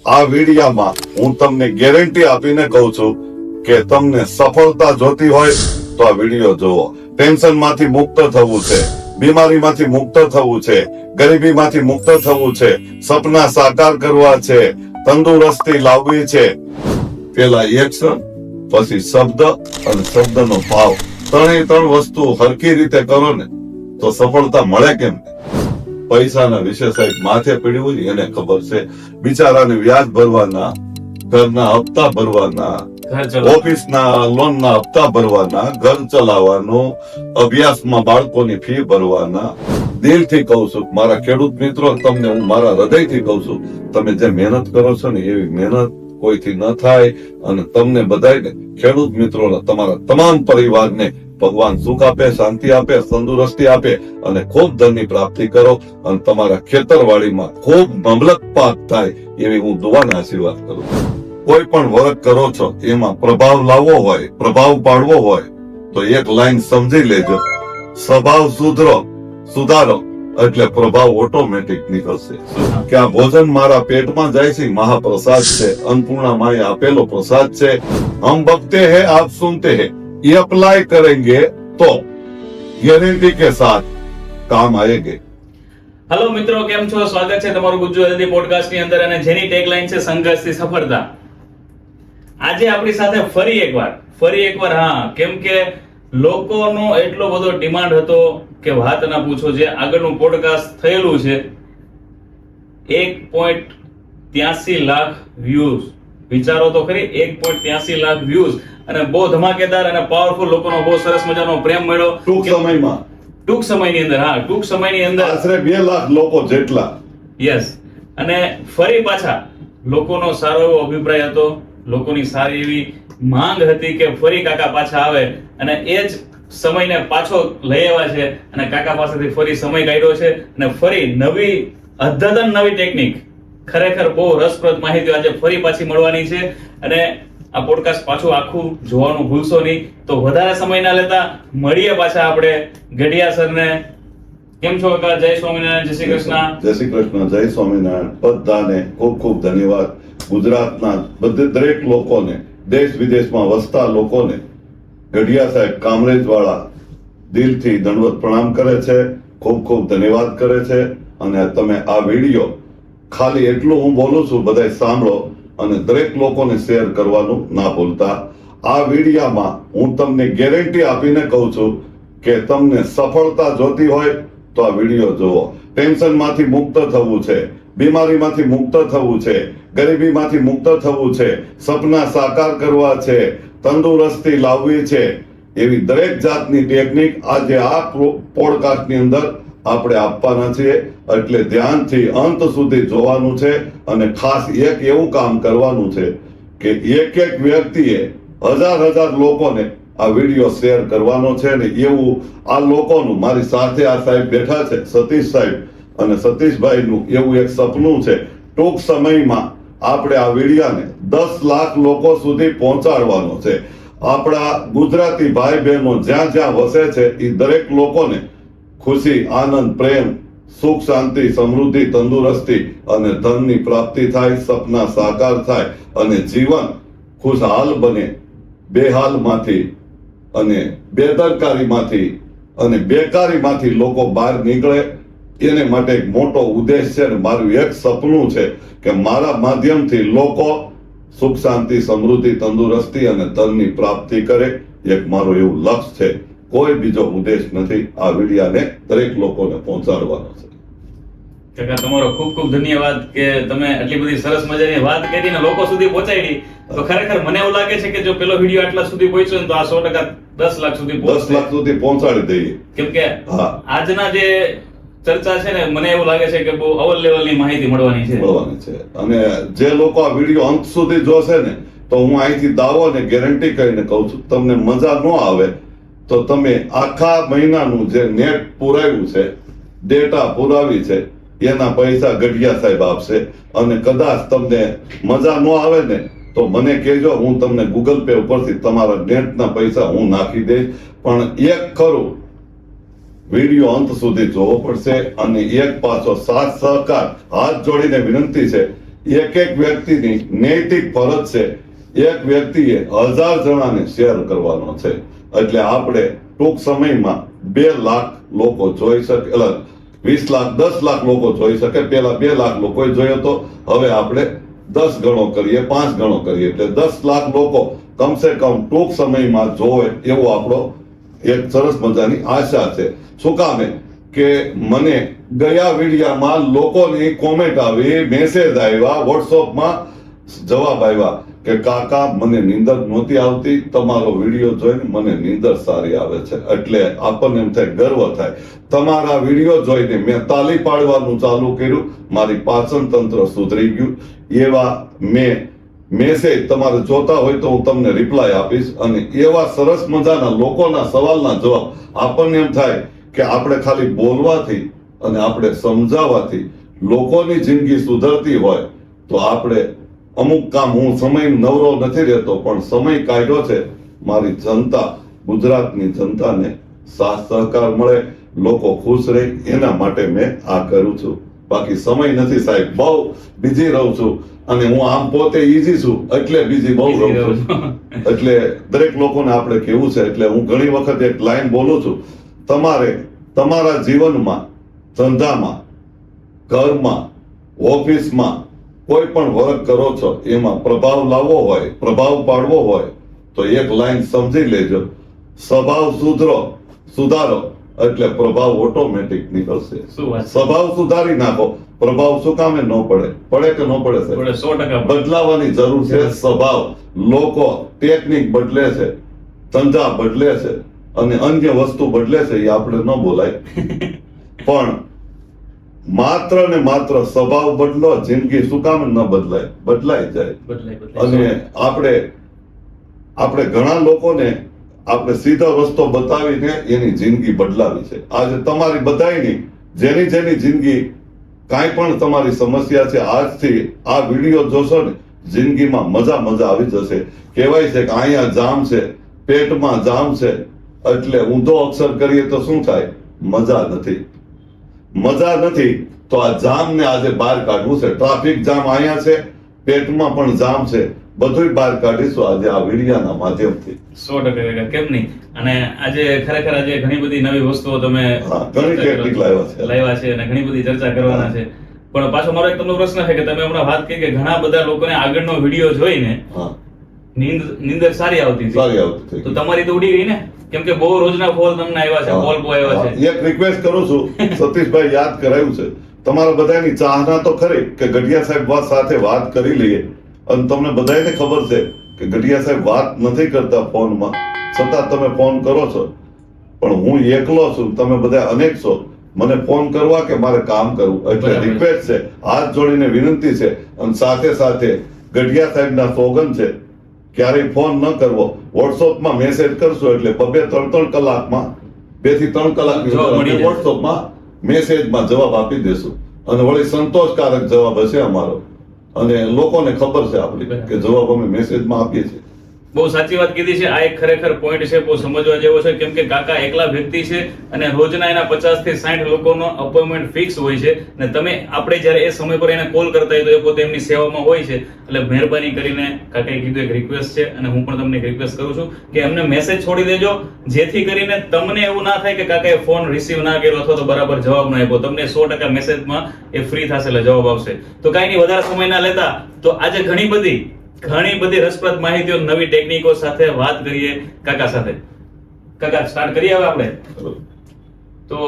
આ વિડીયામાં હું તમને ગેરંટી આપીને કહું છું કે તમને સફળતા જોતી હોય તો આ વિડીયો જુઓ. ટેન્શનમાંથી મુક્ત થવું છે, બીમારીમાંથી મુક્ત થવું છે, ગરીબીમાંથી મુક્ત થવું છે, સપના સાકાર કરવા છે, તંદુરસ્તી લાવવી છે. પેલા એક્શન, પછી શબ્દ અને શબ્દનો ભાવ, ત્રણ વસ્તુ હરખી રીતે કરો ને તો સફળતા મળે કેમ? પૈસાના વિશે સાહેબ માથે પડ્યું હોય એને ખબર છે. બિચારાને વ્યાજ ભરવાના, ઘરના હપ્તા ભરવાના, ઓફિસના લોનના હપ્તા ભરવાના, ઘર ચલાવવાનું, અભ્યાસમાં બાળકોની ફી ભરવાના. દિલથી કહું છું મારા ખેડૂત મિત્રો, તમને હું મારા હૃદયથી કહું છું, તમે જે મહેનત કરો છો ને એવી મહેનત કોઈથી ન થાય. અને તમને બધાને ખેડૂત મિત્રોના તમારા તમામ પરિવારને ભગવાન સુખ આપે, શાંતિ આપે, તંદુરસ્તી આપે અને ખૂબ ધનની પ્રાપ્તિ કરો અને તમારા ખેતરવાડીમાં ખૂબ મબલક પાક થાય એવી હું દુઆના આશીર્વાદ કરું. કોઈ પણ વર્ક કરો છો એમાં પ્રભાવ લાવવો હોય, પ્રભાવ પાડવો હોય તો એક લાઈન સમજી લેજો: સ્વભાવ સુધારો એટલે પ્રભાવ ઓટોમેટિક નીકળશે. કે આ ભોજન મારા પેટમાં જાય છે, મહાપ્રસાદ છે, અન્નપૂર્ણા માએ આપેલો પ્રસાદ છે. હમ બકતે હૈ, આપ સુનતે હૈ. ये अप्लाई करेंगे तो गारंटी के साथ काम आएंगे. હેલો મિત્રો, કેમ છો? સ્વાગત છે તમારું ગુજ્જુ હેલ્ધી પોડકાસ્ટ ની અંદર, અને જેની ટેગલાઈન છે સંઘર્ષથી સફળતા. આજે આપણી સાથે ફરી એકવાર હા, કેમ કે લોકોનો એટલો બધો ડિમાન્ડ હતો કે વાત ના પૂછો. જે આગળનું પોડકાસ્ટ થયેલું છે 1.83 લાખ વ્યૂઝ. વિચારો તો ખરી, 1.83 લાખ વ્યૂઝ અને બહુ ધમાકેદાર અને પાવરફુલ લોકોનો બહુ સરસ મજાનો પ્રેમ મળ્યો ટૂંક સમયની અંદર. હા, ટૂંક સમયની અંદર આશરે 2 લાખ લોકો જેટલા. યસ. અને ફરી પાછા લોકોનો સારો એવો અભિપ્રાય હતો, લોકોની સારી એવી માંગ હતી કે ફરી કાકા પાછા આવે, અને એ જ સમયને પાછો લઈ આવ્યા છે અને કાકા પાસેથી ફરી સમય કાઢ્યો છે અને ફરી નવી અદ્યતન નવી ટેકનિક, ખરેખર બહુ રસપ્રદ માહિતી આજે ફરી પાછી મળવાની છે. અને આ પોડકાસ્ટ પાછું આખું જોવાનું ભૂલશો નહીં. તો વધારે સમય ના લેતા મળીએ પાછા આપણે ગઢિયા સરને. કેમ છો કાકા? જય સ્વામિનારાયણ, જય શ્રી કૃષ્ણ. જય શ્રી કૃષ્ણ, જય સ્વામિનારાયણ. બધાને ખૂબ ખૂબ ધન્યવાદ. ગુજરાતના દરેક લોકોને, દેશ વિદેશમાં વસતા લોકોને ગઢિયા સાહેબ કામરેજ વાળા દિલથી દંડવત પ્રણામ કરે છે, ખૂબ ખૂબ ધન્યવાદ કરે છે. અને તમે આ વિડીયો ખાલી એટલું હું બોલું છું, બધાય સાંભળો અને દરેક લોકોને શેર કરવાનું ના ભૂલતા. આ વિડીયામાં હું તમને ગેરંટી આપીને કહું છું કે તમને સફળતા જોતી હોય તો આ વિડીયો જુઓ. ટેન્શનમાંથી મુક્ત થવું છે, બીમારીમાંથી મુક્ત થવું છે, ગરીબીમાંથી મુક્ત થવું છે, સપના સાકાર કરવા છે, તંદુરસ્તી લાવવી છે, એવી દરેક જાતની ટેકનિક આજે આ પોડકાસ્ટની અંદર આપણે આપવાના છીએ. એટલે ધ્યાનથી અંત સુધી જોવાનું છે. અને ખાસ એક એવું કામ કરવાનું છે કે એક વ્યક્તિએ હજાર લોકોને આ વિડીયો શેર કરવાનો છે. ને એવું આ લોકોનું, મારી સાથે આ સાહેબ બેઠા છે, સતીશ સાહેબ અને સતીશભાઈનું એવું એક સપનું છે, ટૂંક સમયમાં આપણે આ વિડીયાને 10 લાખ લોકો સુધી પહોંચાડવાનો છે. આપણા ગુજરાતી ભાઈ બહેનો જ્યાં જ્યાં વસે છે એ દરેક લોકોને ખુશી, આનંદ, પ્રેમ, સુખ, શાંતિ, સમૃદ્ધિ, તંદુરસ્તી અને ધનની પ્રાપ્તિ થાય, સપના સાકાર થાય અને જીવન ખુશહાલ બને. બેહાલમાંથી અને બેદરકારીમાંથી અને બેકારીમાંથી લોકો બહાર નીકળે, એને માટે એક મોટો ઉદ્દેશ છે. અને મારું એક સપનું છે કે મારા માધ્યમથી લોકો સુખ, શાંતિ, સમૃદ્ધિ, તંદુરસ્તી અને ધનની પ્રાપ્તિ કરે. એક મારું એવું લક્ષ્ય છે, કોઈ બીજો ઉદ્દેશ નથી. આ વિડીયાને દરેક લોકોને પહોંચાડવાનો છે. કાકા, તમારો ખૂબ ખૂબ ધન્યવાદ કે તમે આટલી બધી સરસ મજાની વાત કરી ને લોકો સુધી પહોંચાડી. તો ખરેખર મને એવું લાગે છે કે જો પેલો વિડીયો આટલા સુધી પહોંચ્યો તો આ 100% 10 લાખ સુધી 10 લાખ સુધી પહોંચાડી દઈએ. કેમ કે આજના જે ચર્ચા છે ને, મને એવું લાગે છે કે બહુ અવલ લેવલની માહિતી મળવાની છે. અને જે લોકો આ વિડીયો અંત સુધી જોશે ને, તો હું અહીંથી દાવો ને ગેરંટી કરીને કહું છું, તમને મજા ન આવે તો તમે આખા મહિનાનું જે નેટ પુરાવ્યું છે, ડેટા પુરાવી છે, એના પૈસા ગઢિયા સાહેબ આપશે. અને કદાચ તમને મજા ન આવે ને તો મને કહેજો, હું તમને ગૂગલ પે ઉપરથી તમારા નેટના પૈસા હું નાખી દઈશ. પણ એક ખરું, વિડીયો અંત સુધી જોવો પડશે. અને એક પાછો સાથ સહકાર હાથ જોડીને વિનંતી છે એક એક વ્યક્તિની નૈતિક ફરજ છે એક વ્યક્તિએ 1000 જણાને શેર કરવાનો છે. એટલે આપણે ટૂંક સમયમાં 2 લાખ લોકો જોઈ શકે, 20 લાખ 10 લાખ લોકો જોઈ શકે. પેલા 2 લાખ લોકોએ જોયો તો, હવે આપણે 10 ગણો કરીએ, 5 ગણો કરીએ, એટલે 10 લાખ લોકો કમસે કમ ટૂંક સમયમાં જોવે એવો આપણો એક સરસ મજાની આશા છે. શું કામે કે મને ગયા વિડિયામાં લોકોની કોમેન્ટ આવી, મેસેજ આવ્યા, વોટ્સઅપમાં જવાબ આવ્યા કે કાકા મને નીંદર નહોતી આવતી, તમારો વિડીયો જોઈને મને નીંદર સારી આવે છે. એટલે આપણને એમ થાય, ગર્વ થાય. તમારા વિડીયો જોઈને મેં તાલી પાડવાનું ચાલુ કર્યું, મારી પાચન તંત્ર સુધરી ગયું. એવા મેં મેસેજ તમારે જોતા હોય તો હું તમને રિપ્લાય આપીશ. અને એવા સરસ મજાના લોકોના સવાલના જવાબ આપણને એમ થાય કે આપણે ખાલી બોલવાથી અને આપણે સમજાવવાથી લોકોની જિંદગી સુધરતી હોય તો આપણે અમુક કામ, હું સમય નવરો નથી રહેતો પણ સમય કાઢ્યો છે મારી જનતા, ગુજરાતની જનતાને સાથ સહકાર મળે, લોકો ખુશ રહે, એના માટે મેં આ કરું છું. બાકી સમય નથી સાહેબ, બહુ બીજી રહું છું. અને હું આમ પોતે ઈઝી છું એટલે બીજી બહુ રહું છું. એટલે દરેક લોકોને આપણે કેવું છે, એટલે હું ઘણી વખત એક લાઈન બોલું છું, તમારે તમારા જીવનમાં, ધંધામાં, ઘરમાં, ઓફિસમાં કોઈ પણ વર્ક કરો છો એમાં પ્રભાવ લાવવો હોય, પ્રભાવ પાડવો હોય તો એક લાઈન સમજી લેજો, સ્વભાવ સુધારો એટલે પ્રભાવ ઓટોમેટિક નીકળશે. શું વાત છે? સ્વભાવ સુધારી નાખો, પ્રભાવ શું કામે ન પડે? પડે કે ન પડે? પડે, 100% બદલાવાની જરૂર છે. સ્વભાવ, લોકો ટેકનિક બદલે છે, ધંધા બદલે છે અને અન્ય વસ્તુ બદલે છે, એ આપણે ન બોલાય. પણ માત્ર ને માત્ર સ્વભાવ બદલો, જિંદગી શું કામ ન બદલાય? બદલાઈ જાય. અને આપણે ઘણા લોકોને આપણે સીધો રસ્તો બતાવીને એની જિંદગી બદલાવી છે. આજે તમારી બધાયની જેની જિંદગી કાંઈ પણ તમારી સમસ્યા છે, આજથી આ વિડીયો જોશો ને જિંદગીમાં મજા આવી જશે. કહેવાય છે કે અહીંયા જામ છે, પેટમાં જામ છે, એટલે ઊંધો અક્ષર કરીએ તો શું થાય? મજા નથી. તો આ જામ ને આજે બહાર કાઢવું છે. ટ્રાફિક જામ અહીંયા છે, પેટમાં પણ જામ છે, બધું બહાર કાઢીશું આજે આ વિડિયાના માધ્યમથી. 100% કેમ નહીં. અને આજે ખરેખર આજે ઘણી બધી નવી વસ્તુઓ તમે ઘણી ટેકનિક લાવ્યા છે અને ઘણી બધી ચર્ચા કરવાના છે. પણ પાછો મારો એક તમને પ્રશ્ન છે કે તમે હમણાં વાત કરી કે ઘણા બધા લોકોને આગળનો વિડીયો જોઈને નીંદર સારી આવતી હતી, તો તમારી તો ઉડી ગઈ ને? કેમ કે બહુ રોજના કોલ તમને આવ્યા છે, કોલ બહુ આવ્યા છે. એક રિક્વેસ્ટ કરું છું, સતીશભાઈ યાદ કરાયું છે, તમારા બધાની ચાહના તો ખરી કે ગઢિયા સાહેબ સાથે વાત કરી લઈએ. અને તમને બધાને ખબર છે કે ગઢિયા સાહેબ વાત નથી કરતા ફોનમાં, છતાં તમે ફોન કરો છો. પણ હું એકલો છું, તમે બધા અનેક છો, મને ફોન કરવા કે મારે કામ કરવું. એટલે રિક્વેસ્ટ છે, હાથ જોડીને વિનંતી છે. અને સાથે ગઢિયા સાહેબના સોગન છે, ક્યારેય ફોન ન કરવો. વોટ્સઅપમાં મેસેજ કરશો એટલે 2-3 કલાકમાં 2 થી 3 કલાકની વોટ્સઅપમાં મેસેજમાં જવાબ આપી દેશું. અને વળી સંતોષકારક જવાબ હશે અમારો, અને લોકોને ખબર છે આપણી કે જવાબ અમે મેસેજમાં આપીએ છીએ. બહુ સાચી વાત કીધી છે. આ એક ખરેખર પોઈન્ટ છે, બહુ સમજવા જેવો છે. કેમ કે કાકા એકલા વ્યક્તિ છે અને રોજના એના 50 થી 60 લોકોનો અપોઇન્ટમેન્ટ ફિક્સ હોય છે. અને તમે આપણે જ્યારે એ સમય પર એને કોલ કરતા હોય તો એ પોતે એમની સેવામાં હોય છે. એટલે મહેરબાની કરીને કાકાએ કીધું એક રિક્વેસ્ટ છે, અને હું પણ તમને એક રિક્વેસ્ટ કરું છું કે એમને મેસેજ છોડી દેજો, જેથી કરીને તમને એવું ના થાય કે કાકાએ ફોન રિસીવ ના કર્યો અથવા તો બરાબર જવાબ ના આપ્યો. તમને 100% મેસેજમાં એ ફ્રી થશે એટલે જવાબ આવશે. તો કાંઈ નહીં, વધારે સમય ના લેતા, તો આજે ઘણી બધી રસપ્રદ માહિતીઓ, નવી ટેકનિકો સાથે વાત કરીએ કાકા સાથે. કાકા સ્ટાર્ટ કરીએ હવે આપણે. તો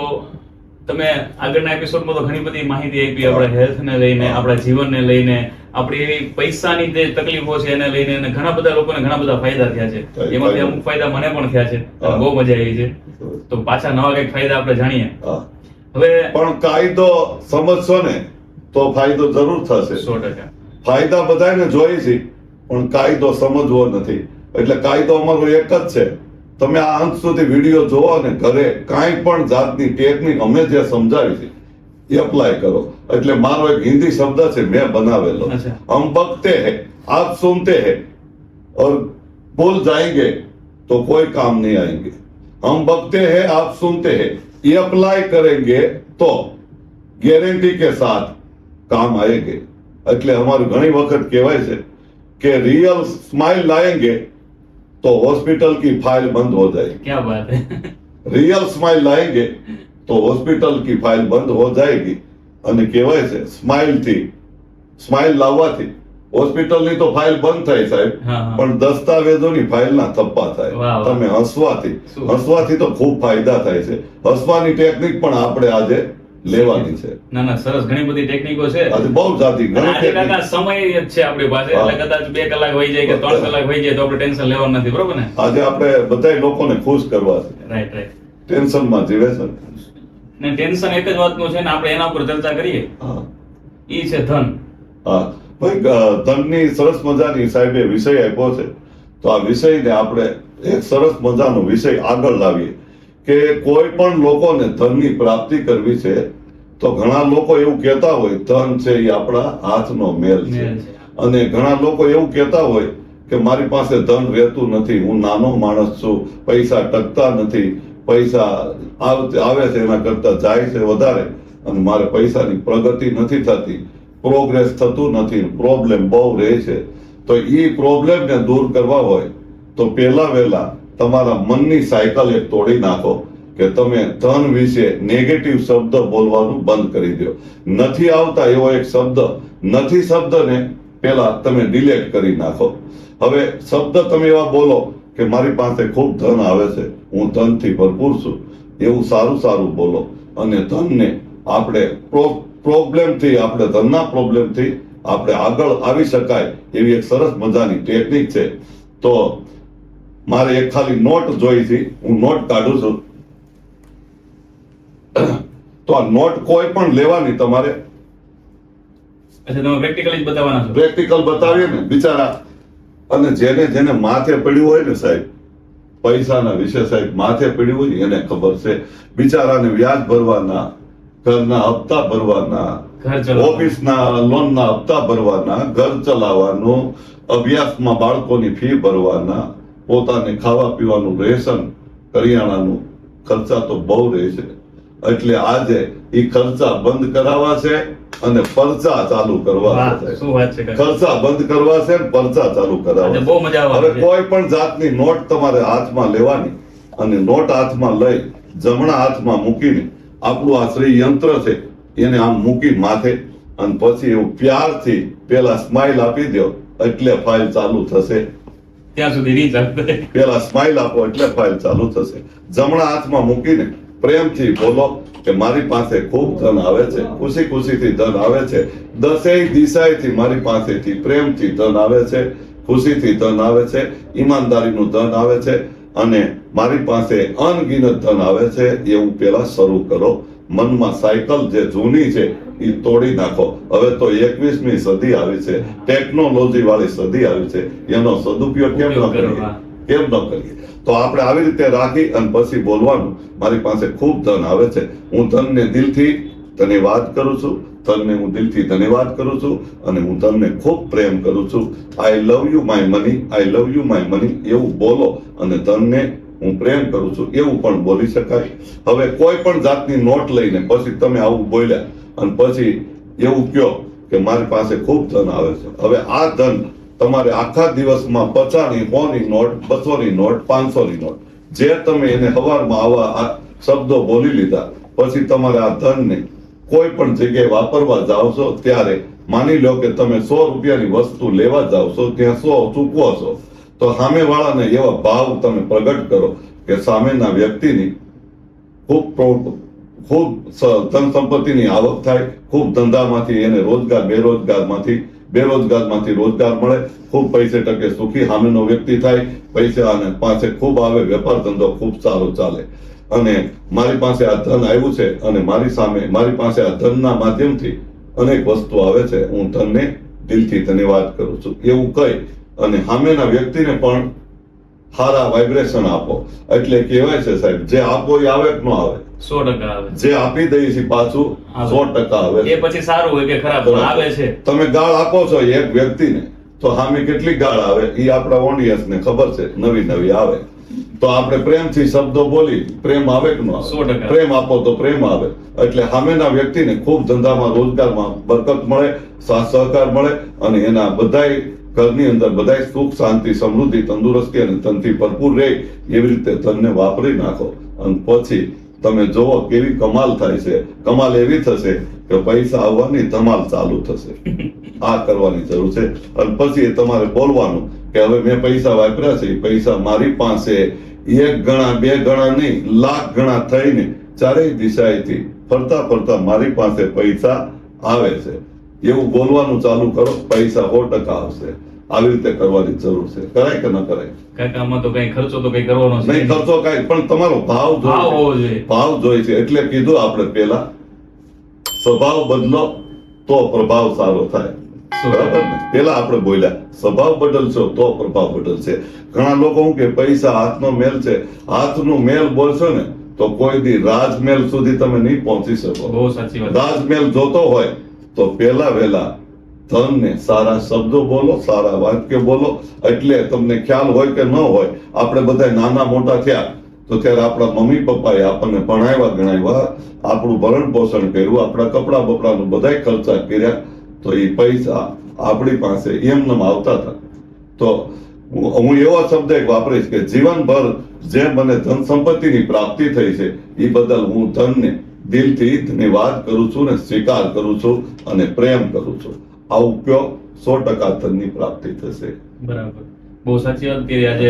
તમે આગળના એપિસોડમાં તો ઘણી બધી માહિતી આપી, આપણા હેલ્થને લઈને, આપણા જીવનને લઈને, આપણી એવી પૈસાની જે તકલીફો છે એને લઈને, અને ઘણા બધા લોકોને ઘણા બધા ફાયદા થયા છે. એમાંથી અમુક ફાયદા મને પણ થયા છે, બહુ મજા આવી છે. તો પાછા નવા કંઈક ફાયદા આપણે જાણીએ. હવે પણ કાયદો સમજશો ને તો ફાયદો જરૂર થશે. 100%. ફાયદા બધાને જોઈએ છે, પણ કાયદો સમજવો નથી. એટલે કાયદો અમારો એક જ છે, તમે આ અંત સુધી વિડીયો જોવો ને ઘરે કાંઈ પણ જાતની ટેકનિક અમે જે સમજાવી છે એ અપ્લાય કરો. એટલે મારો એક હિન્દી શબ્દ છે મેં બનાવેલો, હમ બકતે હૈ આપ સુનતે હૈ और भूल जाएंगे तो कोई काम नहीं आएंगे. हम बकते हैं आप सुनते हैं, ये अप्लाई करेंगे तो गारंटी के साथ काम आएंगे. એટલે અમારું ઘણી વખત કહેવાય છે કે रियल स्माइल लाएंगे तो हॉस्पिटल की फाइल बंद हो जाएगी. क्या बात है. रियल स्माइल लाएंगे तो हॉस्पिटल की फाइल બંધ હો જાયગી. અને કહેવાય છે સ્માઇલ લાવવાથી હોસ્પિટલની તો ફાઇલ બંધ થાય સાહેબ, હા, હા. પણ દસ્તાવેજોની ફાઇલ ના થપ્પા વાહ, થાય. વાહ. તમે હસવાથી શું? તો ખૂબ ફાયદા થાય છે. હસવાની ટેકનિક પણ આપણે આજે લેવાની છે. ના સરસ, ઘણી બધી ટેકનિકો છે. આજે બહુ જાતિ અને ઘણી આજે ટેકનિક. કાકા સમય જ છે આપણી પાસે, હા. એટલે કદાચ 2 કલાક વહી જાય કે 3 કલાક વહી જાય તો આપણે ટેન્શન લેવાનું નથી, બરોબર ને? આજે આપણે બધા લોકોને ખુશ કરવા છે. રાઈટ. ટેન્શનમાં જીવે છે ને. ને ટેન્શન એક જ વાતનું છે ને, આપણે એના ઉપર ચર્ચા કરીએ. હા ઈ છે ધન. હા ભાઈ, ધનની સરસ મજાની સાહેબે વિષય આપ્યો છે, તો આ વિષયને આપણે એક સરસ મજાનો વિષય આગળ લાવીએ કે કોઈ પણ લોકોને ધનની પ્રાપ્તિ કરવી છે તો ઘણા લોકો એવું કહેતા હોય ધન છે એ આપણા હાથનો મેલ છે, મેલ છે. અને ઘણા લોકો એવું કહેતા હોય કે મારી પાસે ધન રહેતું નથી, હું નાનો માણસ છું, પૈસા ટકતા નથી, પૈસા આવે છે એના કરતા જાય છે વધારે, અને મારે પૈસાની પ્રગતિ નથી થતી, પ્રોગ્રેસ થતું નથી, પ્રોબ્લેમ બહુ રહે છે. તો એ પ્રોબ્લેમને દૂર કરવા હોય તો પહેલા વહેલા તમારા મનની સાયકલ એક તોડી નાખો કે તમે ધન વિશે નેગેટિવ શબ્દ બોલવાનું બંધ કરી દો. નથી આવતા એવો એક શબ્દ, નથી શબ્દને પહેલા તમે ડિલેટ કરી નાખો. હવે શબ્દ તમે એવા બોલો કે મારી પાસે ખૂબ ધન આવે છે, હું ધનથી ભરપૂર છું, એવું સારું બોલો. અને ધનને આપણે પ્રોબ્લેમથી, આપણે ધનના પ્રોબ્લેમથી આપણે આગળ આવી શકાય એવી એક સરસ મજાની ટેકનિક છે. તો મારે એક ખાલી નોટ જોઈ છે, હું નોટ કાઢું છું. તો આ નોટ કોઈ પણ લેવાની તમારે, અચ્છા, તમે પ્રેક્ટિકલી જ બતાવવાના છો? પ્રેક્ટિકલ બતાવીએ ને બિચારા. અને જેને માથે પડ્યું હોય ને સાહેબ, પૈસાના વિશે સાહેબ માથે પડ્યું હોય એને ખબર છે. બિચારાને વ્યાજ ભરવાના, ઘરના હપ્તા ભરવાના, ઘર ચલાવવાનું. ઓફિસના લોનના હપ્તા ભરવાના, ઘર ચલાવવાનું, અભ્યાસમાં બાળકોની ફી ભરવાના, પોતાને ખાવા પીવાનું, રેશન, કરિયાણાનું ખર્ચા તો બહુ રહે છે. એટલે આજે એ ખર્ચા બંધ કરાવવા છે અને પરચા ચાલુ કરવા વાહ, છે. શું વાત છે કાકા. ખર્ચા બંધ કરવા છે અને પરચા ચાલુ આજે કરાવવા બહુ મજા છે. આવે હવે કોઈ પણ જાતની નોટ તમારે હાથમાં લેવાની, અને નોટ હાથમાં લઈ જમણા હાથમાં મૂકીને આપણું આ શ્રી યંત્ર છે એને આમ મૂકી માથે, અને પછી એવું પ્યારથી પેલા સ્માઇલ આપી દો એટલે ફાઇલ ચાલુ થશે. ત્યાં સુધી નહીં ચાલશે. પેલા સ્માઇલ આપો એટલે ફાઇલ ચાલુ થશે. જમણા હાથમાં મૂકીને પ્રેમથી બોલો કે મારી પાસે ખૂબ ધન આવે છે, ખુશીથી ધન આવે છે, દસેય દિશાએથી મારી પાસેથી પ્રેમથી ધન આવે છે, ખુશીથી ધન આવે છે, ઈમાનદારીનું ધન આવે છે, અને મારી પાસે અનગિનત ધન આવે છે. એવું પેલા શરૂ કરો. મનમાં સાયકલ જે જૂની છે એ તોડી નાખો. હવે તો 21મી સદી આવી છે, ટેકનોલોજી વાળી સદી આવી છે, એનો સદુપયોગ કેમ ન કરીએ? તો આપણે આવી રીતે રાખી અને પછી બોલવાનું, મારી પાસે ખૂબ ધન આવે છે, હું ધનને દિલથી ધન્યવાદ કરું છું, ધનને હું દિલથી ધન્યવાદ કરું છું, અને હું ધનને ખૂબ પ્રેમ કરું છું. I love you my money, I love you my money, એવું બોલો. અને ધનને હું પ્રેમ કરું છું એવું પણ બોલી શકાય. હવે કોઈ પણ જાતની નોટ લઈને પછી તમે આવું બોલ્યા અને પછી એવું કહો કે મારી પાસે ખૂબ ધન આવે છે. હવે આ ધન તમારે આખા દિવસમાં 50ની, 100ની નોટ, 200ની નોટ, 500ની નોટ, જે તમે એને સવારમાં આવા શબ્દો બોલી લીધા પછી તમારે આ ધનને કોઈ પણ જગ્યાએ વાપરવા જાઓ છો ત્યારે માની લો કે તમે 100 રૂપિયાની વસ્તુ લેવા જાઓ છો, ત્યાં 100 ચૂકવો છો, તો સામેવાળાને એવા ભાવ તમે પ્રગટ કરો કે સામેના વ્યક્તિની ખૂબ ધન સંપત્તિની આવક થાય, ખૂબ ધંધામાંથી એને રોજગાર, બેરોજગારમાંથી રોજગાર મળે, ખૂબ પૈસે ટકે સુખી સામેનો વ્યક્તિ થાય, પૈસા પાસે ખૂબ આવે, વેપાર ધંધો ખૂબ સારો ચાલે. અને મારી પાસે આ ધન આવ્યું છે અને મારી પાસે આ ધનના માધ્યમથી અનેક વસ્તુ આવે છે, હું ધનને દિલથી ધન્યવાદ કરું છું, એવું કહી અને સામેના વ્યક્તિને પણ સારા વાઇબ્રેશન આપો. એટલે કહેવાય છે સાહેબ, જે આપો એ આવે કે ન આવે? 100% આવે. જે આપી દઈએ છીએ પાછું 100% આવે. એ પછી સારું હોય કે ખરાબ પણ આવે છે. તમે ગાળ આપો છો એક વ્યક્તિને તો સામે કેટલી ગાળ આવે એ આપણા ઓડિયન્સને ખબર છે, નવી આવે. તો આપણે પ્રેમથી શબ્દો બોલી પ્રેમ આવે કે ન આવે? 100%. પ્રેમ આપો તો પ્રેમ આવે. એટલે સામેના વ્યક્તિને ખૂબ ધંધામાં રોજગારમાં બરકત મળે, સાથ સહકાર મળે અને એના બધાય ઘરની અંદર બધાય સુખ શાંતિ સમૃદ્ધિ તંદુરસ્તી અને ધનથી ભરપૂર રહે એવી રીતે ધનને વાપરી નાખો અને પછી તમે જોવો કેવી કમાલ થાય છે. કમાલ એવી થશે કે પૈસા આવવાની ધમાલ ચાલુ થશે. આ કરવાની જરૂર છે. અને પછી એ તમારે બોલવાનું કે હવે મેં પૈસા વાપર્યા છે, એ પૈસા મારી પાસે 1 ગણા 2 ગણા નહીં, લાખ ગણા થઈને ચારેય દિશાએથી ફરતા ફરતા મારી પાસે પૈસા આવે છે. એવું બોલવાનું ચાલુ કરો, પૈસા 100% આવશે. આવી રીતે કરવાની જરૂર છે. કરાય કે ન કરાય? કાકા આમાં તો કઈ ખર્ચો તો કઈ કરવાનો છે નહીં ખર્ચો કાંઈ, પણ તમારો ભાવ ભાવ જોઈએ. હોવો જોઈએ. ભાવ જોઈએ છે. એટલે કીધું આપણે પેલા સ્વભાવ બદલો તો પ્રભાવ સારો થાય. બરાબર ને? પેલા આપણે બોલ્યા સ્વભાવ બદલશો તો પ્રભાવ બદલશે. ઘણા લોકો શું કે પૈસા હાથનો મેલ છે, હાથનું મેલ બોલશો ને તો કોઈ દી રાજમેલ સુધી તમે નહીં પહોંચી શકો. બહુ સાચી વાત. રાજમેલ જોતો હોય તો પેલા વહેલા ધનને સારા શબ્દો બોલો, સારા વાક્ય બોલો. એટલે તમને ખ્યાલ હોય કે ન હોય, આપણે બધા નાના મોટા થયા તો ત્યારે આપણા મમ્મી પપ્પાએ આપણને ભણાવ્યા ગણાવ્યા, આપણું ભરણ પોષણ કર્યું, આપણા કપડા બપડાનું બધાય ખર્ચા કર્યા, તો એ પૈસા આપણી પાસે એમને આવતા હતા. તો હું એવો શબ્દ એક વાપરીશ કે જીવનભર જે મને ધન સંપત્તિની પ્રાપ્તિ થઈ છે એ બદલ હું ધનને દિલથી ધન્યવાદ કરું છું ને સ્વીકાર કરું છું અને પ્રેમ કરું છું. આવું કયો 100% ધનની પ્રાપ્તિ થશે. બરાબર. બહુ સાચી વાત કરી. આજે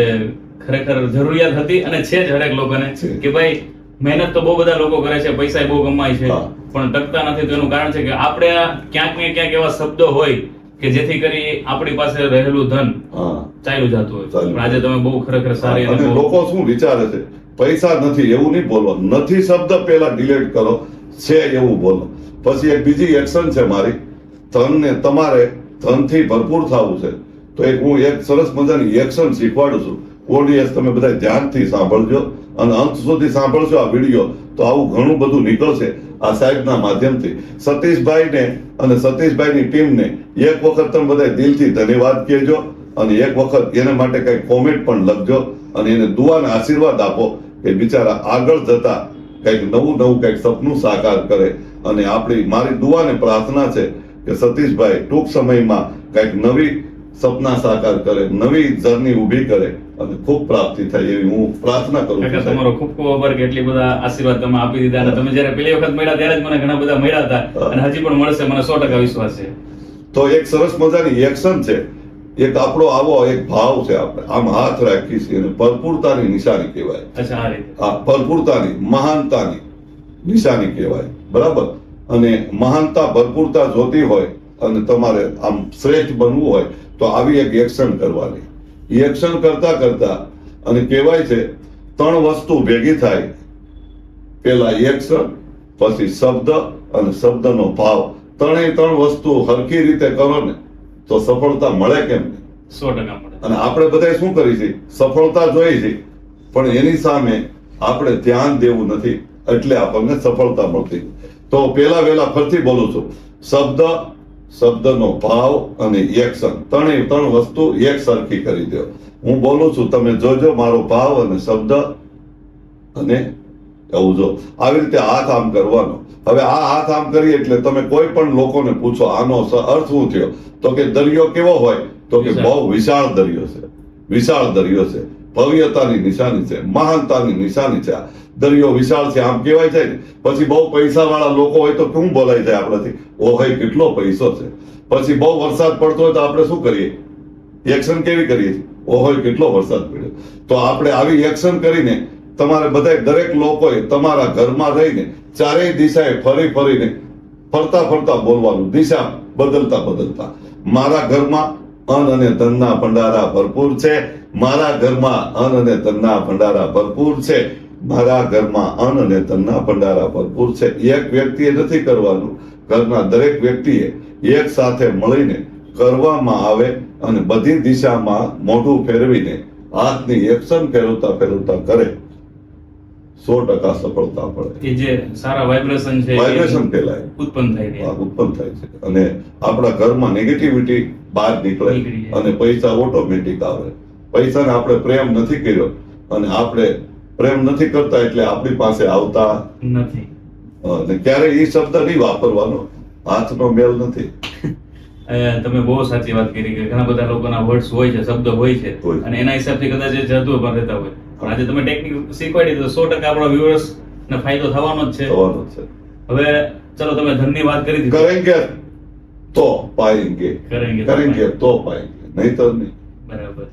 ખરેખર જરૂરિયાત હતી અને છે જ હરેક લોકોને છે. કે ભાઈ મહેનત તો બહુ બધા લોકો કરે છે, પૈસા બહુ કમાય છે, હા. પણ ટકતા નથી. તો એનું કારણ છે કે આપણે ક્યાંક ને ક્યાંક એવા શબ્દો હોય કે જેથી કરી આપણી પાસે રહેલું ધન હા, ચાલ્યું જતું હોય. ચાલ્યું. પણ આજે તમે બહુ ખરેખર સારી અને અને બહુ- લોકો શું વિચારે છે પૈસા નથી એવું નહીં બોલવાનું. નથી શબ્દ પેલા ડિલીટ કરો, છે એવું બોલો. પછી એક બીજી એક્શન છે મારી, ધનને તમારે ધનથી ભરપૂર થવું છે તો હું એક સરસ મજાની એક્શન શીખવાડું છું. ઓડિયન્સ તમે બધા ધ્યાનથી સાંભળજો અને અંત સુધી સાંભળશો આ વિડીયો તો આવું ઘણું બધું નીકળશે આ સાહેબના માધ્યમથી. સતીશભાઈને અને સતીશભાઈની ટીમને એક વખત તમે બધા દિલથી ધન્યવાદ કહેજો અને એક વખત એને માટે કઈ કોમેન્ટ પણ લખજો અને એને દુઆને આશીર્વાદ આપો કે બિચારા આગળ જતા કઈક નવું કઈક સપનું સાકાર કરે. અને આપણી મારી દુઆને પ્રાર્થના છે કે સતીશભાઈ ટૂંક સમયમાં કઈક નવી સપના સાકાર કરે, નવી જર્ની ઊભી કરે અને ખૂબ પ્રાપ્તિ થાય એવી હું પ્રાર્થના કરું કાકા, છું. તમારો ખૂબ ખૂબ આભાર કે એટલી બધા આશીર્વાદ તમે આપી દીધા. અને તમે જ્યારે પહેલી વખત મળ્યા ત્યારે જ મને ઘણા બધા મળ્યા હતા અને હજી પણ મળશે, મને 100% વિશ્વાસ છે. તો એક સરસ મજાની એક્શન છે. એક આપણો આવો એક ભાવ છે, આપણે આમ હાથ રાખી છીએ અને ભરપૂરતાની નિશાની કહેવાય. અચ્છા, આ રીતે. આ ભરપૂરતાની મહાનતાની નિશાની કહેવાય. બરાબર? અને મહાનતા ભરપૂરતા જોતી હોય અને તમારે આમ શ્રેષ્ઠ બનવું હોય તો આવી એક એક્શન કરવાની. એ એક્શન કરતા કરતા અને કહેવાય છે 3 વસ્તુ ભેગી થાય. પેલા એક્શન, પછી શબ્દ અને શબ્દનો ભાવ. 3 વસ્તુ હરખી રીતે કરો ને તો સફળતા મળે કેમ નહીં? 100% મળે. અને આપણે બધા શું કરી છે સફળતા જોઈ છે પણ એની સામે આપણે ધ્યાન દેવું નથી એટલે આપણને સફળતા મળતી. તો પેલા વેલા ફરીથી બોલું છું, શબ્દ, શબ્દનો ભાવ અને એક્શન, 3 વસ્તુ એક સરખી કરી દો. હું બોલું છું, તમે જોજો મારો ભાવ અને શબ્દ અને એવું જો આવી રીતે હાથ આમ કરવાનો. હવે આ હાથ આમ કરીએ એટલે તમે કોઈ પણ લોકોને પૂછો આનો અર્થ શું થયો તો કે દરિયો કેવો હોય તો કે બહુ વિશાળ દરિયો છે. વિશાળ દરિયો છે, ભવ્યતાની નિશાની છે, મહાનતાની નિશાની છે. આ દરિયો વિશાળ છે આમ કહેવાય છે ને. પછી બહુ પૈસા વાળા લોકો હોય તો શું બોલાય જાય આપણાથી, ઓહે કેટલો પૈસો છે. પછી બહુ વરસાદ પડતો હોય તો આપણે શું કરીએ, એક્શન કેવી કરીએ, ઓહો કેટલો વરસાદ પડ્યો. તો આપણે આવી એક્શન કરીને તમારે બધા દરેક લોકોએ તમારા ઘરમાં રહીને ચારેય દિશાએ ફરીને ફરતા ફરતા બોલવાનું, દિશા બદલતા મારા ઘરમાં અન્ન અને ધનના ભંડારા ભરપૂર છે. મારા ઘરમાં અન્ન અને ધનના ભંડારા ભરપૂર છે. મારા ઘરમાં અન્ન અને ધનના ભંડારા ભરપૂર છે. એક વ્યક્તિએ નથી કરવાનું, ઘરના દરેક વ્યક્તિએ એક સાથે મળીને કરવામાં આવે અને બધી દિશામાં મોઢું ફેરવીને હાથની એક્શન ફેરવતા કરે 100% સફળતા મળે. એ જે સારા વાઇબ્રેશન છે વાઇબ્રેશન ફેલાય, ઉત્પન્ન થાય છે. ઉત્પન્ન થાય છે અને આપણા ઘરમાં નેગેટિવિટી બહાર નીકળે નીકળી જાય. અને પૈસા ઓટોમેટિક આવે. પૈસાને આપણે પ્રેમ નથી કર્યો અને આપણે પ્રેમ નથી કરતા એટલે આપણી પાસે આવતા નથી. અને ક્યારેય એ શબ્દ નહીં વાપરવાનો, હાથનો મેલ નથી. તમે બહુ સાચી વાત કરી કે ઘણા બધા લોકોના વર્ડ્સ હોય છે, શબ્દ હોય છે, હોય. અને એના હિસાબથી કદાચ એ જતું પણ રહેતા હોય. પણ આજે તમે ટેકનિક શીખવાડી તો 100% આપણા વ્યુઅર્સ ને ફાયદો થવાનો જ છે. થવાનું છે. હવે ચલો, તમે ધનની વાત કરી દીધી. કરેંગે તો પાએંગે, કરેંગે કરેંગે તો પાએંગે, નહીં તો નહીં. બરાબર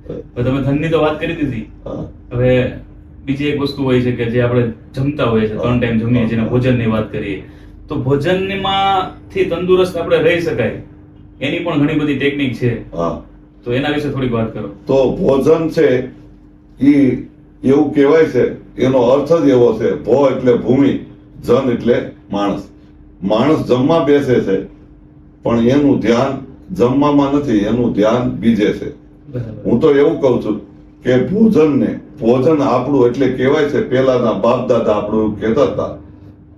છે. હવે તમે ધનની તો વાત કરી દીધી. હા. હવે બીજી એક વસ્તુ હોય છે કે જે આપણે જમતા હોઈએ છીએ, 3 ટાઈમ જમીએ છીએ, ભોજનની વાત કરીએ તો ભોજનમાંથી તંદુરસ્ત આપણે રહી શકાય એની પણ ઘણી બધી ટેકનિક છે. હા. તો એના વિશે થોડીક વાત કરો. તો ભોજન છે ઈ એવું કહેવાય છે, એનો અર્થ જ એવો છે, ભો એટલે ભૂમિ, જન એટલે માણસ. માણસ જમવા બેસે છે પણ એનું ધ્યાન જમવામાં નથી, એનું ધ્યાન બીજે છે. બરાબર. હું તો એવું કહું છું કે ભોજન આપણું એટલે કહેવાય છે, પેલાના બાપ દાદા આપણું એવું કહેતા હતા,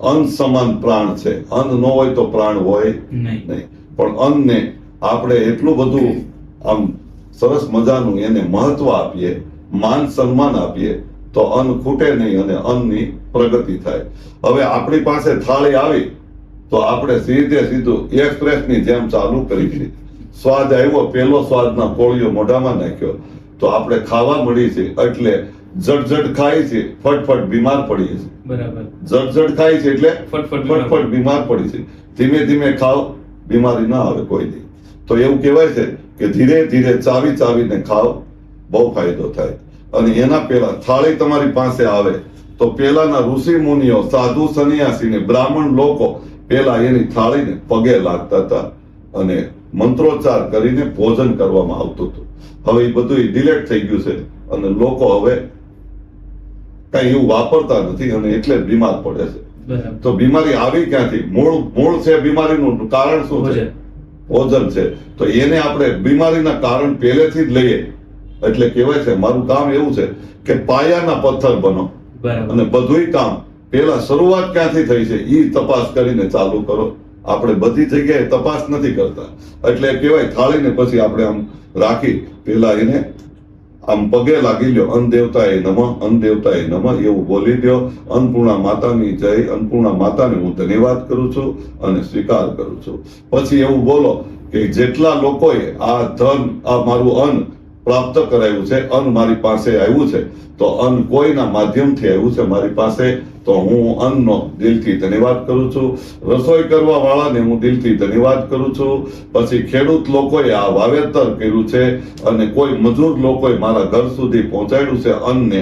અન્ન સમાન પ્રાણ છે. અન્ન ન હોય તો પ્રાણ હોય નહીં. નહીં. પણ અન્નને આપણે એટલું બધું આમ સરસ મજાનું એને મહત્વ આપીએ, માન સન્માન આપીએ તો અન્ન ખૂટે નહીં અને અન્નની પ્રગતિ થાય. હવે આપણી પાસે થાળી આવી તો આપણે સીધું એક્સપ્રેસની જેમ ચાલુ કરી દીધી. સ્વાદ આવ્યો, પેલો સ્વાદના કોળિયો મોઢામાં નાખ્યો તો આપણે ખાવા મળી છે એટલે જડ ખાય છે, ફટફટ બીમાર પડીએ છીએ. બરાબર. જડ ખાય છે એટલે ફટફટ બીમાર પડી છે. ધીમે ધીમે ખાઓ, બીમારી ના આવે કોઈ દી. તો એવું કહેવાય છે કે ધીરે ધીરે ચાવીને ખાઓ, બહુ ફાયદો થાય. અને એના પહેલા થાળી તમારી પાસે આવે તો પેલાના ઋષિ મુનિઓ, સાધુ સંન્યાસીને, બ્રાહ્મણ લોકો પેલા એની થાળીને પગે લાગતા હતા અને મંત્રોચ્ચાર કરીને ભોજન કરવામાં આવતું હતું. હવે એ બધું ડિલેટ થઈ ગયું છે અને લોકો હવે કઈ એવું વાપરતા નથી અને એટલે જ બીમાર પડે છે. બરાબર. તો બીમારી આવી ક્યાંથી? મૂળ છે બીમારીનું કારણ શું છે? ભોજન છે. તો એને આપણે બીમારીના કારણ પહેલેથી જ લઈએ એટલે કહેવાય છે મારું કામ એવું છે કે પાયાના પથ્થર બનો બરાબર. અને બધુંય કામ પેલા શરૂઆત ક્યાંથી થઈ છે ઈ તપાસ કરીને ચાલુ કરો. આપણે બધી જગ્યાએ તપાસ નથી કરતા એટલે કહેવાય થાળીને પછી આપણે આમ રાખી પેલા એને આમ પગે લાગી લ્યો, અન્ન દેવતાએ નમઃ, અન્ન દેવતાએ નમઃ એવું બોલી દો. અન્નપૂર્ણા માતાની જય, અન્નપૂર્ણા માતાને હું ધન્યવાદ કરું છું અને સ્વીકાર કરું છું. પછી એવું બોલો કે જેટલા લોકોએ આ ધન, આ મારું અન્ન પ્રાપ્ત કરાયું છે, અન્ન મારી પાસે આવ્યું છે, તો અન્ન કોઈના માધ્યમથી આવ્યું છે મારી પાસે, તો હું અન્નનો દિલથી ધન્યવાદ કરું છું. રસોઈ કરવા વાળાને હું દિલથી ધન્યવાદ કરું છું. પછી ખેડૂત લોકોએ આ વાવેતર કર્યું છે અને કોઈ મજૂર લોકોએ મારા ઘર સુધી પહોંચાડ્યું છે અન્નને,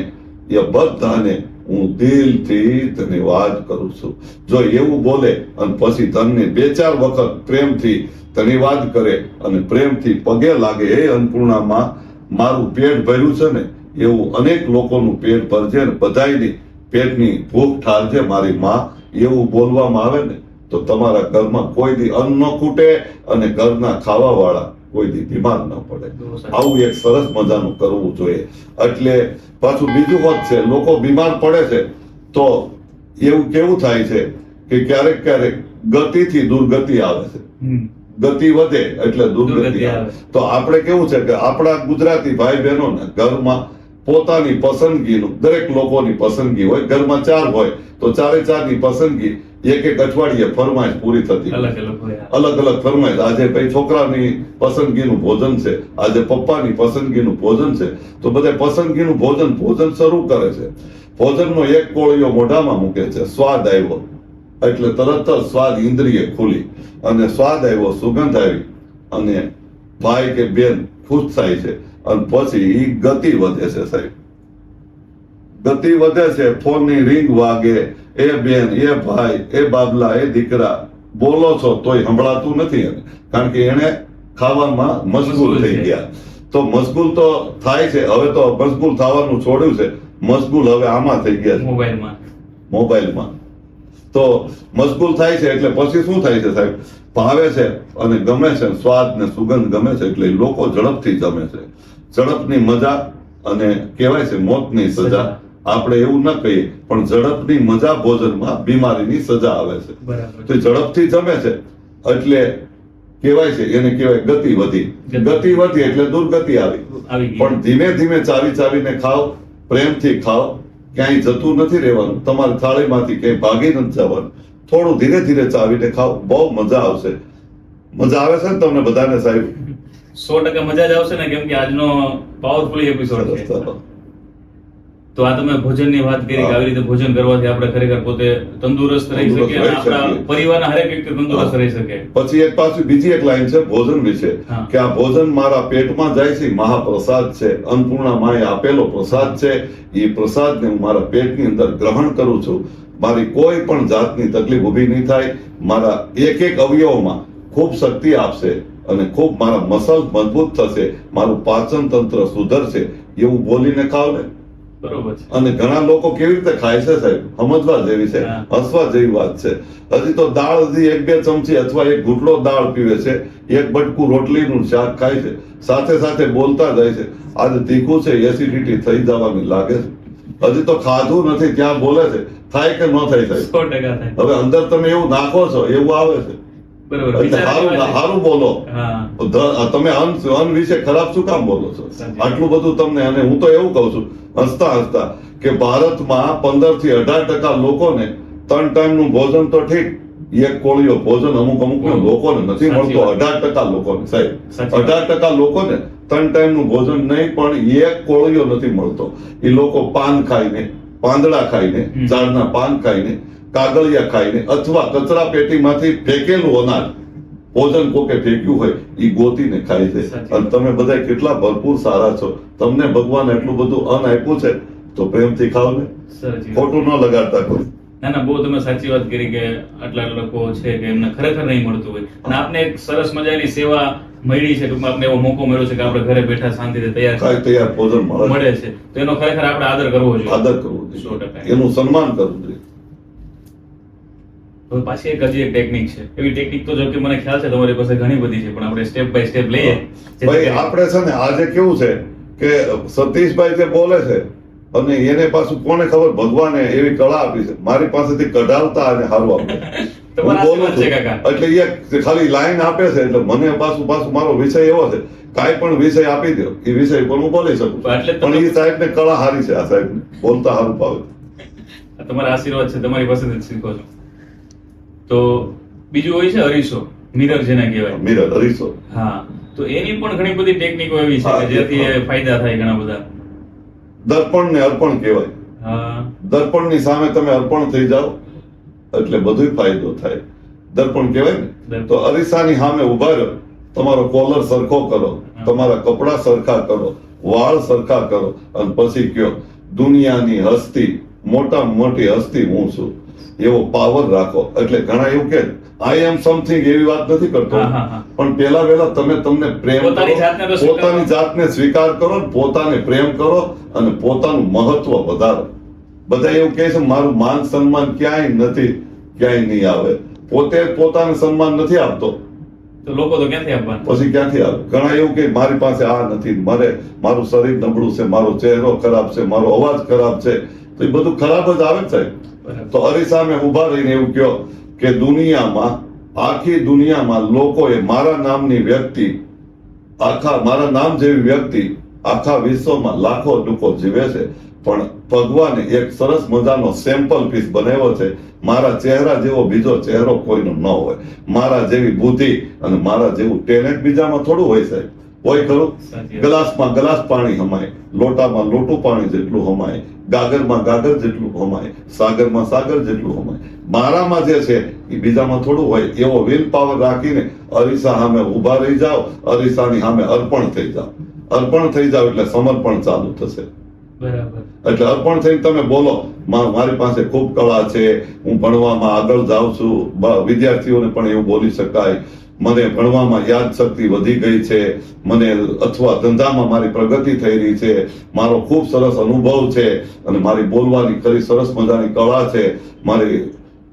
એ બધાને હું દિલથી ધન્યવાદ કરું છું. જો એવું બોલે અને પછી ધનને 2-4 વખત પ્રેમથી ધન્યવાદ કરે અને પ્રેમથી પગે લાગે, એ અન્નપૂર્ણામાં મારું પેટ ભર્યું છે ને એવું અનેક લોકોનું પેટ ભરજે ને બધાયની પેટની ભૂખ ઠારજે મારી માં, એવું બોલવામાં આવે ને તો તમારા ઘરમાં કોઈ દી અન્ન ન ખૂટે અને ઘરના ખાવા વાળા કોઈ દી બીમાર ન પડે. આવું એક સરસ મજાનું કરવું જોઈએ. એટલે પાછું બીજું વાત છે, લોકો બીમાર પડે છે તો એવું કેવું થાય છે કે ક્યારેક ગતિથી દુર્ગતિ આવે છે. ગતિ વધે એટલે દુર્ગતિ આવે. તો આપણે કેવું છે કે આપણા ગુજરાતી ભાઈ બહેનોને ઘરમાં પોતાની પસંદગીનું, દરેક લોકોની પસંદગી હોય. ઘરમાં 4 હોય તો 4-4ની પસંદગી એક અઠવાડિયે ફરમાઈશ પૂરી થતી, અલગ અલગ ફરમાઈશ. આજે ભાઈ છોકરાની પસંદગીનું ભોજન છે, આજે પપ્પાની પસંદગીનું ભોજન છે, તો બધા પસંદગીનું ભોજન શરૂ કરે છે. ભોજનનો એક કોળિયો મોઢામાં મૂકે છે, સ્વાદ આવ્યો એટલે તરત જ સ્વાદ ઇન્દ્રિય ખુલી અને સ્વાદ આવ્યો, સુગંધ આવી અને ભાઈ કે બેન ખુશ થાય છે અને પછી ઈ ગતિ વધે છે. સાહેબ, ગતિ વધે છે. ફોનની રિંગ વાગે, એ બેન, એ ભાઈ, એ બાબલા, એ દીકરા, બોલો છો તોય સંભળાતું નથી એને, કારણ કે એને ખાવામાં મશગુલ થઈ ગયા. તો મશગુલ તો થાય છે, હવે તો મશગુલ થવાનું છોડ્યું છે, મશગુલ હવે આમાં થઈ ગયા છે, મોબાઈલમાં. તો મશગુલ થાય છે એટલે પછી શું થાય છે સાહેબ? ભાવે છે અને ગમે છે, સ્વાદ ને સુગંધ ગમે છે એટલે લોકો ઝડપથી જમે છે. ઝડપની મજા અને કહેવાય છે મોતની સજા. આપણે એવું ન કહીએ પણ ઝડપની મજા ભોજનમાં બીમારીની સજા આવે છે. તો ઝડપથી જમે છે એટલે કહેવાય છે, એને કહેવાય ગતિ વધી. ગતિ વધી એટલે દુર્ગતિ આવી. પણ ધીમે ધીમે ચાવીને ખાઓ પ્રેમથી ખાઓ, ક્યાંય જતું નથી રહેવાનું, તમારી થાળીમાંથી ક્યાંય ભાગી નથી જવાનું, થોડું ધીરે ધીરે ચાવીને ખાઓ, બહુ મજા આવશે. મજા આવે છે ને તમને બધાને સાહેબ? 100% મજા જ આવશે ને, કેમ કે આજનો પાવરફુલ એપિસોડ છે. ચાલો. તો આ તમે ભોજનની વાત કરી કે આવી રીતે ભોજન કરવાથી આપણે ખરેખર પોતે તંદુરસ્ત રહી તંદુરસ્ત શકીએ અને રહી આપણા શકીએ. પરિવારના હરેક વ્યક્તિ તંદુરસ્ત રહી શકે. પછી એક પાછું બીજી એક લાઈન છે ભોજન વિશે, હા. કે આ ભોજન મારા પેટમાં જાય છે, મહાપ્રસાદ છે, અન્નપૂર્ણા માએ આપેલો પ્રસાદ છે, એ પ્રસાદને હું મારા પેટની અંદર ગ્રહણ કરું છું. મારી કોઈ પણ જાતની તકલીફ ઊભી નહીં થાય, મારા એક એક અવયવમાં ખૂબ શક્તિ આપશે અને ખૂબ મારા મસલ મજબૂત થશે, મારું પાચન તંત્ર સુધરશે, એવું બોલીને ખાવ ને. બરોબર છે. અને ઘણા લોકો કેવી રીતે ખાય છે સાહેબ, સમજવા જેવી છે, હા. હસવા જેવી વાત છે. હજી તો દાળ હજી 1-2 ચમચી અથવા એક ઘૂંટડો દાળ પીવે છે, એક બટકું રોટલીનું શાક ખાય છે, સાથે સાથે બોલતા જાય છે, આજે તીખું છે, એસિડિટી થઈ જવાની લાગે છે. હજી તો ખાધું નથી ત્યાં બોલે છે, થાય કે ન થાય સાહેબ? 100% થાય. હવે અંદર તમે એવું નાખો છો એવું આવે છે. બરોબર. એટલે વિચારવાની વાત છે. સારું બોલો. હા. તમે અન્ન વિશે ખરાબ શું કામ બોલો છો? સાચી. આટલું બધું તમને. અને હું તો એવું કહું છું હસતા હસતા કે ભારતમાં 15 થી 18% લોકોને 3 ટાઈમનું ભોજન તો ઠીક, એક કોળીઓ ભોજન અમુક લોકોને નથી સાચી મળતો. વાત. 18% લોકોને સાહેબ, સાચી વાત. 18% લોકોને 3 ટાઈમનું ભોજન નહીં, પણ એક કોળીઓ નથી મળતો. એ લોકો પાન ખાઈને, પાંદડા ખાઈને, ઝાડના પાન ખાઈને, કાગળિયા ખાઈને અથવા કચરા પેટીમાંથી ફેંકેલું અનાજ ભોજન કોકે ફેંક્યું હોય એ ગોતીને ખાય છે. સાચી. અને તમે બધા કેટલા ભરપૂર સારા છો, તમને ભગવાન એટલું બધું અન્ન આપ્યું છે, તો પ્રેમથી ખાઓ ને, સાચી વાત. ખોટું ન લગાડતા કોઈ. ના ના, બહુ તમે સાચી વાત કરી કે આટલા લોકો છે કે એમને ખરેખર નહીં મળતું હોય, અને આપને એક સરસ મજાની સેવા મળી છે, ટૂંકમાં આપને એવો મોકો મળ્યો છે કે આપણે ઘરે બેઠા શાંતિથી તૈયાર કાંઈ તૈયાર ભોજન મળે મળે છે, તો એનો ખરેખર આપણે આદર કરવો જોઈએ. આદર કરવો 100%. જોઈએ, એનું સન્માન કરવું જોઈએ. હવે પાછી હજી એક ટેકનિક છે. એવી ટેકનિક તો જો કે મને ખ્યાલ છે તમારી પાસે ઘણી બધી છે, પણ આપણે સ્ટેપ બાય સ્ટેપ લઈએ. જેથી ભાઈ કરીને- આપણે છે ને આજે કેવું છે કે સતીશભાઈ જે બોલે છે અને એને પાછું કોને ખબર ભગવાને એવી કળા આપી છે, મારી પાસેથી કઢાવતા અને હારું આપે. હું તમારા બોલું આશીર્વાદ છે છું કાકા. એટલે એ ખાલી લાઈન આપે છે, એટલે મને પાછું મારો વિષય એવો છે, કાંઈ પણ વિષય આપી દો એ વિષય પર હું બોલી શકું છું. એટલે પણ એ સાહેબને કળા હારી છે, આ સાહેબને બોલતા હારું પાવે. આ તમારા આશીર્વાદ છે, તમારી પાસેથી જ શીખો છો. તો બીજું હોય છે અરીસો, મિરર જેને કહેવાય. મિરર હરીશો, હા, તો એની પણ ઘણી બધી ટેકનિકો એવી છે હા, કે જેથી એ ફાયદા થાય ઘણા બધા. દર્પણ ને અર્પણ કહેવાય. હા. દર્પણની સામે તમે અર્પણ થઈ જાઓ એટલે બધું ફાયદો થાય. દર્પણ કહેવાય ને. દર્પણ. તો અરીસાની સામે ઉભા રહ્યો, તમારો કોલર સરખો કરો, તમારા કપડા સરખા કરો, વાળ સરખા કરો અને પછી કયો દુનિયાની હસ્તી, મોટામાં મોટી હસ્તી હું છું, એવો પાવર રાખો. એટલે ઘણા એવું કે આઈ એમ સમથિંગ એવી વાત નથી કરતો, હા, હા, હા. પણ પેલા વેલા તમને પ્રેમ કરો, પોતાની જાતને તો સ્વીકાર પોતાની જાતને સ્વીકાર કરો, પોતાને પ્રેમ કરો અને પોતાનું મહત્વ વધારો. બધા એવું કહે છે મારું માન સન્માન ક્યાંય નથી, ક્યાંય નહીં આવે. પોતે પોતાને સન્માન નથી આપતો, તો લોકો તો ક્યાંથી આપવાના? પછી ક્યાંથી આવે? ઘણા એવું કે મારી પાસે આ નથી, મારું શરીર નબળું છે, મારો ચહેરો ખરાબ છે, મારો અવાજ ખરાબ છે, તો એ બધું ખરાબ જ આવે છે. બરાબર. તો અરીસામે ઉભા રહીને એવું કહો કે દુનિયામાં, આખી દુનિયામાં લોકોએ મારા નામની વ્યક્તિ, મારા નામ જેવી વ્યક્તિ આખા વિશ્વમાં લાખો લોકો જીવે છે, પણ ભગવાને એક સરસ મજાનો સેમ્પલ પીસ બનાવ્યો છે. મારા ચહેરા જેવો બીજો ચહેરો કોઈનો ન હોય, મારા જેવી બુદ્ધિ અને મારા જેવું ટેલેન્ટ બીજામાં થોડું હોય સાહેબ. હોય ખરું? સાચી વાત. ગ્લાસમાં ગ્લાસ પાણી હમાય, લોટામાં લોટું પાણી જેટલું હમાય, ગાગરમાં ગાગર જેટલું હમાય, સાગરમાં સાગર જેટલું હમાય. મારામાં જે છે એ બીજામાં થોડું હોય. એવો વિલ પાવર રાખીને અરીસા સામે ઉભા રહી જાઓ, અરીસાની સામે અર્પણ થઈ જાઓ. અર્પણ થઈ જાઓ એટલે સમર્પણ ચાલુ થશે. બરાબર. એટલે અર્પણ થઈને તમે બોલો મારી પાસે ખૂબ કળા છે, હું ભણવામાં આગળ જાઉં છું. વિદ્યાર્થીઓને પણ એવું બોલી શકાય, મને ભણવામાં યાદ શક્તિ વધી ગઈ છે, મને અથવા ધંધામાં મારી પ્રગતિ થઈ રહી છે, મારો ખૂબ સરસ અનુભવ છે અને મારી બોલવાની ખરી સરસ મજાની કળા છે, મારી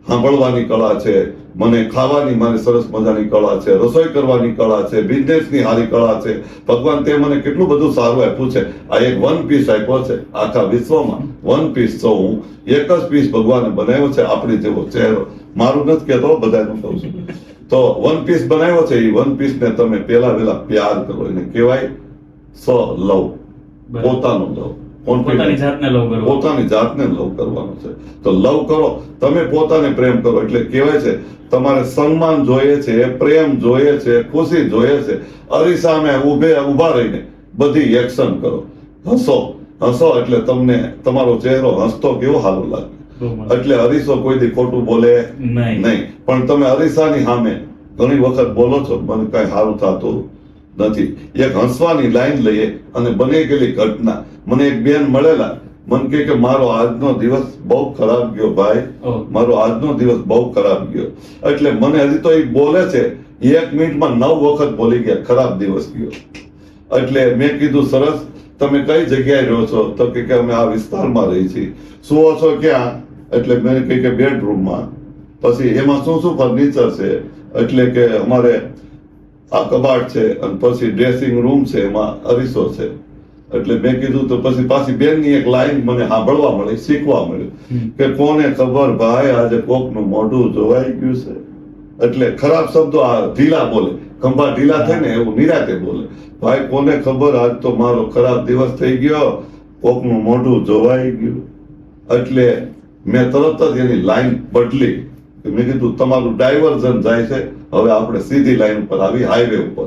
સાંભળવાની કળા છે, મને ખાવાની મારી સરસ મજાની કળા છે, રસોઈ કરવાની કળા છે, બિઝનેસની સારી કળા છે. ભગવાન તે મને કેટલું બધું સારું આપ્યું છે. આ એક વન પીસ આપ્યો છે આખા વિશ્વમાં. વન પીસ છો હું, એક જ પીસ ભગવાને બનાવ્યો છે, આપણી જેવો ચહેરો. મારું નથી કહેતો, બધાનું કહું છું. તો વન પીસ બનાવ્યો છે, એ વન પીસ ને તમે પેલા પ્યાર કરો. એને કહેવાય સ્વ લવ, બરાબર. પોતાનું લવ. પોતાની જાતને લવ કરવો. પોતાની જાતને લવ કરવાનું છે. તો લવ કરો, તમે પોતાને પ્રેમ કરો. એટલે કહેવાય છે તમારે સન્માન જોઈએ છે, પ્રેમ જોઈએ છે, ખુશી જોઈએ છે. અરીસામે ઉભા રહીને બધી એક્શન કરો. હસો એટલે તમને તમારો ચહેરો હસતો કેવો સારો લાગે. એટલે અરીસો કોઈ દી ખોટું બોલે નહીં. પણ તમે અરીસાની સામે ઘણી વખત બોલો છો મને કઈ સારું થતું નથી. એક હસવાની લાઈન લઈએ અને બની ગયેલી ઘટના. મને એક બેન મળેલા, મને કહે કે મારો આજનો દિવસ બહુ ખરાબ ગયો ભાઈ, મારો આજનો દિવસ બહુ ખરાબ ગયો. એટલે મને હજી તો એ બોલે છે 1 મિનિટમાં 9 વખત બોલી ગયા ખરાબ દિવસ ગયો. એટલે મેં કીધું સરસ, તમે કઈ જગ્યાએ રહો છો? તો કે અમે આ વિસ્તારમાં રહી છીએ. સુવો છો ક્યાં? એટલે મેં કહ્યું કે બેડરૂમમાં. પછી એમાં શું શું ફર્નિચર છે? એટલે કે અમારે આ કબાટ છે અને પછી ડ્રેસિંગ રૂમ છે, એમાં અરીસો છે. એટલે મેં કીધું તો પછી પાછી બેનની એક લાઈન મને સાંભળવા મળી, શીખવા મળ્યું કે કોને ખબર ભાઈ આજે કોકનું મોઢું જોવાઈ ગયું છે. એટલે ખરાબ શબ્દો આ ઢીલા બોલે, ખંભા ઢીલા થાય ને એવું નિરાતે બોલે. ભાઈ કોને ખબર આજ તો મારો ખરાબ દિવસ થઈ ગયો, કોકનું મોઢું જોવાઈ ગયું. એટલે મેં તરત જ એની લાઈન બદલી. મેં કીધું તમારું ડાયવર્ઝન જાય છે, હવે આપણે સીધી લાઈન ઉપર આવી, હાઈવે ઉપર.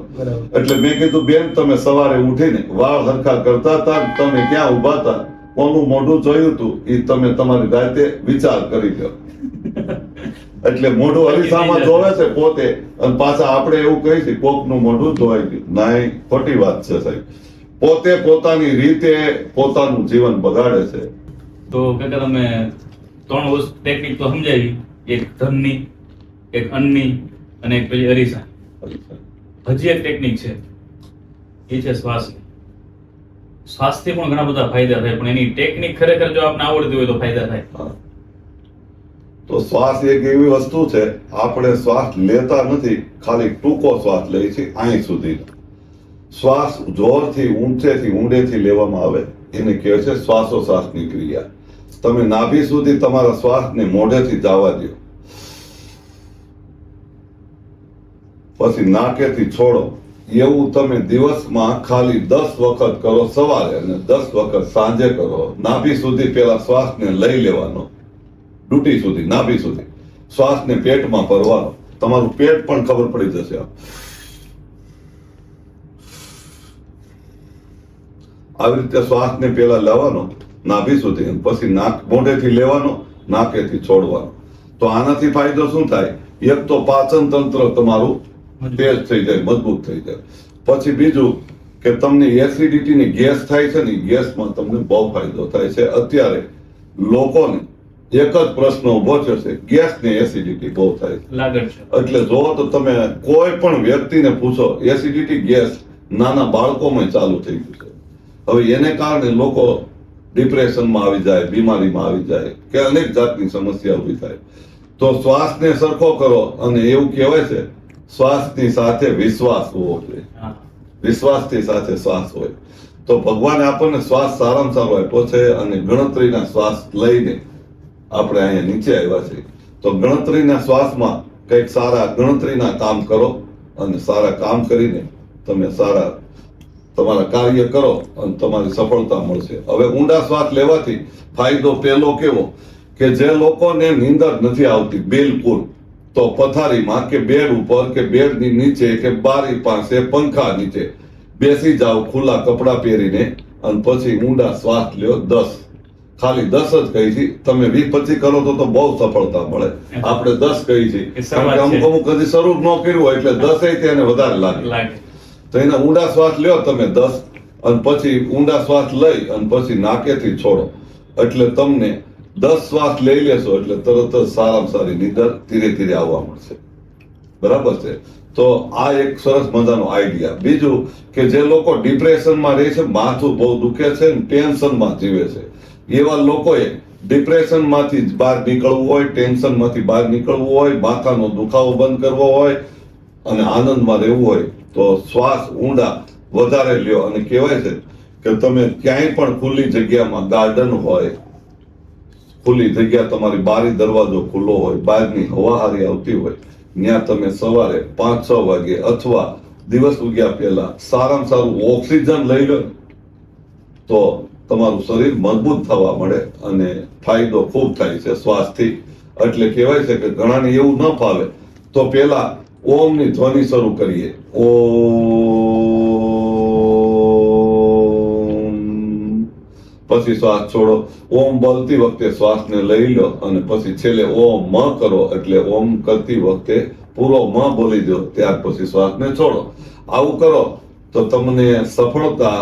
એટલે મેં કીધું બેન તમે સવારે ઉઠીને વાળ હરખા કરતા હતા, તમે ક્યાં ઉભા હતા, કોનું મોઢું જોયું હતું, એ તમે તમારી રાતે વિચાર કરી લો. એટલે મોઢું અરીસામાં જોવે છે પોતે, અને પાછા આપણે એવું કહી છે કોકનું મોઢું જોવાઈ ગયું. નહીં, ખોટી વાત છે સાહેબ. પોતે પોતાની રીતે પોતાનું જીવન બગાડે છે. તો કાકા તમે 3 ટેકનિક તો સમજાવી, એક ધનની, એક અન્નની અને એક પેલી અરીસા. હજી એક ટેકનિક છે, એ છે શ્વાસની. શ્વાસથી પણ ઘણા બધા ફાયદા થાય, પણ એની ટેકનિક ખરેખર જો આપને આવડતી હોય તો ફાયદા થાય. તો શ્વાસ એક એવી વસ્તુ છે, આપણે શ્વાસ લેતા નથી, ખાલી ટૂંકો શ્વાસ લઈએ છીએ અહીં સુધી. શ્વાસ જોરથી ઊંચેથી ઊંડેથી લેવામાં આવે એને કહે છે શ્વાસોશ્વાસની ક્રિયા. તમે નાભી સુધી તમારા શ્વાસને મોઢેથી જવા દો, પછી નાકેથી છોડો. એવું તમે દિવસમાં ખાલી 10 વખત કરો, સવારે અને 10 વખત સાંજે કરો. નાભી સુધી પેલા શ્વાસને લઈ લેવાનો, ડૂટી સુધી, નાભી સુધી શ્વાસને પેટમાં ભરવાનો. તમારું પેટ પણ ખબર પડી જશે. આવી રીતે શ્વાસને પેલા લેવાનો નાભી સુધી, પછી નાક મોઢેથી લેવાનો, નાકેથી છોડવાનો. તો આનાથી ફાયદો શું થાય? એક તો પાચન તંત્ર તમારું તેજ થઈ જાય, મજબૂત થઈ જાય. પછી બીજું કે તમને એસિડિટી ની ગેસ થાય છે ને, ગેસમાં તમને બહુ ફાયદો થાય છે. અત્યારે લોકોને એક જ પ્રશ્ન ઉભો થયો છે, ગેસ ને એસિડિટી બહુ થાય છે. એટલે જો તો તમે કોઈ પણ વ્યક્તિને પૂછો, એસિડિટી ગેસ નાના બાળકોમાં ચાલુ થઈ ગયું છે. હવે એને કારણે લોકો ડિપ્રેશનમાં આવી જાય, બીમારીમાં આવી જાય, કે અનેક જાતની સમસ્યા ઊભી થાય. તો શ્વાસને સરખો કરો, અને એવું કહેવાય છે શ્વાસની સાથે વિશ્વાસ હોવો જોઈએ. વિશ્વાસની સાથે શ્વાસ હોય તો ભગવાને આપણને શ્વાસ સારામાં સારો આપ્યો છે, અને ગણતરીના શ્વાસ લઈને આપણે અહીંયા નીચે આવ્યા છીએ. તો ગણતરીના શ્વાસમાં કંઈક સારા ગણતરીના કામ કરો, અને સારા કામ કરીને તમે સારા તમારા કાર્ય કરો અને તમારી સફળતા મળશે. હવે ઊંડા શ્વાસ લેવાથી ફાયદો પહેલો કેવો કે જે લોકોને નીંદર નથી આવતી બિલકુલ, તો પથારીમાં કે બેડ ઉપર કે બેડની નીચે કે બારી પાસે પંખા નીચે બેસી જાઓ ખુલ્લા કપડા પહેરીને, અને પછી ઊંડા શ્વાસ લ્યો 10. ખાલી 10 જ કહી છે. તમે 20-25 કરો તો બહુ સફળતા મળે. આપણે 10 કહી છે, કારણ કે અમુક હજી શરૂ ન કર્યું હોય એટલે 10 તેને વધારે લાગે. તો એના ઊંડા શ્વાસ લ્યો તમે 10, અને પછી ઊંડા શ્વાસ લઈ અને પછી નાકેથી છોડો. એટલે તમને 10 શ્વાસ લઈ લેશો એટલે તરત જ સારામાં સારી નીંદર ધીરે ધીરે આવવા મળશે. બરાબર છે? તો આ એક સરસ મજાનો આઈડિયા. બીજું કે જે લોકો ડિપ્રેશનમાં રહે છે, માથું બહુ દુખે છે, ટેન્શનમાં જીવે છે, એવા લોકોએ ડિપ્રેશનમાંથી બહાર નીકળવું હોય, ટેન્શનમાંથી બહાર નીકળવું હોય, માથાનો દુખાવો બંધ કરવો હોય અને આનંદમાં રહેવું હોય, તો શ્વાસ ઊંડા વધારે લ્યો. અને કહેવાય છે કે તમે ક્યાંય પણ ખુલ્લી જગ્યામાં, ગાર્ડન હોય, ખુલ્લી જગ્યા, તમારી બારી દરવાજો ખુલ્લો હોય, બહારની હવા હારી આવતી હોય, ત્યાં તમે સવારે 5-6 વાગે અથવા દિવસ ઉગ્યા પહેલા સારામાં સારું ઓક્સિજન લઈ લો, તો તમારું શરીર મજબૂત થવા મળે અને ફાયદો ખૂબ થાય છે શ્વાસથી. એટલે કહેવાય છે કે ઘણાને એવું ન ફાવે તો પેલા ઓમની ધ્વનિ શરૂ કરીએ. ઓમ, પછી શ્વાસ છોડો. ઓમ બોલતી વખતે શ્વાસને લઈ લો અને પછી છેલ્લે ઓમ મ કરો, એટલે ઓમ કરતી વખતે પૂરો મ બોલી દો, ત્યાર પછી શ્વાસને છોડો. આવું કરો તો તમને સફળતા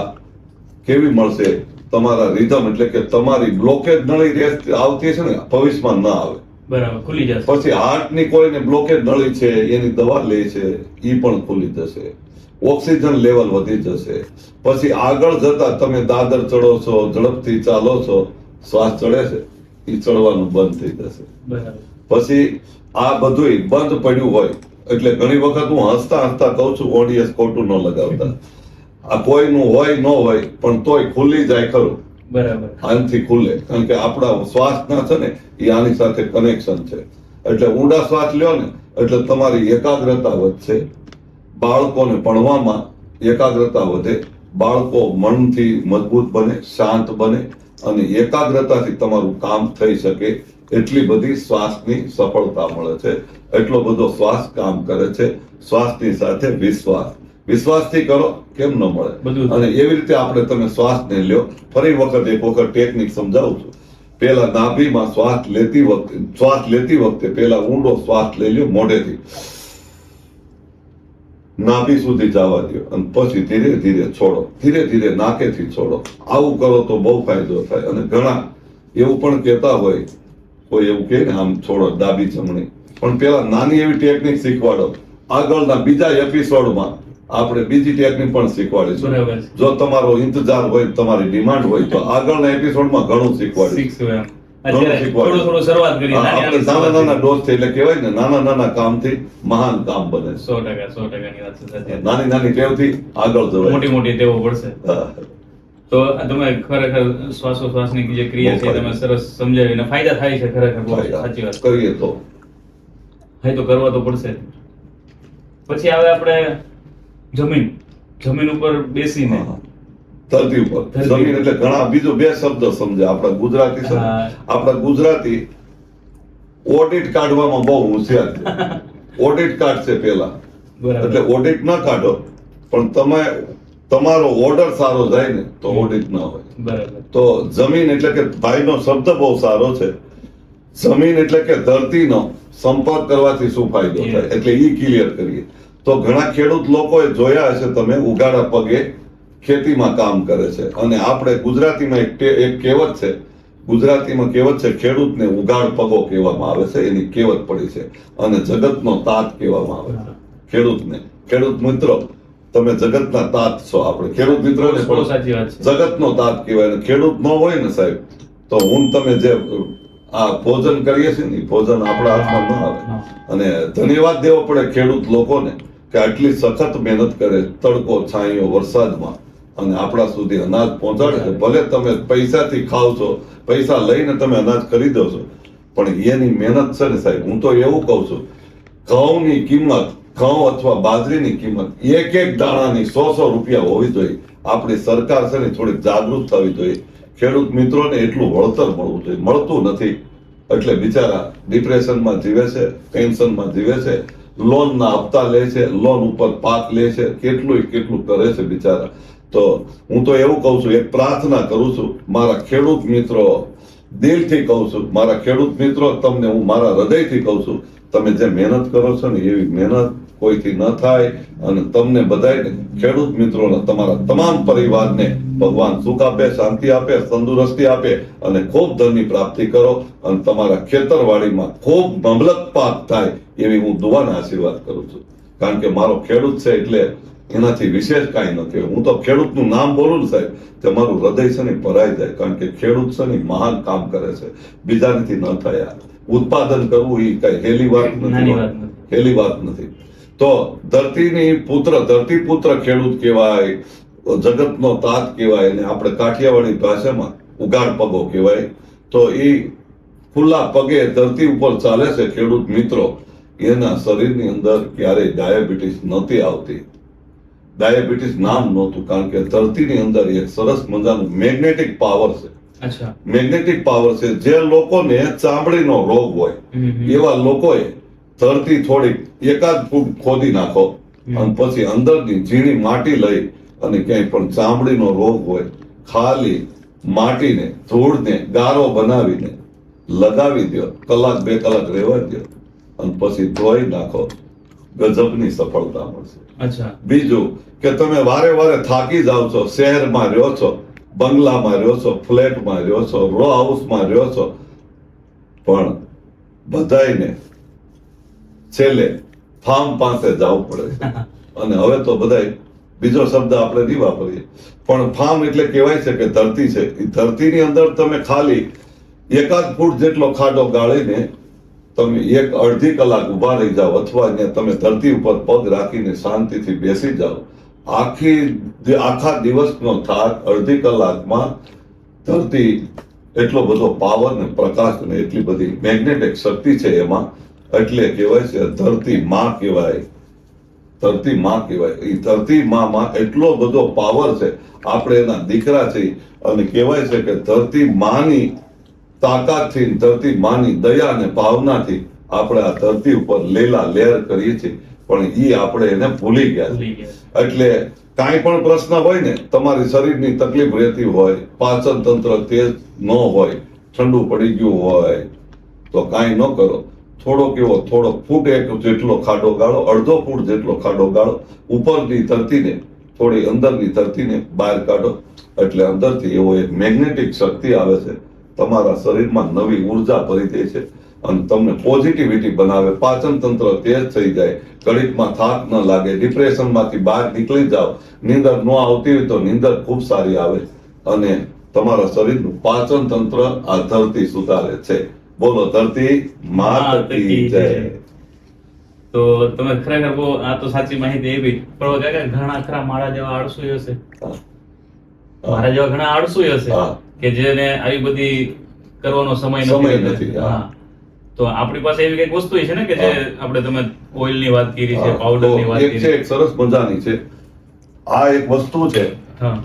કેવી મળશે? તમારા રિધમ એટલે કે તમારી બ્લોકેજ નળી આવતી છે ને ભવિષ્યમાં ન આવે. બરાબર, ખુલી જશે. પછી હાર્ટની કોઈને બ્લોકેજ નળી છે એની દવા લે છે એ પણ ખુલી જશે. ઓક્સિજન લેવલ વધી જશે. પછી આગળ જતા તમે દાદર ચડો છો, ઝડપથી ચાલો છો, શ્વાસ ચડે છે એ ચડવાનું બંધ થઈ જશે. બરાબર. પછી આ બધુંય બંધ પડ્યું હોય એટલે ઘણી વખત હું હસતા હસતા કહું છું ઓડિયન્સ ખોટું ન લગાવતા. આ કોઈનું હોય ન હોય પણ તોય ખુલી જાય ખરું. બરાબર. આનથી ખુલે, કારણ કે આપણા શ્વાસના છે ને એ આની સાથે કનેક્શન છે. એટલે ઊંડા શ્વાસ લ્યો ને એટલે તમારી એકાગ્રતા વધશે. બાળકોને ભણવામાં એકાગ્રતા વધે. બાળકો મનથી મજબૂત બને, શાંત બને અને એકાગ્રતાથી તમારું કામ થઈ શકે. એટલી બધી શ્વાસની સફળતા મળે છે. એટલો બધો શ્વાસ કામ કરે છે. શ્વાસની સાથે વિશ્વાસથી કરો, કેમ ન મળે? બધું. અને એવી રીતે આપણે તમે શ્વાસને લ્યો. ફરી એક વખત ટેકનિક સમજાવું છું. પેલા નાભીમાં શ્વાસ લેતી વખતે પેલા ઊંડો શ્વાસ લઈ લ્યો મોઢેથી, નાભી સુધી જવા દો અને પછી ધીરે ધીરે છોડો. ધીરે ધીરે નાકેથી છોડો. આવું કરો તો બહુ ફાયદો થાય. અને ઘણા એવું પણ કહેતા હોય, કોઈ એવું કહે ને આમ છોડો ડાબી જમણી, પણ પેલા નાની એવી ટેકનિક શીખવાડો. આગળના બીજા એપિસોડમાં આપણે બીજી ટેકનિક પણ શીખવાડીશું. બરાબર. જો તમારો ઇંતજાર હોય, તમારી ડિમાન્ડ હોય તો આગળના એપિસોડમાં ઘણું શીખવાડીશું. શીખશું એમ. અત્યારે થોડું શરૂઆત કરી. આપણે નાના ડોઝથી, એટલે કહેવાય ને નાના કામથી મહાન કામ બને. 100% ની વાત છે સત્ય. નાની ટેવથી આગળ જવાય. મોટી ટેવો પડશે. હા. તો તમે ખરેખર શ્વાસોશ્વાસની જે ક્રિયા છે તમે સરસ સમજાવી અને ફાયદા થાય છે ખરેખર. બહુ સાચી વાત કરીએ તો તો કરવા તો પડશે. પછી આવે આપણે જમીન ઉપર બેસીને. ધરતી ઉપર. જમીન એટલે ઘણા બીજો બે શબ્દ સમજે આપણા ગુજરાતી છે. આપણા ગુજરાતી ઓડિટ કાઢવામાં બહુ હોશિયાર છે. ઓડિટ કાઢશે પેલા, એટલે ઓડિટ ના કાઢો પણ તમે તમારો ઓર્ડર સારો જાય ને તો ઓડિટ ના હોય. બરાબર. તો જમીન એટલે કે ભાઈનો શબ્દ બહુ સારો છે. જમીન એટલે કે ધરતીનો સંપર્ક કરવાથી શું ફાયદો થાય, એટલે ઈ ક્લિયર કરીએ. તો ઘણા ખેડૂત લોકોએ જોયા હશે તમે ઉગાડા પગે ખેતીમાં કામ કરે છે. અને આપણે ગુજરાતીમાં એક કહેવત છે. ગુજરાતીમાં કહેવત છે, ખેડૂતને ઉગાડ પગો કહેવામાં આવે છે. એની કહેવત પડી છે. અને જગતનો તાત કહેવામાં આવે છે ખેડૂતને. ખેડૂત મિત્રો, તમે જગતના તાત છો. આપણે ખેડૂત મિત્રોને પણ જગતનો તાત કહેવાય. અને ખેડૂત ન હોય ને સાહેબ તો હું તમે જે આ ભોજન કરીએ છીએ ને ભોજન આપણા હાથમાં ન આવે. અને ધન્યવાદ દેવો પડે ખેડૂત લોકોને કે આટલી સખત મહેનત કરે, તડકો છાંયો વરસાદમાં, અને આપણા સુધી અનાજ પહોંચાડે છે. ભલે તમે પૈસાથી ખાવ છો, પૈસા લઈને તમે અનાજ ખરીદો છો, પણ એની મહેનત છે ને સાહેબ, હું તો એવું કહું છું, ઘઉંની કિંમત, ઘઉં અથવા બાજરીની કિંમત એક દાણાની 100 રૂપિયા હોવી જોઈએ. આપણી સરકાર છે ને થોડીક જાગૃત થવી જોઈએ. ખેડૂત મિત્રોને એટલું વળતર મળવું જોઈએ, મળતું નથી. એટલે બિચારા ડિપ્રેશનમાં જીવે છે, ટેન્શનમાં જીવે છે, લોનના હપ્તા લે છે, લોન ઉપર પાક લે છે, કેટલું કરે છે બિચારા. તો હું તો એવું કહું છું, એક પ્રાર્થના કરું છું મારા ખેડૂત મિત્રો, દિલથી કહું છું મારા ખેડૂત મિત્રો, તમને હું મારા હૃદયથી કહું છું, તમે જે મહેનત કરો છો ને એવી મહેનત કોઈથી ન થાય. અને તમને બધાને ખેડૂત મિત્રોને, તમારા તમામ પરિવારને ભગવાન સુખ આપે, શાંતિ આપે, તંદુરસ્તી આપે અને ખૂબ ધનની પ્રાપ્તિ કરો. અને તમારા ખેતરવાડીમાં ખૂબ મબલક પાક થાય એવી હું દુઆના આશીર્વાદ કરું છું. કારણ કે મારો ખેડૂત છે એટલે એનાથી વિશેષ કાંઈ નથી. હું તો ખેડૂતનું નામ બોલું ને સાહેબ તો મારું હૃદય છે ને ભરાઈ જાય. કારણ કે ખેડૂત છે ને મહાન કામ કરે છે, બીજાથી ન થાય. ઉત્પાદન કરવું એ કઈ હેલી વાત નથી. તો ધરતીપુત્ર ખેડૂત કહેવાય, જગતનો તાત કહેવાય, અને આપણે કાઠિયાવાડી ભાષામાં ઉગાડ પગો કહેવાય. તો એ ખુલ્લા પગે ધરતી ઉપર ચાલે છે ખેડૂત મિત્રો. એના શરીરની અંદર ક્યારેય ડાયાબિટીસ નથી આવતી. ડાયાબિટીસ નામ નહોતું, કારણ કે ધરતીની અંદર એક સરસ મજાનું મેગ્નેટિક પાવર છે. અચ્છા. મેગ્નેટિક પાવર છે. જે લોકોને ચામડીનો રોગ હોય એવા લોકોએ ધરતી થોડીક એકાદ ફૂટ ખોદી નાખો અને પછી અંદરની ઝીણી માટી લઈ અને ક્યાંય પણ ચામડીનો રોગ હોય, ખાલી માટીને ધૂળને ગારો બનાવીને લગાવી દો, કલાક 2 કલાક રહેવા દો અને પછી ધોઈ નાખો, ગજબની સફળતા મળશે. અચ્છા. બીજું કે તમે વારે વારે થાકી જાવ છો, શહેરમાં રહ્યો છો, બંગલામાં રહ્યો છો, ફ્લેટમાં રહ્યો છો, રો હાઉસમાં રહ્યો છો, પણ બધાયને છેલ્લે ફાર્મ પાસે જવું પડે છે. અને હવે તો બધાય બીજો શબ્દ આપણે નહીં વાપરીએ, પણ ફાર્મ એટલે કહેવાય છે કે ધરતી છે. એ ધરતીની અંદર તમે ખાલી એકાદ ફૂટ જેટલો ખાડો ગાળીને તમે 1-1.5 કલાક ઉભા રહી જાઓ, અથવા અહીંયા તમે ધરતી ઉપર પગ રાખીને શાંતિથી બેસી જાઓ, આખા દિવસનો થાક અડધી કલાકમાં ધરતી એટલો બધો પાવર ને પ્રકાશ ને એટલી બધી મેગ્નેટિક શક્તિ છે એમાં, એટલે કહેવાય છે ધરતી માં કહેવાય. ધરતી માં કહેવાય. એ ધરતી માં એટલો બધો પાવર છે. આપણે એના દીકરા છીએ અને કહેવાય છે કે ધરતી માની તાકાતથી, ધરતી માની દયા અને ભાવનાથી આપણે આ ધરતી ઉપર લેલા લહેર કરીએ છીએ, પણ ઈ આપણે એને ભૂલી ગયા છે. એટલે કાંઈ પણ પ્રશ્ન હોય ને, તમારી શરીરની તકલીફ રહેતી હોય, પાચન તંત્ર તેજ ન હોય, ઠંડુ પડી ગયું હોય, તો કાંઈ ન કરો. થોડો ફૂટ એક જેટલો ખાડો ગાળો, અડધો ફૂટ જેટલો ખાડો ગાળો, ઉપરની ધરતીને થોડી અંદરની ધરતીને બહાર કાઢો, એટલે અંદરથી એવો એક મેગ્નેટિક શક્તિ આવે છે, તમારા શરીરમાં નવી ઉર્જા ભરી દે છે અને તમને પોઝિટિવિટી બનાવે, પાચન તંત્ર તેજ થઈ જાય, ઘડીકમાં થાક ન લાગે, ડિપ્રેશનમાંથી બહાર નીકળી જાઓ, નીંદર ન આવતી હોય તો નીંદર ખૂબ સારી આવે અને તમારા શરીરનું પાચન તંત્ર આ ધરતી સુધારે છે. બોલો ધરતી માતકી જય. તો તમે ખરેખર બહુ આ તો સાચી માહિતી એવી, પણ કાકા ઘણા ખરા મારા જેવા આળસુ હશે, મારા જેવા ઘણા આળસુ હશે કે જેને આવી બધી કરવાનો સમય નથી. હા, તો આપણી પાસે એવી કઈક વસ્તુ છે ને કે જે આપણે, તમે ઓઇલ ની વાત કરી છે, પાવડર ની વાત કરી છે, એક સરસ મજાની છે. આ એક વસ્તુ છે. હા,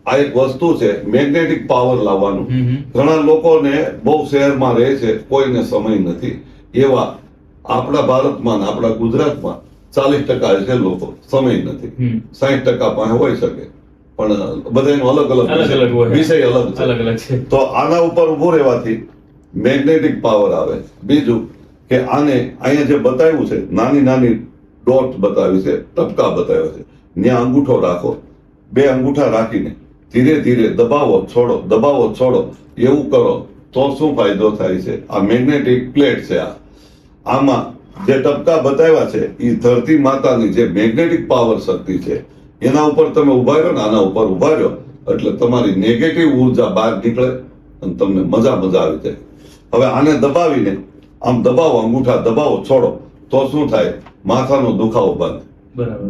આ એક વસ્તુ છે મેગ્નેટિક પાવર લાવવાનું. ઘણા લોકોને બહુ શહેરમાં રહે છે, કોઈને સમય નથી. એવા આપણા ભારતમાં, આપણા ગુજરાતમાં 40% છે લોકો સમય નથી. 60% પાસે હોઈ શકે, પણ બધાનો અલગ અલગ વિષય અલગ છે. તો આના ઉપર ઉભું રહેવાથી મેગ્નેટિક પાવર આવે. બીજું કે આને અહીંયા જે બતાવ્યું છે, નાની નાની ડોટ બતાવી છે, ટપકા બતાવ્યા છે, ત્યાં અંગૂઠો રાખો, 2 અંગૂઠા રાખીને ધીરે ધીરે દબાવો છોડો એવું કરો તો શું ફાયદો થાય છે? આ મેગ્નેટિક પ્લેટ છે. આમાં જે ટપકા બતાવ્યા છે એ ધરતી માતાની જે મેગ્નેટિક પાવર શક્તિ છે, એના ઉપર તમે ઉભા રહ્યો ને, આના ઉપર ઉભા રહ્યો એટલે તમારી નેગેટિવ ઉર્જા બહાર નીકળે અને તમને મજા આવી જાય. હવે આને દબાવીને આમ દબાવો, અંગૂઠા દબાવો, છોડો તો શું થાય? માથાનો દુખાવો બંધ.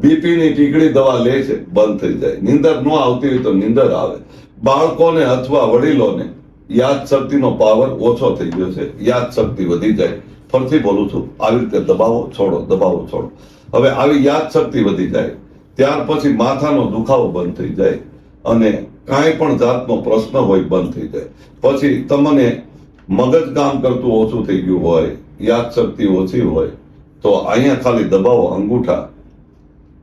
બીપી ની ટીકડી દવા લે છે, બંધ થઈ જાય. નીંદર ન આવતી હોય તો નીંદર આવે. બાળકોને અથવા વડીલોને યાદ શક્તિનો પાવર ઓછો થઈ ગયો છે, યાદ શક્તિ વધી જાય. ફરીથી બોલું છું, આવી રીતે દબાવો છોડો. હવે આવી યાદ શક્તિ વધી જાય, ત્યાર પછી માથાનો દુખાવો બંધ થઈ જાય અને કાંઈ પણ જાતનો પ્રશ્ન હોય બંધ થઈ જાય. પછી તમને મગજ કામ કરતું ઓછું થઈ ગયું હોય, યાદ શક્તિ ઓછી હોય, તો અહીંયા ખાલી દબાવો અંગૂઠા,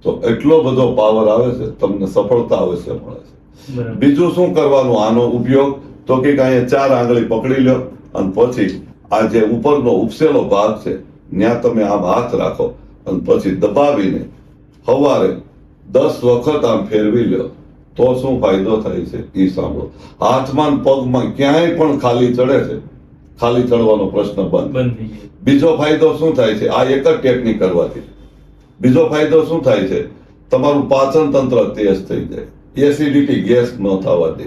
તો એટલો બધો પાવર આવે છે, તમને સફળતા અવશ્ય મળે છે. બીજું શું કરવાનું આનો ઉપયોગ? તો કે અહીંયા 4 આંગળી પકડી લો અને પછી આ જે ઉપરનો ઉપસેલો ભાગ છે ત્યાં તમે આમ હાથ રાખો અને પછી દબાવીને સવારે 10 વખત આમ ફેરવી લો તો શું ફાયદો થાય છે એ સાંભળો. હાથમાં પગમાં ક્યાંય પણ ખાલી ચડે છે, ખાલી ચડવાનો પ્રશ્ન બંધ. બીજો ફાયદો શું થાય છે? આ એક જ ટેકનિક કરવાથી બીજો ફાયદો શું થાય છે? તમારું પાચન તંત્ર તેજ થઈ જાય, એસિડિટી ગેસ ન થવા દે,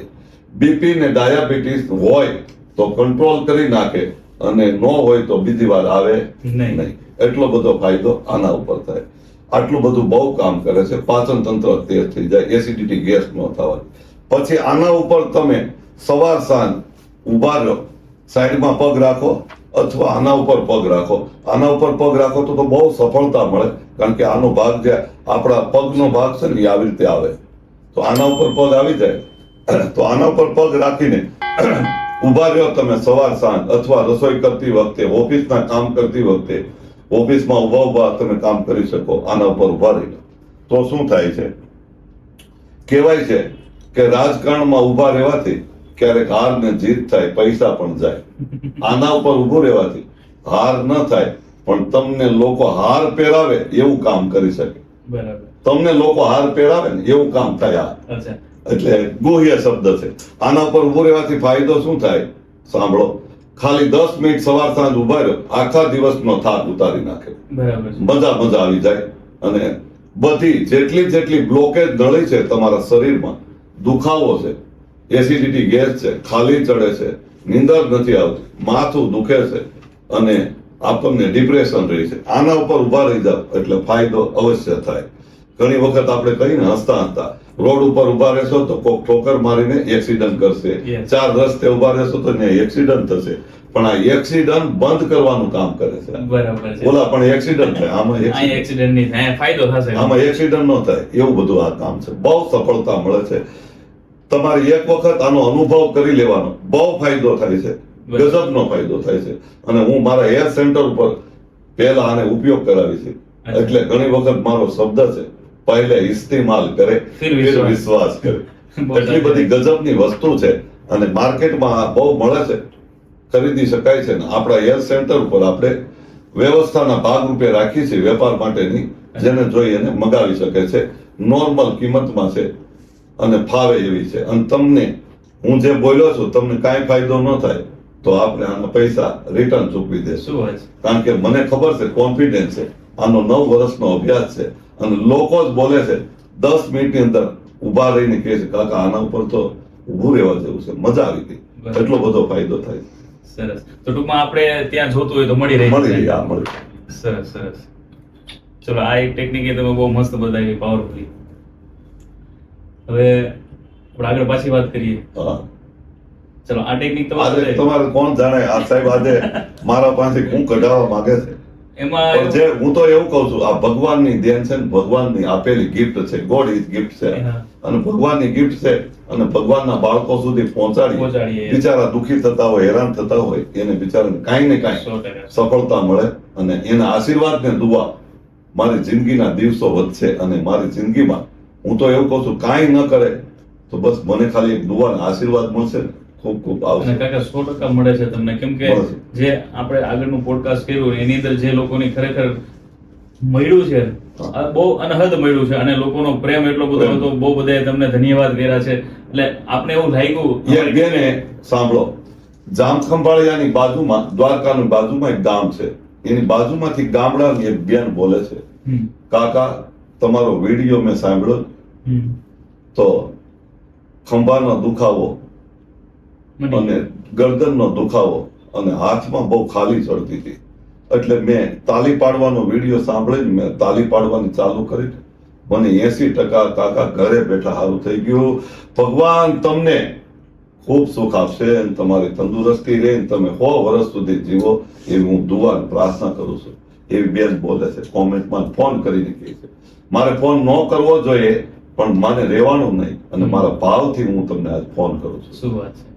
બીપી ને ડાયાબિટીસ હોય તો કંટ્રોલ કરી નાખે અને ન હોય તો બીજી વાર આવે નહીં. એટલો બધો ફાયદો આના ઉપર થાય. આટલું બધું બહુ કામ કરે છે. પાચન તંત્ર તેજ થઈ જાય, એસિડિટી ગેસ ન થવા દે. પછી આના ઉપર તમે સવાર સાંજ ઉભા રહો, સાઈડમાં પગ રાખો અથવા આના ઉપર પગ રાખો. આના ઉપર પગ રાખો તો બહુ સફળતા મળે, કારણ કે આનો ભાગ જે આપણા પગનો ભાગ છે ને એ આવી રીતે આવે. તો આના ઉપર પગ આવી જાય તો આના ઉપર પગ રાખીને ઉભા રહ્યો તમે સવાર સાંજ, અથવા રસોઈ કરતી વખતે, ઓફિસના કામ કરતી વખતે, ઓફિસમાં ઉભા તમે કામ કરી શકો આના ઉપર ઉભા રહીને. તો શું થાય છે, કહેવાય છે કે રાજકારણમાં ઉભા રહેવાથી ક્યારેક હાર ને જીત થાય, પૈસા પણ જાય. આના ઉપર ઉભું રહેવાથી હાર ન થાય, પણ તમને લોકો હાર પહેરાવે એવું કામ કરી શકે. બરાબર. તમને લોકો હાર પહેરાવે ને એવું કામ થાય. અચ્છા. એટલે ગુહ્ય શબ્દ છે. આના ઉપર ઉભું રહેવાથી ફાયદો શું થાય સાંભળો. ખાલી 10 મિનિટ સવાર સાંજ ઉભા રહ્યો, આખા દિવસનો થાક ઉતારી નાખે. બરાબર. મજા આવી જાય. અને બધી જેટલી બ્લોકેજ નળી છે તમારા શરીરમાં, દુખાવો છે, એસિડિટી ગેસ છે, ખાલી ચડે છે, નીંદર નથી આવતી, માથું દુખે છે અને આપણને ડિપ્રેશન રહે છે, આના ઉપર ઉભા રહી જાવ એટલે ફાયદો અવશ્ય થાય. ઘણી વખત આપણે કહીને હસતા રોડ ઉપર ઉભા રહેશો તો કોક ઠોકર મારીને એક્સિડન્ટ કરશે, Yes. 4 રસ્તે ઉભા રહેશો તો ત્યાં એક્સિડન્ટ થશે. પણ આ એક્સિડન્ટ બંધ કરવાનું કામ કરે છે. બરાબર છે. ઓલા પણ એક્સિડન્ટ થાય, આમાં અહીંયા એક્સિડન્ટ નહીં થાય, ફાયદો થશે. આમાં એક્સિડન્ટ ન થાય, એવું બધું આ કામ છે. બહુ સફળતા મળે છે. તમારે એક વખત આનો અનુભવ કરી લેવાનો, બહુ ફાયદો થાય છે, ગજબનો ફાયદો થાય છે. અને હું મારા હેર સેન્ટર ઉપર પહેલા આને ઉપયોગ કરાવી છે. એટલે ઘણી વખત મારો શબ્દ છે, પહેલે ઇસ્તેમાલ કરે ફિર ફિર વિશ્વાસ કરે. એટલી બધી ગજબની વસ્તુ છે અને માર્કેટમાં આ બહુ મળે છે, ખરીદી શકાય છે. ને આપણા હેર સેન્ટર ઉપર આપણે વ્યવસ્થાના ભાગરૂપે રાખી છે વેપાર માટેની, જેને જોઈ એને મગાવી શકે છે. નોર્મલ કિંમતમાં છે અને ફાવે એવી છે. અને તમને હું જે બોલ્યો છું, તમને કાંઈ ફાયદો ન થાય તો આપણે આના પૈસા રિટર્ન ચૂકવી દેશું. શું વાત છે? કારણ કે મને ખબર છે, કોન્ફિડન્સ છે, આનો 9 વર્ષનો અભ્યાસ છે. અને લોકો જ બોલે છે 10 મિનિટની અંદર ઉભા રહીને કહે છે, કાકા આના ઉપર તો ઊભું રહેવા જેવું છે, મજા આવી ગઈ. એટલો બધો ફાયદો થાય. સરસ. તો ટૂંકમાં આપણે ત્યાં જોતું હોય તો મળી રહી. મળી. સરસ. ચલો, આ એક ટેકનિક એ તમે બહુ મસ્ત બતાવી, પાવરફુલી. હવે આપણે આગળ પાછી વાત કરીએ. હા. ચલો, આ ટેકનિક તમે આજે બતાવી. તમારે કોણ જાણે આ સાહેબ આજે મારા પાસે હું કઢાવવા માંગે છે. એમાં પણ જે હું તો એવું કહું છું, આ ભગવાનની દેન છે ને, ભગવાનની આપેલી ગિફ્ટ છે. ગોડ ઇઝ ગિફ્ટ છે. હા. અને ભગવાનની ગિફ્ટ છે અને ભગવાનના બાળકો સુધી પહોંચાડીએ. પહોંચાડીએ. બિચારા દુઃખી થતા હોય, હેરાન થતા હોય, એને બિચારાને કાંઈ ને કાંઈ 100%. સફળતા મળે. અને એના આશીર્વાદ ને દુઆ મારી જિંદગીના દિવસો વધશે. અને મારી જિંદગીમાં હું તો એવું કહું છું, કાંઈ ન કરે તો બસ મને ખાલી એક દુઆ ને આશીર્વાદ મળશે ને, ખૂબ અને આવશે. કાકા 100% મળે છે તમને, કેમ કે મળે છે. જે આપણે આગળનું પોડકાસ્ટ કર્યું એની અંદર જે લોકોની ખરેખર મળ્યું છે, આ બહુ અનહદ મળ્યું છે અને લોકોનો પ્રેમ એટલો બધો પ્રેમ. હતો, બહુ બધાએ તમને ધન્યવાદ કર્યા છે. એટલે આપને એવું લાગ્યું એક બેને સાંભળો, જામખંભાળિયાની બાજુમાં, દ્વારકાની બાજુમાં એક ગામ છે. એની બાજુમાંથી ગામડાની એક બેન બોલે છે, હમ, કાકા તમારો વિડીયો મેં સાંભળ્યો હમ, તો ખંભાનો દુખાવો મને અને ગરદનનો દુખાવો અને હાથમાં બહુ ખાલી ચડતી હતી. એટલે મેં તાલી પાડવાનો વિડીયો સાંભળીને મેં તાલી પાડવાની ચાલુ કરી. મને 80% કાકા ઘરે બેઠા સારું થઈ ગયું. ભગવાન તમને ખૂબ સુખ આપશે અને તમારી તંદુરસ્તી રહે અને તમે 100 વર્ષ સુધી જીવો એવી હું દુઆ અને પ્રાર્થના કરું છું. એવી બેન બોલે છે, કોમેન્ટમાં ફોન કરીને કહે છે. મારે ફોન ન કરવો જોઈએ, પણ મારે રહેવાનું નહીં અને મારા ભાવથી હું તમને આજ ફોન કરું છું. શું વાત છે?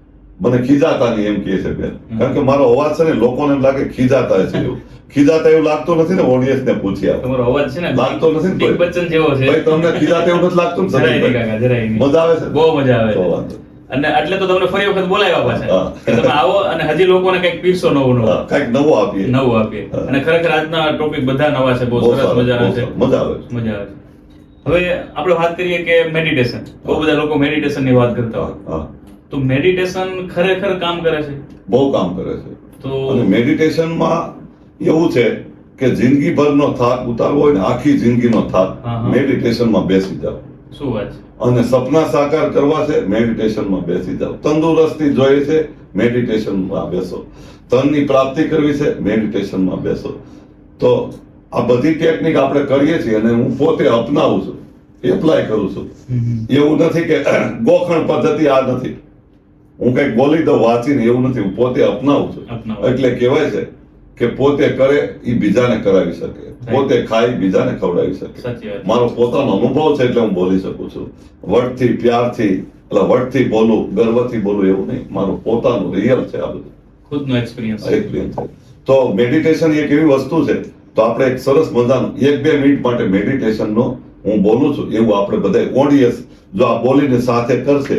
મને ખીજાતા નહીં એમ કહે છે બેન. કારણ કે મારો અવાજ છે ને, લોકોને એમ લાગે ખીજાતા છે. એવું ખીજાતા એવું લાગતું નથી ને? ઓડિયન્સ ને પૂછ્યા તમારો અવાજ છે ને લાગતો નથી ને બિગ કોઈ? બચ્ચન જેવો છે. ભાઈ તમને ખીજાતા એવું નથી લાગતું ને જરાય નહીં સંદીપભાઈ? કાકા, જરાય નહીં. મજા આવે છે? બહુ મજા આવે તો છે. વાંધો. અને એટલે તો તમને ફરી વખત બોલાવ્યા પાછા હા. કે તમે આવો અને હજી લોકોને કંઈક પીરસો નવું હા, કાંઈક નવું આપીએ. નવું આપીએ. હા. અને ખરેખર આજના ટોપિક બધા નવા છે, બહુ બહુ સરસ સારું, મજાના બહુ છે. સારું. મજા આવે છે. મજા આવે છે. હવે આપણે વાત કરીએ કે મેડિટેશન. બહુ બધા લોકો મેડિટેશન ની વાત કરતા હોય, હા, તો મેડિટેશન ખરેખર કામ કરે છે? બહુ કામ કરે છે. તો અને મેડિટેશનમાં એવું છે કે જિંદગીભરનો થાક ઉતારવો હોય ને, આખી જિંદગીનો થાક હા. મેડિટેશનમાં બેસી જાઓ. શું વાત છે? અને સપના સાકાર કરવા છે, મેડિટેશનમાં બેસી જાઓ. તંદુરસ્તી જોઈએ છે, મેડિટેશનમાં બેસો. ધનની પ્રાપ્તિ કરવી છે, મેડિટેશનમાં બેસો. તો આ બધી ટેકનિક આપણે કરીએ છીએ અને હું પોતે અપનાવું છું, એપ્લાય કરું છું. એવું નથી કે ગોખણ પદ્ધતિ આ નથી. હું કઈક બોલી દઉં વાંચીને એવું નથી, હું પોતે અપનાવું છું. અપનાવો. એટલે કહેવાય છે કે પોતે કરે એ બીજાને કરાવી શકે, પોતે ખાઈ બીજાને ખવડાવી શકે. સાચી વાત. મારો પોતાનો અનુભવ છે એટલે હું બોલી શકું છું. વટથી પ્યારથી એટલે વટથી બોલું, ગર્વથી બોલું એવું નહીં, મારું પોતાનું રિયલ છે આ બધું. ખુદનો એક્સપિરિયન્સ. experience છે. તો મેડિટેશન એક એવી વસ્તુ છે, તો આપણે એક સરસ મજાનું 1-2 મિનિટ માટે મેડિટેશનનો હું બોલું છું એવું આપણે બધા ઓડિયન્સ જો આ બોલીને સાથે કરશે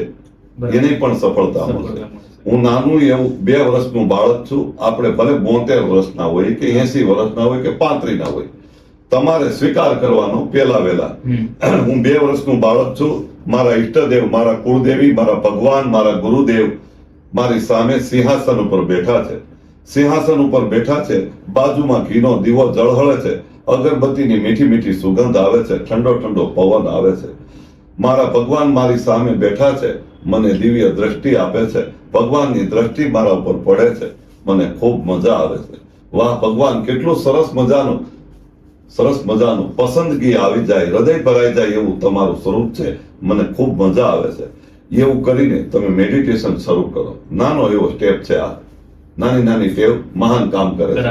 એને પણ સફળતા મળશે. હું નાનું એવું 2 વર્ષનું બાળક છું. આપણે ભલે 72 વર્ષના હોય કે 80 વર્ષના હોય કે 35 ના હોય, તમારે સ્વીકાર કરવાનો પહેલા વહેલા. હું 2 વર્ષનું બાળક છું. મારા ઈષ્ટદેવ, મારા કુળદેવી, મારા ભગવાન, મારા ગુરુદેવ મારી સામે સિંહાસન ઉપર બેઠા છે. સિંહાસન ઉપર બેઠા છે, બાજુમાં ઘીનો દીવો જળહળે છે, અગરબત્તીની મીઠી મીઠી સુગંધ આવે છે, ઠંડો ઠંડો પવન આવે છે. મારા ભગવાન મારી સામે બેઠા છે, મને દિવ્ય દ્રષ્ટિ આપે છે. ભગવાનની દ્રષ્ટિ મારા ઉપર પડે છે, મને ખૂબ મજા આવે છે. વાહ ભગવાન, કેટલું સરસ મજાનું પસંદગી આવી જાય, હૃદય ભરાઈ જાય એવું તમારું સ્વરૂપ છે, મને ખૂબ મજા આવે છે. એવું કરીને તમે મેડિટેશન શરૂ કરો. નાનો એવો સ્ટેપ છે આ, નાની નાની ટેવ મહાન કામ કરે છે.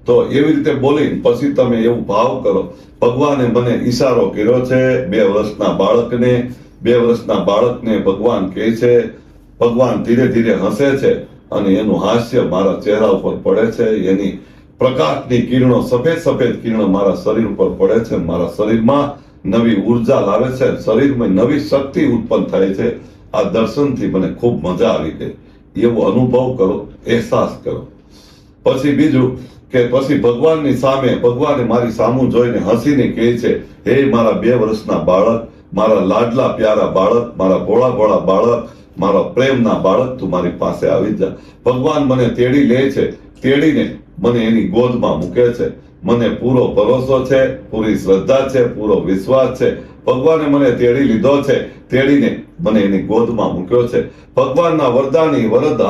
તો એવી રીતે બોલી પછી તમે એવું ભાવ કરો, ભગવાને મને ઈશારો કર્યો છે. 2 વર્ષના બાળકને ભગવાન કહે છે. ભગવાન ધીરે ધીરે હસે છે અને એનું હાસ્ય મારા ચહેરા ઉપર પડે છે. એની પ્રકાશની કિરણો, સફેદ કિરણો મારા શરીર ઉપર પડે છે. મારા શરીરમાં નવી ઉર્જા લાવે છે, શરીરમાં નવી શક્તિ ઉત્પન્ન થાય છે. આ દર્શનથી મને ખૂબ મજા આવી ગઈ એવો અનુભવ કરો, અહેસાસ કરો. પછી બીજું કે પછી ભગવાનની સામે, ભગવાને મારી સામું જોઈને હસીને કહે છે, હે મારા 2 વર્ષના બાળક, મારા લાડલા પ્યારા બાળક, મારા ભોળા બાળક, મારા પ્રેમના બાળક, તું મારી પાસે આવી જા. ભગવાન મને તેડી લે છે, તેડીને મને એની ગોદમાં મૂકે છે. મને પૂરો ભરોસો છે, પૂરી શ્રદ્ધા છે, પૂરો વિશ્વાસ છે. ભગવાને મને તેડી લીધો છે, તેડીને મને એની ગોદમાં મૂક્યો છે. ભગવાનના વરદાની વરદ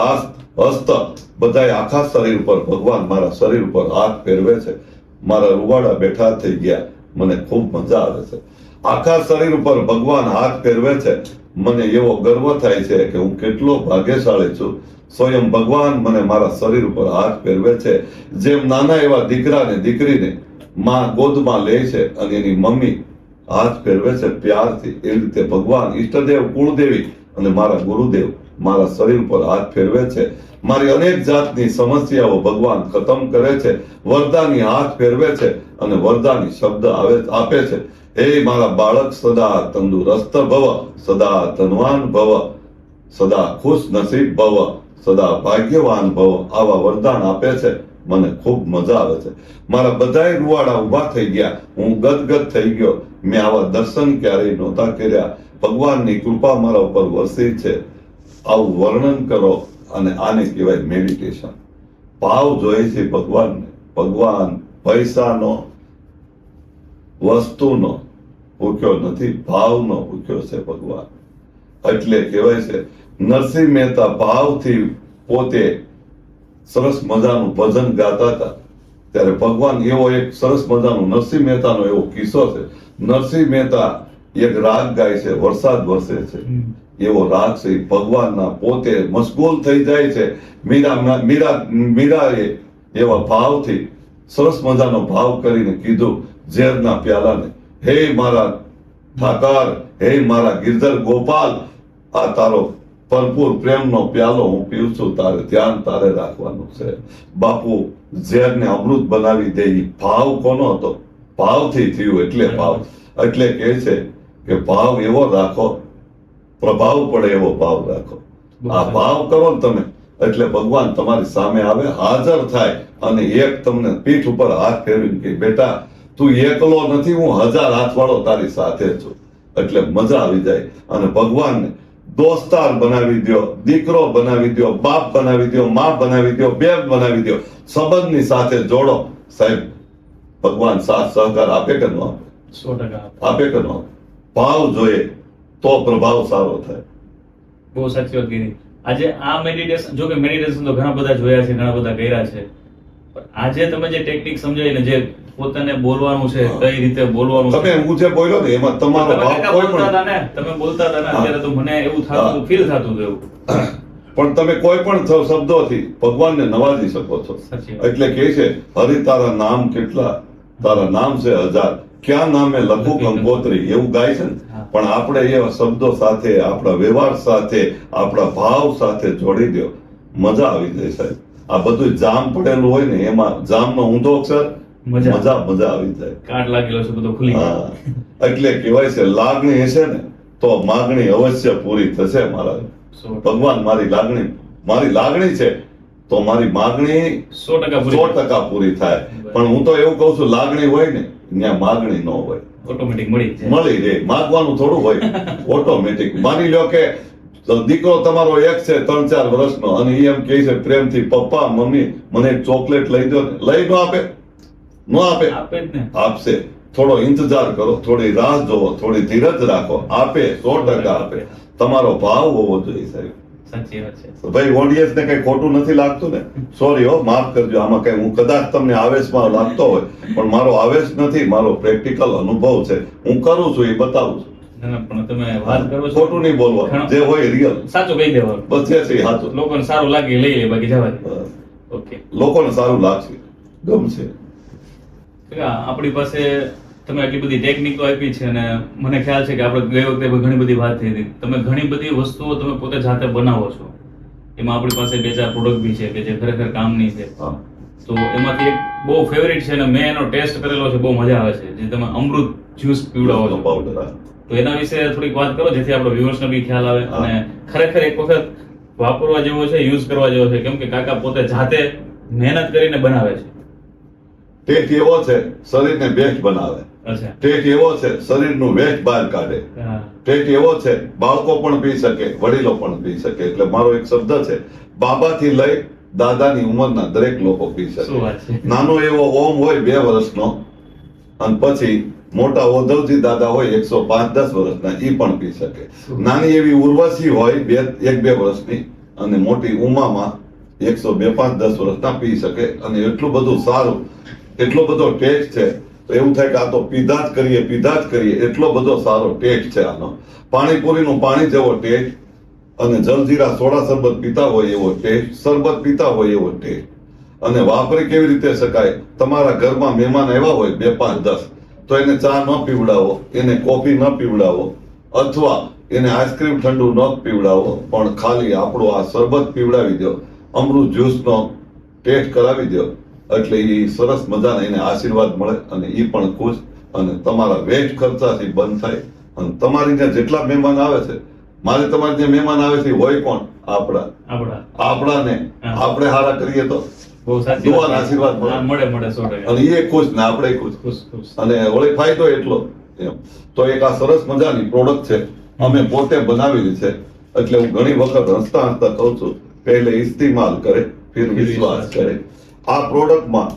હસ્ત બધાય આખા શરીર ઉપર, ભગવાન મારા શરીર ઉપર હાથ ફેરવે છે. મારા રૂવાડા બેઠા થઈ ગયા, મને ખૂબ મજા આવે છે. આખા શરીર ઉપર ભગવાન હાથ ફેરવે છે. મને એવો ગર્વ થાય છે કે હું કેટલો ભાગ્યશાળી છું. સ્વયં ભગવાન મને મારા શરીર ઉપર હાથ ફેરવે છે. જેમ નાના એવા દીકરાને દીકરીને માં ગોદમાં લે છે અને એની મમ્મી હાથ ફેરવે છે પ્યારથી, એ રીતે ભગવાન, ઈષ્ટદેવ, કુળદેવી અને મારા ગુરુદેવ મારા શરીર ઉપર હાથ ફેરવે છે. મારી અનેક જાતની સમસ્યાઓ ભગવાન ખતમ કરે છે. વરદાની હાથ ફેરવે છે અને વરદાની શબ્દ આપે છે, હે મારા બાળક, સદા તંદુરસ્ત ભવ, સદા ધનવાન ભવ, સદા ખુશ નસીબ ભવ, સદા ભાગ્યવાન ભવ. આવા વરદાન આપે છે. મને ખૂબ મજા આવે છે. મારા બધાય રૂવાડા ઉભા થઈ ગયા. હું ગદગદ થઈ ગયો. મેં આવા દર્શન ક્યારેય નહોતા કર્યા. ભગવાનની કૃપા મારા ઉપર વરસી છે. આવું વર્ણન કરો અને આને કહેવાય મેડિટેશન. ભાવ જોઈએ છે ભગવાનને. ભગવાન પૈસાનો, વસ્તુનો ભૂખ્યો નથી, ભાવનો ભૂખ્યો છે ભગવાન. એટલે કહેવાય છે નરસિંહ મહેતા ભાવથી પોતે સરસ મજાનું ભજન ગાતા હતા. ત્યારે ભગવાન એવો એક સરસ મજાનો નરસિંહ મહેતાનો એવો કિસ્સો છે. નરસિંહ મહેતા એક રાગ ગાય છે, વરસાદ વરસે છે એવો રાગ છે. ભગવાનના પોતે મશગુલ થઈ જાય છે. મીરાએ એવા ભાવથી સરસ મજાનો ભાવ કરીને કીધું ઝેરના પ્યાલાને, હે મારા ઠાકર, હે મારા ગિરધર ગોપાલ, આ તારો ભરપૂર પ્રેમનો પ્યાલો હું પીઉં છું, તારે ધ્યાન તારે રાખવાનું છે. બાપુ ઝેરને અમૃત બનાવી દે. ભાવ કોનો હતો? ભાવથી થયું. એટલે ભાવ, એટલે કહે છે કે ભાવ એવો રાખો, પ્રભાવ પડે એવો ભાવ રાખો. આ ભાવ કરો ને તમે, એટલે ભગવાન તમારી સામે આવે, હાજર થાય અને એક તમને પીઠ ઉપર હાથ ફેરવીને કે બેટા તું એકલો નથી, હું 1000 હાથવાળો તારી સાથે છું. એટલે મજા આવી જાય. અને ભગવાનને દોસ્તાર બનાવી દો, દીકરો બનાવી દો, બાપ બનાવી દો, માં બનાવી દો, બેન બનાવી દો, સંબંધની સાથે જોડો. સાહેબ ભગવાન સાથ સહકાર આપે કે ન આપે? 100% આપે કે ન આપે? ભાવ જોઈએ તો પ્રભાવ સારો થાય. બહુ સાચી વાત કીધી. આજે આ મેડિટેશન, જો કે મેડિટેશન તો ઘણા બધા જોયા છે, ઘણા બધા કર્યા છે, પણ આજે તમે જે ટેકનિક સમજાવી ને, જે પોતાને બોલવાનું છે, કઈ રીતે બોલવાનું છે, તમે હું જે બોલ્યો ને એમાં તમારો તમે ભાવ કાકા કોઈ બોલતા પણ હતા ને, તમે બોલતા હતા ને, અત્યારે તો મને એવું થતું, ફીલ થતું હતું એવું. પણ તમે કોઈ પણ શબ્દોથી ભગવાનને નવાજી શકો છો. સાચી વાત. એટલે કે છે હરિ તારા નામ કેટલા, તારા નામ છે હજાર, ક્યાં નામે લખું કંકોત્રી, એવું ગાય છે ને. હા. પણ આપણે એવા શબ્દો સાથે, આપણા વ્યવહાર સાથે, આપણા ભાવ સાથે જોડી દો, મજા આવી જાય સાહેબ. આ બધું જામ પડેલું હોય ને એમાં જામનો ઊંધો અક્ષર, મજા. મજા આવી જાય. કાટ લાગેલો છે બધો ખુલી ગયો. હા, એટલે કહેવાય છે લાગણી હશે ને તો માગણી અવશ્ય પૂરી થશે મારા 100% ભગવાન. મારી લાગણી છે તો મારી માગણી 100% પૂરી. 100% પૂરી થાય. પણ હું તો એવું કહું છું, લાગણી હોય ને ત્યાં માગણી ન હોય, ઓટોમેટિક મળી જ જાય. મળી રહે. માગવાનું થોડું હોય, ઓટોમેટિક. માની લો કે દીકરો તમારો એક છે 3-4 વર્ષનો અને એ એમ કહે છે પ્રેમથી, પપ્પા મમ્મી મને એક ચોકલેટ લઈ દો ને, લઈ ન આપે? ન આપે? આપે જ ને. આપશે. થોડો ઇંતજાર કરો, થોડી રાહ જોવો, થોડી ધીરજ રાખો, આપે. 100% આપે. તમારો ભાવ હોવો જોઈએ સાહેબ. સાચી વાત છે. તો ભાઈ ઓડિયન્સ ને કઈ ખોટું નથી લાગતું ને? સોરી હો, માફ કરજો. આમાં કઈ હું કદાચ તમને આવેશમાં લાગતો હોય, પણ મારો આવેશ નથી, મારો પ્રેક્ટિકલ અનુભવ છે. હું કરું છું એ બતાવું છું. ના, ના, પણ તમે વાત કરો છો ખોટું નહીં બોલવાનું, જે હોય રિયલ સાચું કહી દેવાનું. બસ છે એ સાચું. લોકોને સારું લાગે લઈ લે, બાકી જવા દે. બસ. ઓકે. લોકોને સારું લાગશે, ગમશે. આપણી પાસે તમે આટલી બધી ટેકનિકો આપી છે અને મને ખ્યાલ છે કે આપણે ગઈ વખતે ઘણી બધી વાત થઈ હતી. તમે ઘણી બધી વસ્તુઓ તમે પોતે જાતે બનાવો છો. એમાં આપણી પાસે 2-4 પ્રોડક્ટ બી છે કે જે ખરેખર કામની છે. હા. તો એમાંથી એક બહુ ફેવરિટ છે અને મેં એનો ટેસ્ટ કરેલો છે, બહુ મજા આવે છે, જે તમે અમૃત જ્યુસ પીવડાવો છો. પાવડર. તો એના વિશે થોડીક વાત કરો, જેથી આપણા વ્યુઅર્સને બી ખ્યાલ આવે હા. અને ખરેખર એક વખત વાપરવા જેવો છે, યુઝ કરવા જેવો છે, કેમ કે કાકા પોતે જાતે મહેનત કરીને બનાવે છે. ટેક એવો છે શરીરને બેસ્ટ બનાવે. અચ્છા. ટેક એવો છે શરીરનું વેસ્ટ બહાર કાઢે. હા. ટેક એવો છે બાળકો પણ પી શકે, વડીલો પણ પી શકે. એટલે મારો એક શબ્દ છે, બાબાથી લઈ દાદાની ઉંમરના દરેક લોકો પી શું શકે. વાત છે. નાનો એવો ઓમ હોય 2 વર્ષનો, અને પછી મોટા ઓધવજી દાદા હોય 105-10 વર્ષના, ઈ પણ પી શકે. નાની એવી ઉર્વશી હોય 1-2 વર્ષની, અને મોટી ઉમામાં 102-5-10 વર્ષના પી શકે. અને એટલું બધું સારું, એટલો બધો ટેસ્ટ છે, તો એવું થાય કે આ તો પીધા જ કરીએ, એટલો બધો સારો ટેસ્ટ છે આનો. પાણીપુરીનું પાણી જેવો ટેસ્ટ, અને જલજીરા સોડા શરબત પીતા હોય એવો ટેસ્ટ, શરબત પીતા હોય એવો ટેસ્ટ. અને વાપરી કેવી રીતે શકાય? તમારા ઘરમાં મહેમાન આવ્યા હોય 2-5-10, તો એને ચા ન પીવડાવો, એને કોફી ન પીવડાવો, અથવા એને આઈસ્ક્રીમ ઠંડુ ન પીવડાવો, પણ ખાલી આપણું આ શરબત પીવડાવી દો, અમૃત જ્યુસનો ટેસ્ટ કરાવી દો, એટલે એ સરસ મજાના એને આશીર્વાદ મળે અને એ પણ ખુશ, અને તમારા વેસ્ટ ખર્ચાથી બંધ થાય. અને તમારી ત્યાં જેટલા મહેમાન આવે છે, મારે તમારી ત્યાં મહેમાન આવે છે, હોય કોણ? આપણાને આપણે હારા કરીએ તો બહુ સાચી દુઆ વાત. આશીર્વાદ મળે. હા, મળે 100%. અને એ ખુશ ને આપણે ખુશ. ખુશ. અને વળી ફાયદો એટલો એમ. તો એક આ સરસ મજાની પ્રોડક્ટ છે, અમે પોતે બનાવેલી છે. એટલે હું ઘણી વખત હસતા કહું છું, પહેલે ઇસ્તેમાલ કરે ફિર વિશ્વાસ કરે. આ પ્રોડક્ટમાં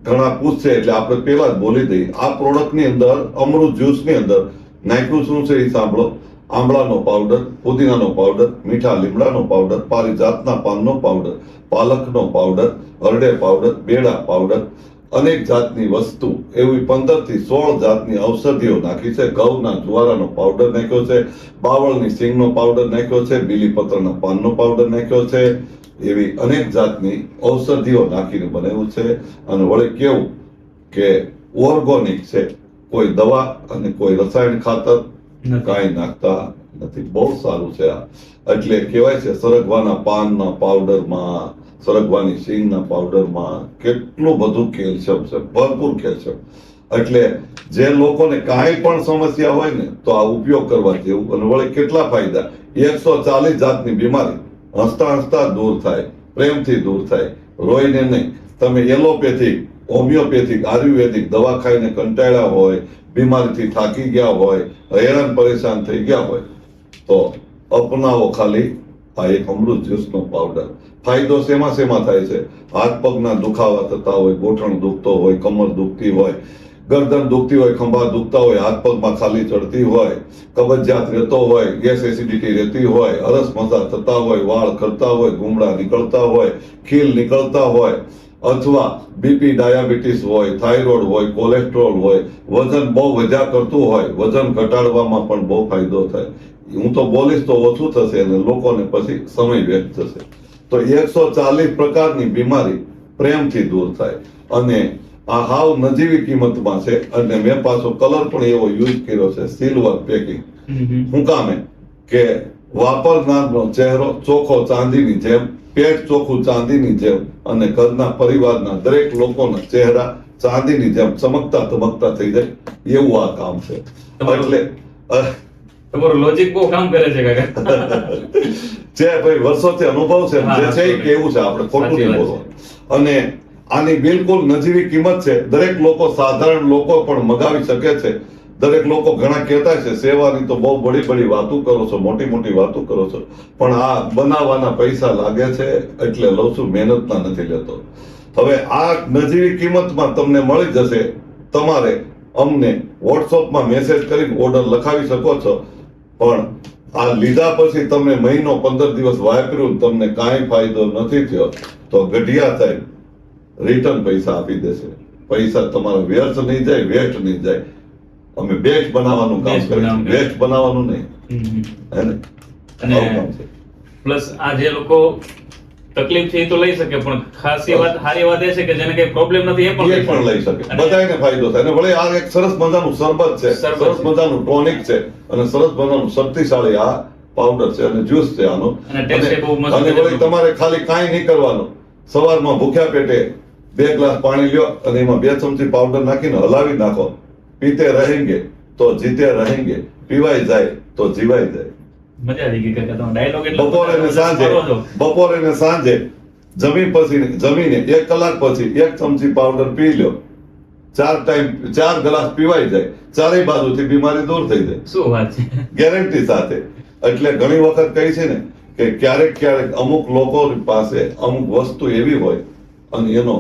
ઘણા પૂછશે એટલે આપણે પહેલા જ બોલી દઈએ. આ પ્રોડક્ટની અંદર અમૃત જ્યુસની અંદર નાખ્યું શું છે એ સાંભળો. આંબળાનો પાવડર, પુદીનાનો પાવડર, મીઠા લીમડાનો પાવડર, પારિજાતના પાનનો પાવડર, પાલકનો પાવડર, હરડે પાવડર, બેડા પાવડર, અનેક જાતની વસ્તુ, એવી 15 થી 16 જાતની ઔષધિઓ નાખી છે. ઘઉંના જુવારાનો પાવડર નાખ્યો છે, બાવળની સિંગનો પાવડર નાખ્યો છે, બીલીપત્રના પાનનો પાવડર નાખ્યો છે. એવી અનેક જાતની ઔષધિઓ નાખીને બનાવ્યું છે. અને વળી કેવું કે ઓર્ગોનિક છે, કોઈ દવા અને કોઈ રસાયણ ખાતર કાંઈ નાખતા નથી. બહુ સારું છે આ. એટલે કહેવાય છે સરગવાના પાનના પાવડરમાં, સરગવાની સિંગના પાવડરમાં કેટલું બધું કેલ્શિયમ છે, ભરપૂર કેલ્શિયમ. એટલે જે લોકોને કાંઈ પણ સમસ્યા હોય ને, તો આ ઉપયોગ કરવા જેવું. અને વળી કેટલા ફાયદા! 140 જાતની બીમારી હસતા દૂર થાય, પ્રેમથી દૂર થાય. રોઈને નહીં. તમે એલોપેથિક, હોમિયોપેથિક, આયુર્વેદિક દવા ખાઈને કંટાળ્યા હોય, બીમારીથી થાકી ગયા હોય, હેરાન પરેશાન થઈ ગયા હોય, તો અપનાવો ખાલી આ એક અમૃત જ્યુસનો પાવડર. ફાયદો શેમાં થાય છે? હાથ પગના દુખાવા થતા હોય, ગોઠણ દુખતો હોય, કમર દુખતી હોય, ગરદન દુખતી હોય, ખંભા દુખતા હોય, હાથ પગમાં ખાલી ચડતી હોય, કબજિયાત રહેતો હોય, ગેસ એસિડિટી રહેતી હોય, અરસ મસા થતા હોય, વાળ ખરતા હોય, ગુમડા નીકળતા હોય, ખીલ નીકળતા હોય, અથવા બીપી ડાયાબિટીસ હોય, થાઇરોઇડ હોય, કોલેસ્ટ્રોલ હોય, વજન બહુ વધ્યા કરતું હોય, વજન ઘટાડવામાં પણ બહુ ફાયદો થાય. હું તો બોલીશ તો ઓછું થશે અને લોકોને પછી સમય વેસ્ટ થશે. તો 140 પ્રકારની બીમારી પ્રેમથી દૂર થાય. અને આ હાવ નજીવી કિંમતમાં છે. અને મેં પાછો કલર પણ એવો યુઝ કર્યો છે, સિલ્વર પેકિંગ. શું કામે કે વાપરનારનો ચહેરો ચોખ્ખો ચાંદીની જેમ, પેટ ચોખ્ખું ચાંદીની જેમ, અને ઘરના પરિવારના દરેક લોકોના ચહેરા ચાંદીની જેમ ચમકતા ધમકતા થઈ જાય, એવું આ કામ છે. એટલે તમારું લોજિક બહુ કામ કરે છે કાકા. જે ભાઈ વર્ષોથી અનુભવ છે, હા, જે છે એ કેવું છે, આપણે ખોટું નહીં બોલવાનું. અને આની બિલકુલ નજીવી કિંમત છે. દરેક લોકો, સાધારણ લોકો પણ મગાવી શકે છે. દરેક લોકો ઘણા કહેતા છે સેવાની તો બહુ બડી બડી વાતો કરો છો, મોટી મોટી વાતો કરો છો, પણ આ બનાવવાના પૈસા લાગે છે એટલે લઉં છું, મહેનતના નથી લેતો. હવે આ નજીવી કિંમતમાં તમને મળી જશે. તમારે અમને વોટ્સઅપમાં મેસેજ કરીને ઓર્ડર લખાવી શકો છો. પણ આ લીધા પછી તમે મહિનો 15 દિવસ વાપર્યું, તમને કાંઈ ફાયદો નથી થયો, તો ગઢિયા સાહેબ રિટર્ન પૈસા આપી દેશે. પૈસા તમારા વ્યર્થ નહીં જાય, વેસ્ટ નહીં જાય. અમે બેસ્ટ બનાવવાનું કામ કરીએ, વેસ્ટ બનાવવાનું નહીં. હે ને? અને આવું કામ છે. પ્લસ આ જે લોકો તકલીફ છે એ તો લઈ શકે, પણ ખાસ એ વાત, સારી વાત એ છે કે જેને કઈ પ્રોબ્લેમ નથી એ પણ લઈ શકે. બધાને ફાયદો થાય. અને વળી આ એક સરસ મજાનું શરબત છે, શરબત સરસ છે. મજાનું ટોનિક છે, અને સરસ મજાનું શક્તિશાળી આ પાવડર છે અને જ્યુસ છે આનો. અને taste એ બહુ મસ્ત અને છે. વળી તમારે ખાલી કાંઈ નહીં કરવાનું. સવારમાં ભૂખ્યા પેટે 2 ગ્લાસ પાણી લ્યો અને એમાં 2 ચમચી પાવડર નાખીને હલાવી નાખો. પીતે રહેંગે તો જીતે રહેંગે, પીવાય જાય તો જીવાય જાય. મજા આવી ગઈ કાકા, તમારો ડાયલોગ એટલો બપોરે ને સાંજે, કરો છો. બપોરે ને સાંજે જમીને 1 કલાક પછી 1 ચમચી પાવડર પી લ્યો. 4 ગ્લાસ પીવાય જાય. ચારેય બાજુથી બીમારી દૂર થઈ જાય, શું વાત છે. ગેરંટી સાથે. એટલે ઘણી વખત કહી છે ને કે ક્યારેક અમુક લોકો પાસે અમુક વસ્તુ એવી હોય અને એનો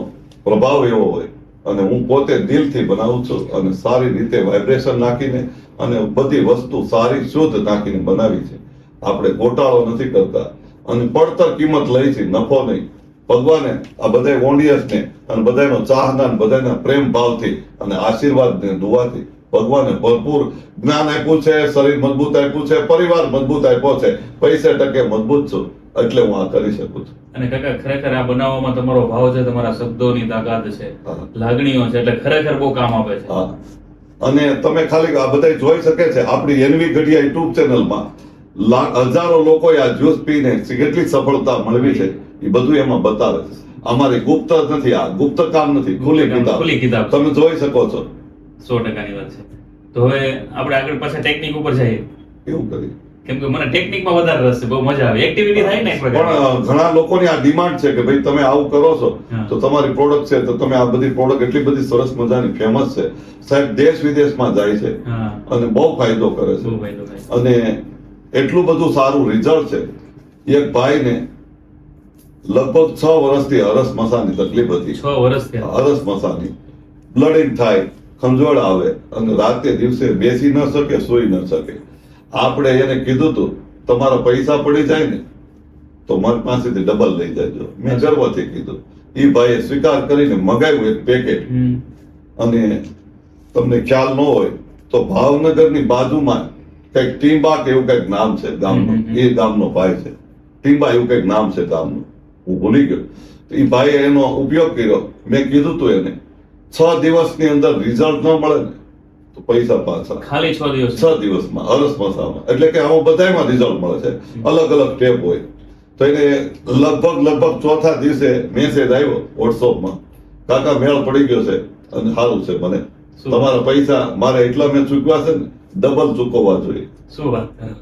પ્રભાવ એવો હોય, અને હું પોતે દિલથી બનાવું છું અને સારી રીતે વાઇબ્રેશન નાખીને અને બધી વસ્તુ સારી શુદ્ધ નાખીને બનાવી છે. આપણે ગોટાળો નથી કરતા અને પડતર કિંમત લઈ છે, નફો નહીં. ભગવાને આ બધા વોન્ડિયર્સને અને બધાનો ચાહના અને બધાના પ્રેમ ભાવથી અને આશીર્વાદને દુઆથી ભગવાને ભરપૂર જ્ઞાન આપ્યું છે, શરીર મજબૂત આપ્યું છે, પરિવાર મજબૂત આપ્યો છે, પૈસે ટકે મજબૂત છું, એટલે હું આ કરી શકું છું. અને કાકા ખરેખર આ બનાવવામાં તમારો ભાવ છે, તમારા શબ્દોની તાકાત છે, લાગણીઓ છે, એટલે ખરેખર બહુ કામ આપે છે. હા. અને તમે ખાલી આ બધા જોઈ શકે છે આપણી એનવી ગઢિયા યુટ્યુબ ચેનલમાં હજારો લોકોએ આ જ્યુસ પીને કેટલી સફળતા મળવી છે એ બધું એમાં બતાવે છે. અમારી ગુપ્ત નથી, આ ગુપ્ત કામ નથી, ખુલ્લી ખુલ્લી કિતાબ. કિતાબ. તમે જોઈ શકો છો. 100%ની વાત છે. તો હવે આપણે આગળ પાછા ટેકનિક ઉપર જઈએ, એવું કરી કેમ કે મને ટેકનિકમાં વધારે રસ છે, બહુ મજા આવે, એક્ટિવિટી થાય ને એક પ્રકારની. પણ ઘણા લોકોની આ ડિમાન્ડ છે કે ભાઈ તમે આવું કરો છો હા. તો તમારી પ્રોડક્ટ છે, તો તમે આ બધી પ્રોડક્ટ એટલી બધી સરસ મજાની ફેમસ છે, સાહેબ દેશ વિદેશમાં જાય છે હા, અને બહુ ફાયદો કરે બહુ છે. ફાયદો થાય. અને એટલું બધું સારું રિઝલ્ટ છે. એક ભાઈને લગભગ 6 વર્ષથી હરસ મસાની તકલીફ હતી. 6 વર્ષ થયા. હરસ મસાની બ્લડિંગ થાય, ખંજોળ આવે અને રાતે દિવસે બેસી ન શકે, સૂઈ ન શકે. આપણે એને કીધું તું તમારા પૈસા પડી જાય ને તો મારી પાસેથી ડબલ લઈ જાજો. મેં ગર્વથી કીધું. એ ભાઈએ સ્વીકાર કરીને મગાવ્યું એક પેકેટ. હમ. અને તમને ખ્યાલ ન હોય તો ભાવનગરની બાજુમાં કઈક ટીંબા કે એવું કઈક નામ છે ગામનું, એ ગામનો ભાઈ છે. ટીંબા એવું કઈક નામ છે ગામનું, હું ભૂલી ગયો. તો એ ભાઈએ એનો ઉપયોગ કર્યો. મેં કીધું તું એને 6 દિવસની અંદર રિઝલ્ટ ન મળે ને તો પૈસા પાછા. ખાલી 6 દિવસ. 6 દિવસમાં હરસ મસામાં. એટલે કે આમાં બધાયમાં રિઝલ્ટ મળે છે, અલગ અલગ ટેપ હોય. તો એને લગભગ ચોથા દિવસે મેસેજ આવ્યો વોટ્સઅપમાં, કાકા મેળ પડી ગયો છે અને સારું છે, મને શું? તમારા પૈસા મારે એટલા મેં ચૂકવા છે ને ડબલ ચૂકવવા જોઈએ. શું વાત કરે.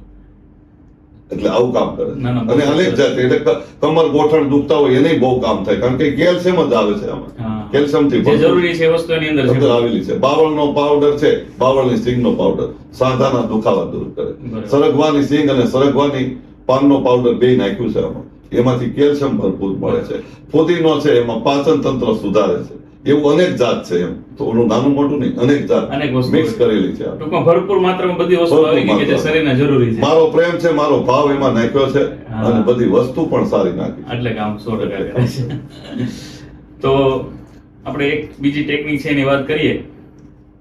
એટલે આવું કામ કરે ના, ના, છે. અને અનેક જાતે એટલે કમર ગોઠણ દુખતા હોય એને બહુ કામ થાય, કારણ કે કેલ્શિયમ જ આવે છે આમાં. હા. કેલ્શિયમ થી જે જરૂરી છે એ વસ્તુ એની અંદર અંદર છે. આવેલી છે. બાવળનો પાવડર છે, બાવળની સિંગનો પાવડર સાંધાના દુખાવા દૂર કરે. બરાબર. સરગવાની સિંગ અને સરગવાની પાનનો પાવડર બે નાખ્યું છે આમાં. એમાંથી કેલ્શિયમ ભરપૂર મળે છે. ફુદીનો છે, એમાં પાચન તંત્ર સુધારે છે. એવું અનેક જાત છે. એમ તો ઓલું નાનું મોટું નહીં, અનેક જાત અનેક વસ્તુ મિક્સ કરેલી છે. ટૂંકમાં ભરપૂર માત્રામાં બધી વસ્તુ ભરપૂર આવી ગઈ કે જે માત્રામાં. શરીરને જરૂરી છે. મારો પ્રેમ છે, મારો ભાવ એમાં નાખ્યો છે હા. અને બધી વસ્તુ પણ સારી નાખી છે. એટલે કામ 100% કરે છે. તો આપણે એક બીજી ટેકનિક છે એની વાત કરીએ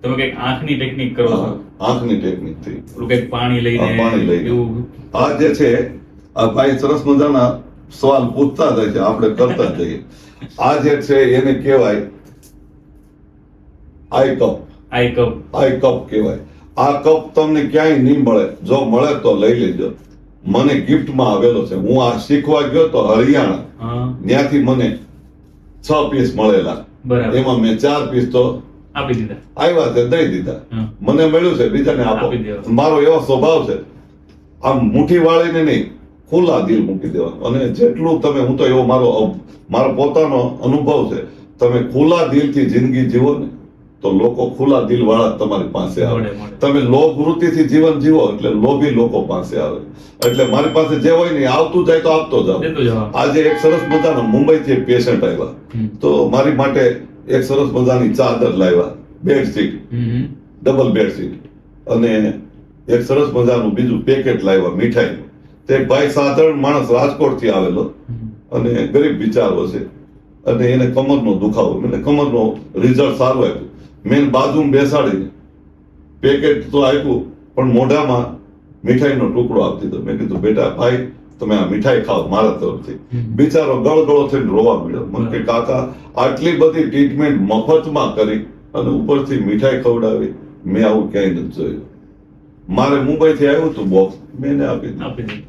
તમે કઈક આંખની ટેકનિક કરો છો, આંખની ટેકનિક થી પેલું કઈક પાણી પાણી લઈને લઈને. એવું. આ જે છે આ ભાઈ સરસ મજાના સવાલ પૂછતા જાય છે, આપણે કરતા જ જઈએ. આ જે છે એને કહેવાય આઈ કપ. આઈ કપ. આઈ કપ કહેવાય. આ કપ તમને ક્યાંય નહીં મળે, જો મળે તો લઈ લેજો. મને ગિફ્ટમાં આવેલો છે. હું આ શીખવા ગયો તો હરિયાણા, હા, ત્યાંથી મને 6 પીસ મળેલા. બરાબર. એમાં મેં 4 પીસ તો આપી દીધા. આવ્યા છે દઈ દીધા. હા. મને મળ્યું છે બીજાને આપો. આપી દેવા. મારો એવો સ્વભાવ છે, આમ મુઠ્ઠી વાળીને નહીં, ખુલ્લા દિલ મૂકી દેવાનું. અને જેટલું તમે, હું તો એવો મારો પોતાનો અનુભવ છે, તમે ખુલ્લા દિલથી જિંદગી જીવો ને તો લોકો ખુલ્લા દિલ વાળા તમારી પાસે આવે. મળે, મળે. તમે લોભ વૃત્તિથી જીવન જીવો એટલે લોભી લોકો પાસે આવે. એટલે મારી પાસે જે હોય ને એ આવતું જાય તો આપતો જાવ. દેતો જવાબ. આજે એક સરસ મજાનો મુંબઈથી એક પેશન્ટ આવ્યા, તો મારી માટે એક સરસ મજાની ચાદર લાવ્યા, બેડશીટ, ડબલ બેડશીટ, અને એક સરસ મજાનું બીજું પેકેટ લાવ્યા મીઠાઈ. તે ભાઈ સાધારણ માણસ, રાજકોટથી આવેલો, અને ગરીબ બિચારો છે, અને એને કમરનો દુખાવો. મને કમરનો રિઝલ્ટ સારું આવ્યું. મેં બાજુમાં બેસાડીને પેકેટ તો આપ્યું, પણ મોઢામાં મીઠાઈનો ટુકડો આપી દીધો. મેં કીધું બેટા ભાઈ તમે આ મીઠાઈ ખાઓ મારા તરફથી. બિચારો ગળગળો થઈને રોવા મળ્યો. મને કે કાકા આટલી બધી ટ્રીટમેન્ટ મફતમાં કરી અને ઉપરથી મીઠાઈ ખવડાવી, મેં આવું ક્યાંય નથી જોયું. મારે મુંબઈથી આવ્યું હતું બોક્સ, મેં એને આપી દીધું. આપી દીધું.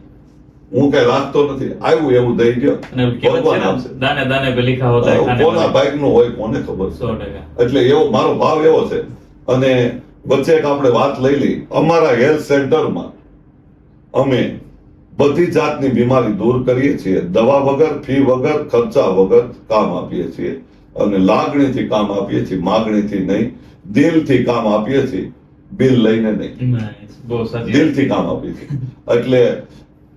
હું કઈ રાખતો નથી, આવ્યું એવું દઈ ગયો. અને કહેવત છે ભગવાન ને, આપશે. દાને દાને पे लिखा होता है खाने કોના वाले. ભાગનું હોય કોને ખબર છે. 100%. એટલે એવો મારો ભાવ એવો છે. અને વચ્ચે એક આપણે વાત લઈ લી, અમારા હેલ્થ સેન્ટરમાં અમે બધી જાતની બીમારી દૂર કરીએ છીએ. દવા વગર, ફી વગર, ખર્ચા વગર કામ આપીએ છીએ. અને લાગણીથી કામ આપીએ છીએ, માગણીથી નહીં. દિલથી કામ આપીએ છીએ, બિલ લઈને નહીં. Nice. બહુ સાચી વાત. દિલથી કામ આપીએ છીએ. એટલે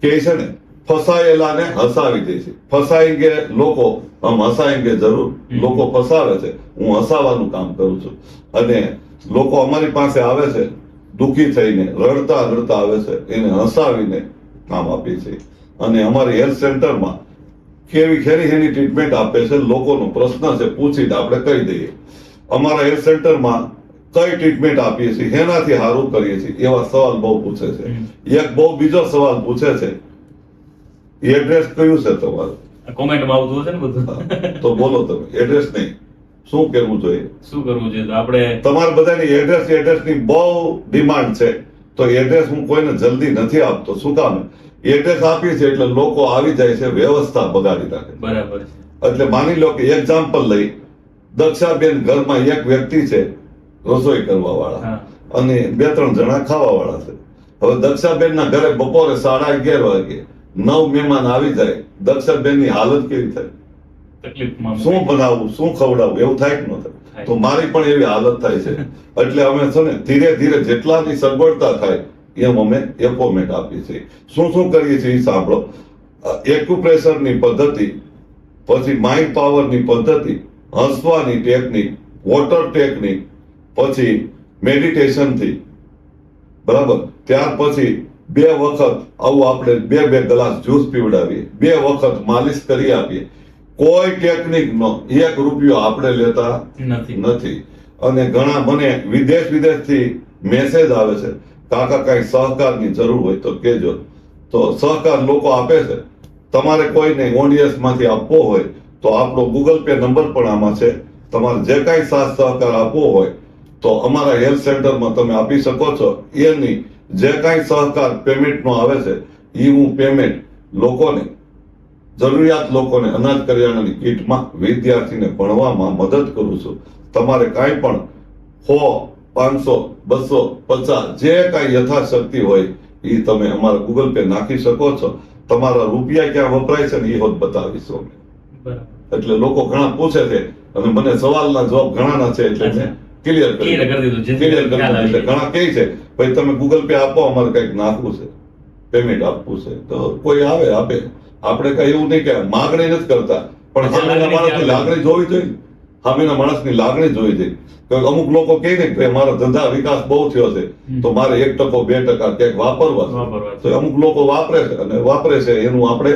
કે છે ને, ફસાયેલાને હસાવી દે છે. ફસાएंगे લોકો, હમ હસાएंगे જરૂર. લોકો ફસાવે છે, હું હસાવાનું કામ કરું છું. અને લોકો અમારી પાસે આવે છે દુઃખી થઈને, રડતા રડતા આવે છે, એને હસાવીને કામ આપીએ છીએ. અને અમારી હેલ્થ સેન્ટરમાં કેવી ખેરી ખેરી ટ્રીટમેન્ટ આપે છે. લોકોનો પ્રશ્ન છે, પૂછીને આપણે કહી દઈએ. અમારા હેલ્થ સેન્ટરમાં કઈ ટ્રીટમેન્ટ આપીએ છીએ, એનાથી સારું કરીએ છીએ, એવા સવાલ બહુ પૂછે છે. એક બહુ બીજો સવાલ પૂછે છે, એડ્રેસ કયું છે તમારું? કોમેન્ટમાં આવતું હશે ને બધું. તો બોલો તમે, એડ્રેસ નહીં, શું કરવું જોઈએ? શું કરવું જોઈએ? તો આપણે તમારા બધાની એડ્રેસની બહુ ડિમાન્ડ છે. તો એડ્રેસ હું કોઈને જલ્દી નથી આપતો. શું કામ? એડ્રેસ આપીએ છીએ એટલે લોકો આવી જાય છે, વ્યવસ્થા બગાડી નાખે. બરાબર છે. એટલે માની લો કે એક્ઝામ્પલ લઈ, દક્ષાબેન ઘરમાં એક વ્યક્તિ છે રસોઈ કરવા વાળા, હા. અને 2-3 જણા ખાવા વાળા છે. હવે દક્ષાબેન ના ઘરે બપોરે 11:30 વાગે 9 મહેમાન આવી જાય, દક્ષાબેન ની હાલત કેવી થાય? તકલીફમાં શું બનાવવું, શું ખવડાવવું, એવું થાય કે ન થાય? થાય. તો મારી પણ એવી હાલત થાય છે. એટલે અમે છે ને ધીરે ધીરે જેટલાની સગવડતા થાય એમ અમે એપોઇન્ટમેન્ટ આપીએ છીએ. શું શું કરીએ છીએ એ સાંભળો. એક્યુપ્રેશરની પદ્ધતિ, પછી માઇન્ડ પાવરની પદ્ધતિ, હસવાની ટેકનિક, વોટર ટેકનિક, પછી મેડિટેશનથી, બરાબર. ત્યાર પછી 2 વખત આવું આપણે 2 ગ્લાસ જ્યુસ પીવડાવીએ, 2 વખત માલિશ કરી આપીએ. કોઈ ટેકનિક નો 1 રૂપિયો આપણે લેતા નથી. નથી. અને ઘણા મને વિદેશથી મેસેજ આવે છે, કાકા કઈ સહકારની જરૂર હોય તો કહેજો. તો સહકાર લોકો આપે છે. તમારે કોઈને ઓડીએસ માંથી આપવો હોય તો આપણો ગૂગલ પે નંબર પણ આમાં છે. તમારે જે કાંઈ સાથ સહકાર આપવો હોય તો અમારા હેલ્થ સેન્ટરમાં તમે આપી શકો છો. એની જે કાંઈ સહકાર પેમેન્ટનો આવે છે એ હું પેમેન્ટ લોકોને, જરૂરિયાત લોકોને અનાજ કરિયાણાની કીટમાં, વિદ્યાર્થીને ભણવામાં મદદ કરું છું. તમારે કાંઈ પણ 100, 500, 250 જે કાંઈ યથાશક્તિ હોય એ તમે અમારા ગૂગલ પે નાખી શકો છો. તમારા રૂપિયા ક્યાં વપરાય છે ને એ હોત બતાવીશું અમે. બરાબર. એટલે લોકો ઘણા પૂછે છે અને મને સવાલના જવાબ ઘણાના છે એટલે મેં ક્લિયર Clear કરી દીધું, જેથી ક્લિયર કરી ખ્યાલ દીધું. આવી એટલે ઘણા કહે છે ભાઈ તમે ગૂગલ પે આપો, અમારે કંઈક નાખવું છે, પેમેન્ટ આપવું છે. તો કોઈ આવે આપે. આપણે કઈ એવું નહીં કે માગણી નથી કરતા, પણ સામેના માણસની લાગણી જોવી જોઈએ. સામેના માણસની લાગણી જોવી જોઈએ. કે અમુક લોકો કહે ને કે મારો ધંધા વિકાસ બહુ થયો છે તો મારે 1%, 2% ક્યાંક વાપરવા વાપરવા છે. તો અમુક લોકો વાપરે છે અને વાપરે છે એનું આપણે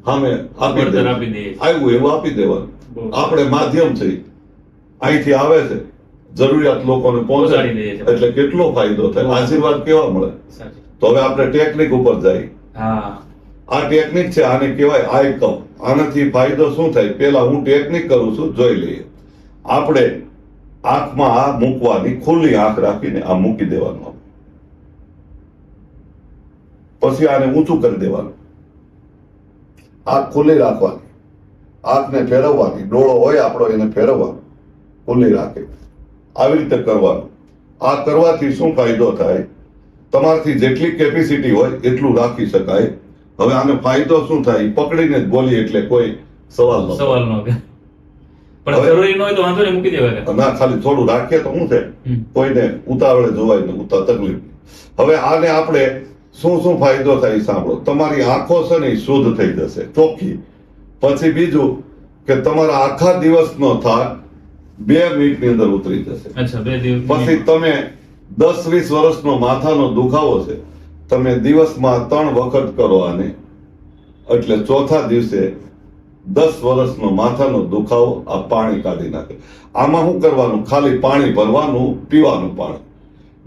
સામે આપી વળતર દેવું. આપી દઈએ. આવ્યું એવું આપી દેવાનું. બહુ. આપણે માધ્યમ છે, અહીંથી આવે છે જરૂરિયાત લોકોને પહોંચાડી પહોંચાડી દઈએ છીએ. એટલે કેટલો ફાયદો થાય, આશીર્વાદ કેવા મળે. સાચી. તો હવે આપણે ટેકનિક ઉપર જઈએ. હા આ ટેકનિક છે, આને કહેવાય આઈ કપ. આનાથી ફાયદો શું થાય, પેલા હું ટેકનિક કરું છું, જોઈ લઈએ. આપણે આંખમાં આ મૂકવાની, ખુલ્લી આંખ રાખીને આ મૂકી દેવાનું. પછી આને ઊંચું કરી દેવાનું, આંખ ખુલ્લી રાખવાની, આંખને ફેરવવાની, ડોળો હોય આપણો એને ફેરવવાનો, ખુલ્લી રાખે, આવી રીતે કરવાનું. આ કરવાથી શું ફાયદો થાય, તમારાથી જેટલી કેપેસિટી હોય એટલું રાખી શકાય. હવે આનો ફાયદો શું થાય, પકડીને જ બોલી એટલે કોઈ સવાલ ન સવાલ નો કે પણ હવે- જરૂરી ન હોય તો વાંધો નહીં, મૂકી દેવાય કે. ના, ખાલી થોડું રાખીએ તો શું થાય, કોઈને ઉતાવળે જોવાય ને તકલીફ. હવે આને આપણે શું ફાયદો થાય એ સાંભળો. તમારી આંખો છે ને એ શુદ્ધ થઈ જશે, ચોખ્ખી. પછી બીજું કે તમારા આખા દિવસનો થાક 2 મિનિટની અંદર ઉતરી જશે. અચ્છા, 2 દિવસ પછી તમે 10-20 વર્ષનો માથાનો દુખાવો છે, તમે દિવસમાં 3 વખત કરો આને, એટલે ચોથા દિવસે 10 વર્ષનો માથાનો દુખાવો આ પાણી કાઢી નાખે. આમાં શું કરવાનું, ખાલી પાણી ભરવાનું, પીવાનું પાણી,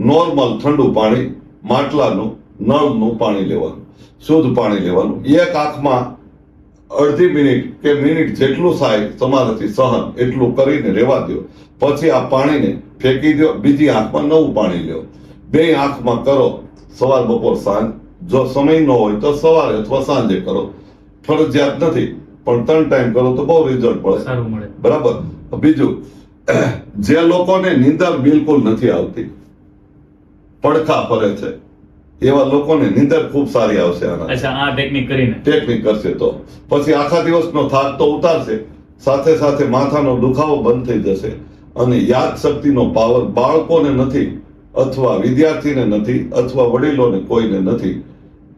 નોર્મલ ઠંડુ પાણી, માટલાનું નળનું પાણી લેવાનું, શુદ્ધ પાણી લેવાનું. એક આંખમાં અડધી મિનિટ કે મિનિટ જેટલું થાય તમારાથી સહન એટલું કરીને રહેવા દો. પછી આ પાણીને ફેંકી દો, બીજી આંખમાં નવું પાણી લ્યો. 2 આંખમાં કરો, સવાર બપોર સાંજ. જો સમય ન હોય તો સવારે અથવા સાંજે કરો, ફરજિયાત નથી, પણ 3 ટાઈમ કરો તો બહુ રિઝલ્ટ પડે. સારું મળે. બરાબર. બીજું, જે લોકોને નીંદર બિલકુલ નથી આવતી, પડખા ફરે છે, એવા લોકોને નીંદર ખૂબ સારી આવશે આના અચ્છા, આ ટેકનિક કરીને. ટેકનિક કરશે તો. પછી આખા દિવસનો થાક તો ઉતારશે, સાથે સાથે માથાનો દુખાવો બંધ થઈ જશે. અને યાદ શક્તિનો પાવર બાળકોને નથી, અથવા વિદ્યાર્થીને નથી, અથવા વડીલોને કોઈને નથી,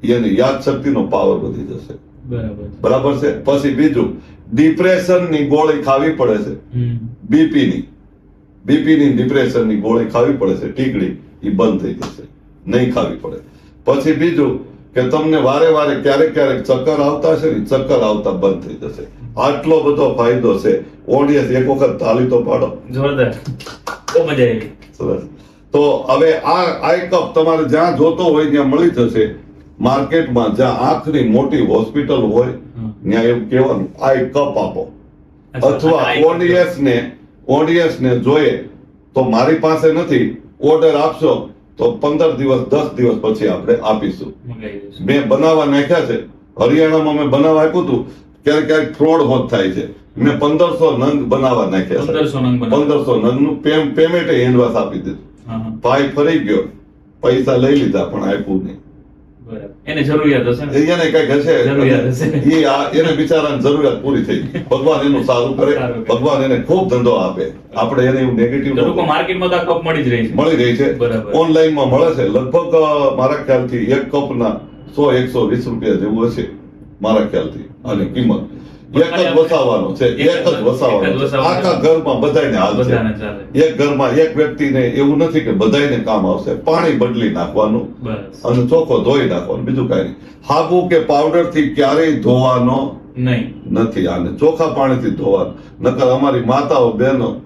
એની યાદ શક્તિનો પાવર વધી જશે. બરાબર. બરાબર છે. પછી બીજું, ડિપ્રેશનની ગોળી ખાવી પડે છે, બીપીની ડિપ્રેશનની ગોળી ખાવી પડે છે, ટીકડી, એ બંધ થઈ જશે, નહીં ખાવી પડે. પછી બીજું કે તમને વારે વારે ક્યારેક ક્યારેક ચક્કર આવતા છે ને, ચક્કર આવતા બંધ થઈ જશે. આટલો બધો ફાયદો છે. ઓડિયન્સ એક વખત તાળી તો પાડો. જોરદાર, બહુ મજા આવી. સરસ. તો હવે આ આઈ કપ તમારે જ્યાં જોતો હોય ત્યાં મળી જશે. માર્કેટમાં જ્યાં આંખની મોટી હોસ્પિટલ હોય ત્યાં એવું કહેવાનું, આઈ કપ આપો. અચ્છા, અથવા આ એક- ઓડિયન્સને જોઈએ તો મારી પાસે નથી, ઓર્ડર આપશો તો 15 દિવસ 10 દિવસ પછી આપણે આપીશું. મંગાવી દઈશું. મેં બનાવવા નાખ્યા છે. હરિયાણામાં મેં બનાવવા આપ્યું હતું, ક્યારેક ક્યારેક ફ્રોડ હોત થાય છે. મેં 1500 નંગ બનાવવા નાખ્યા છે. 1500 નંગ બનાવ્યા. 1500 નંગનું પેમેન્ટ એડવાન્સ આપી દીધું. હા, હા. ભાઈ ફરી ગયો, પૈસા લઈ લીધા પણ આપ્યું નહીં. બરાબર. એને જરૂરિયાત હશે ને? એને કઈક હશે, જરૂરિયાત હશે. એને બિચારાને જરૂરિયાત પૂરી થઈ. ભગવાન એનું સારું કરે, સારું કરે. ભગવાન એને ખૂબ ધંધો આપે. આપણે એને એવું નેગેટિવ તો લોકો માર્કેટમાં તો આ કપ મળી જ રહી છે. મળી રહી છે. બરાબર. ઓનલાઈનમાં મળે છે. લગભગ મારા ખ્યાલથી એક કપના 100-120 રૂપિયા જેવું હશે મારા ખ્યાલથી. આની કિંમત એક જ વસાવવાનો છે, એક જ વસાવવાનો છે. આખા ઘરમાં બધાયને હાલ છે. બધાને ચાલે. એક ઘરમાં એક વ્યક્તિને એવું નથી કે બધાયને કામ આવશે. પાણી બદલી નાખવાનું બસ. અને ચોખ્ખો ધોઈ નાખવાનો, બીજું કાંઈ નહીં. હાબુ કે પાવડર થી ક્યારેય ધોવાનો નહીં. નથી. આને ચોખ્ખા પાણીથી ધોવાનું. નકર અમારી માતાઓ બહેનો